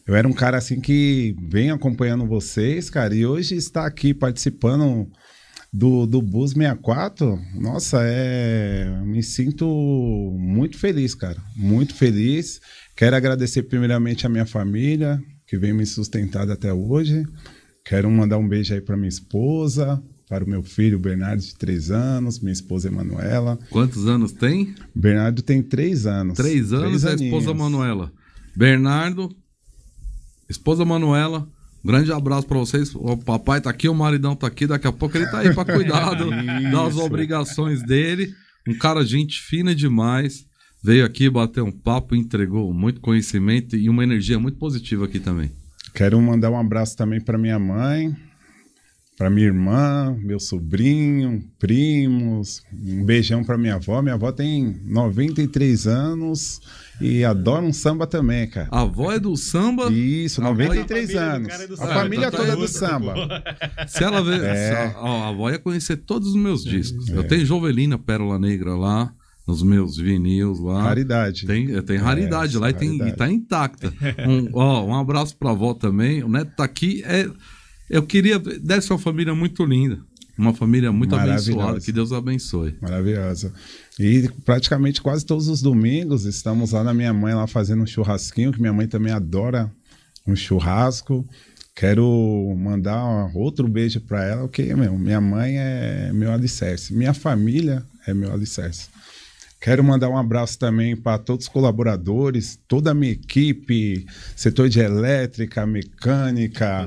Eu era um cara assim que vem acompanhando vocês, cara, e hoje está aqui participando do Bus 64, nossa, me sinto muito feliz, cara, muito feliz. Quero agradecer primeiramente a minha família, que vem me sustentando até hoje. Quero mandar um beijo aí para minha esposa, para o meu filho Bernardo, de 3 anos, minha esposa Emanuela. Quantos anos tem? Bernardo tem 3 anos. 3 anos, é a esposa Manuela. Bernardo, esposa Manuela, grande abraço pra vocês. O papai tá aqui, o maridão tá aqui. Daqui a pouco ele tá aí pra cuidar das obrigações dele. Um cara, gente fina demais. Veio aqui bater um papo, entregou muito conhecimento e uma energia muito positiva aqui também. Quero mandar um abraço também pra minha mãe, pra minha irmã, meu sobrinho, primos. Um beijão pra minha avó. Minha avó tem 93 anos e adora um samba também, cara. A avó é do samba? Isso, 93 anos. A família toda é do samba. Se ela ver, a avó ia conhecer todos os meus discos. Eu tenho Jovelina Pérola Negra lá, nos meus vinis lá. Raridade. Tem raridade lá e tá intacta. Um abraço pra avó também. O Neto tá aqui. Eu queria... Deve ser uma família muito linda. Uma família muito abençoada. Que Deus abençoe. Maravilhosa. E praticamente quase todos os domingos estamos lá na minha mãe, lá fazendo um churrasquinho, que minha mãe também adora um churrasco. Quero mandar outro beijo para ela, porque minha mãe é meu alicerce. Minha família é meu alicerce. Quero mandar um abraço também para todos os colaboradores, toda a minha equipe, setor de elétrica, mecânica,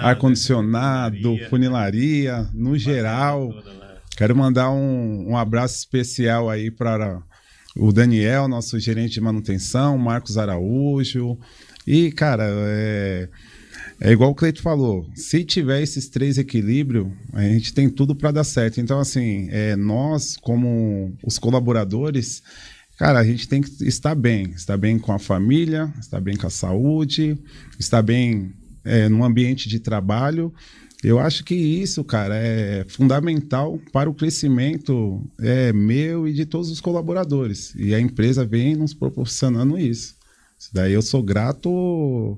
ar-condicionado, funilaria, no geral. Quero mandar um abraço especial aí para o Daniel, nosso gerente de manutenção, Marcos Araújo. E, cara, é igual o Cleiton falou, se tiver esses 3 equilíbrios, a gente tem tudo para dar certo. Então, assim, nós, como os colaboradores, cara, a gente tem que estar bem com a família, estar bem com a saúde, estar bem no ambiente de trabalho. Eu acho que isso, cara, é fundamental para o crescimento meu e de todos os colaboradores. E a empresa vem nos proporcionando isso. Isso daí eu sou grato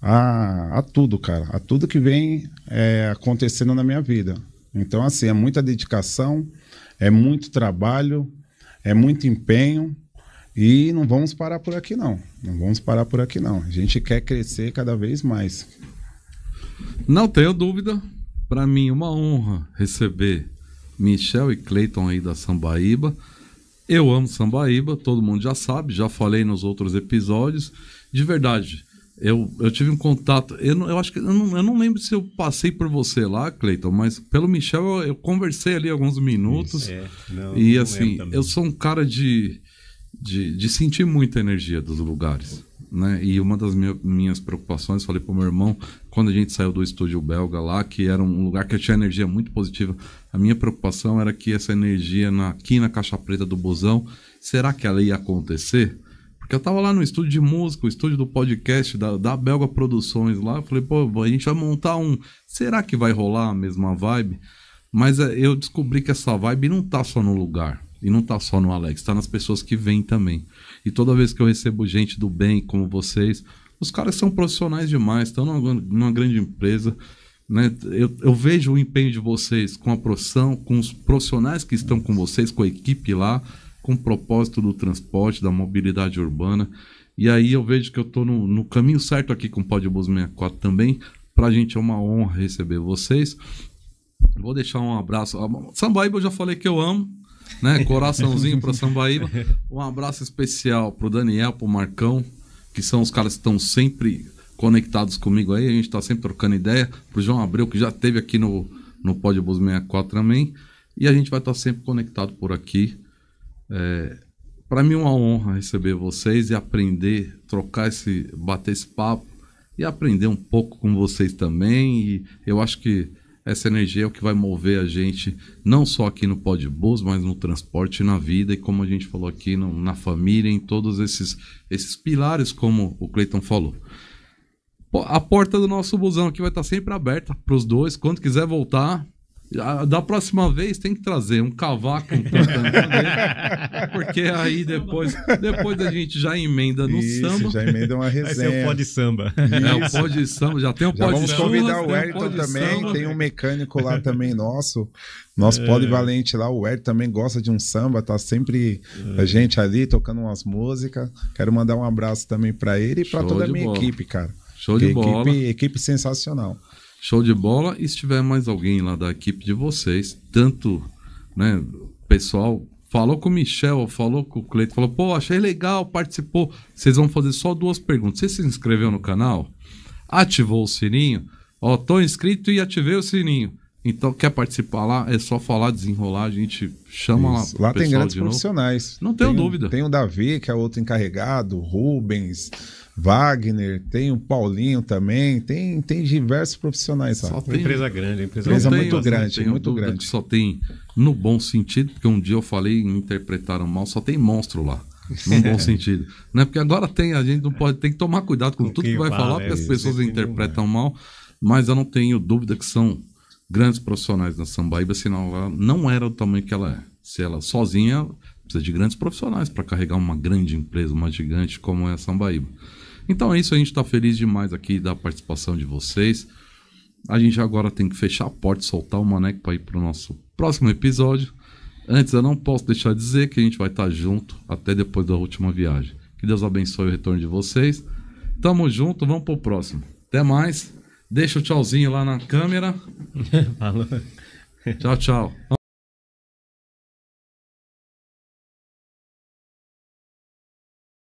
a tudo, cara, a tudo que vem acontecendo na minha vida. Então, assim, é muita dedicação, é muito trabalho, é muito empenho e não vamos parar por aqui, não. Não vamos parar por aqui, não. A gente quer crescer cada vez mais. Não tenho dúvida. Para mim, uma honra receber Michel e Cleiton aí da Sambaíba. Eu amo Sambaíba, todo mundo já sabe, já falei nos outros episódios. De verdade, eu tive um contato. Eu acho que eu não lembro se eu passei por você lá, Cleiton, mas pelo Michel eu conversei ali alguns minutos. E assim, eu sou um cara de sentir muita energia dos lugares, né? E uma das minhas preocupações, falei pro meu irmão, quando a gente saiu do estúdio belga lá, que era um lugar que tinha energia muito positiva, a minha preocupação era que essa energia aqui na Caixa Preta do Busão, será que ela ia acontecer? Porque eu tava lá no estúdio de música, o estúdio do podcast da Belga Produções lá, eu falei, pô, a gente vai montar será que vai rolar a mesma vibe? Mas eu descobri que essa vibe não tá só no lugar, e não tá só no Alex, tá nas pessoas que vêm também. E toda vez que eu recebo gente do bem como vocês, os caras são profissionais demais, estão numa grande empresa, né? Eu vejo o empenho de vocês com a profissão, com os profissionais que estão com vocês, com a equipe lá, com o propósito do transporte, da mobilidade urbana. E aí eu vejo que eu estou no caminho certo aqui com o Podbus 64 também. Para a gente é uma honra receber vocês. Vou deixar um abraço. Sambaíba eu já falei que eu amo, né? Coraçãozinho para Sambaíba. Um abraço especial para o Daniel, para o Marcão, que são os caras que estão sempre conectados comigo aí. A gente está sempre trocando ideia. Para o João Abreu, que já esteve aqui no Podbus 64 também. E a gente vai estar sempre conectado por aqui. Para mim é uma honra receber vocês e aprender, bater esse papo e aprender um pouco com vocês também. E eu acho que essa energia é o que vai mover a gente, não só aqui no Podbus, mas no transporte, na vida e, como a gente falou aqui, na família, em todos esses pilares, como o Cleiton falou. A porta do nosso busão aqui vai estar sempre aberta para os dois, quando quiser voltar. Da próxima vez tem que trazer um cavaco, um tantã, porque aí depois a gente já emenda no samba. Já emenda uma resenha. Vai ser o pó de samba. Isso. O pó de samba, já tem o pó de vamos samba. convidar o Wellington também, tem um mecânico lá também nosso polivalente lá, o Wellington também gosta de um samba, tá sempre a gente ali tocando umas músicas. Quero mandar um abraço também para ele e para toda a minha equipe, cara. Show de bola. Equipe sensacional. Show de bola. E se tiver mais alguém lá da equipe de vocês, tanto, né, pessoal, falou com o Michel, falou com o Cleiton, falou, pô, achei legal, participou. Vocês vão fazer só 2 perguntas. Você se inscreveu no canal? Ativou o sininho? Ó, tô inscrito e ativei o sininho. Então, quer participar lá? É só falar, desenrolar, a gente chama Isso. lá. Lá tem grandes profissionais. Não tenho dúvida. Tem o Davi, que é outro encarregado, Rubens, Wagner, tem o Paulinho também, tem diversos profissionais lá. Uma empresa grande, empresa muito grande, muito grande. Só tem, no bom sentido, porque um dia eu falei e me interpretaram mal, só tem monstro lá. No bom sentido. Né? Porque agora a gente não pode, tem que tomar cuidado com tudo que vai falar, porque as pessoas interpretam mal, mas eu não tenho dúvida que são grandes profissionais na Sambaíba, senão ela não era do tamanho que ela é. Se ela sozinha, precisa de grandes profissionais para carregar uma grande empresa, uma gigante como é a Sambaíba. Então é isso, a gente está feliz demais aqui da participação de vocês. A gente agora tem que fechar a porta, soltar o Maneco para ir para o nosso próximo episódio. Antes, eu não posso deixar de dizer que a gente vai estar junto até depois da última viagem. Que Deus abençoe o retorno de vocês. Tamo junto, vamos pro próximo. Até mais. Deixa o tchauzinho lá na câmera. Falou. Tchau, tchau.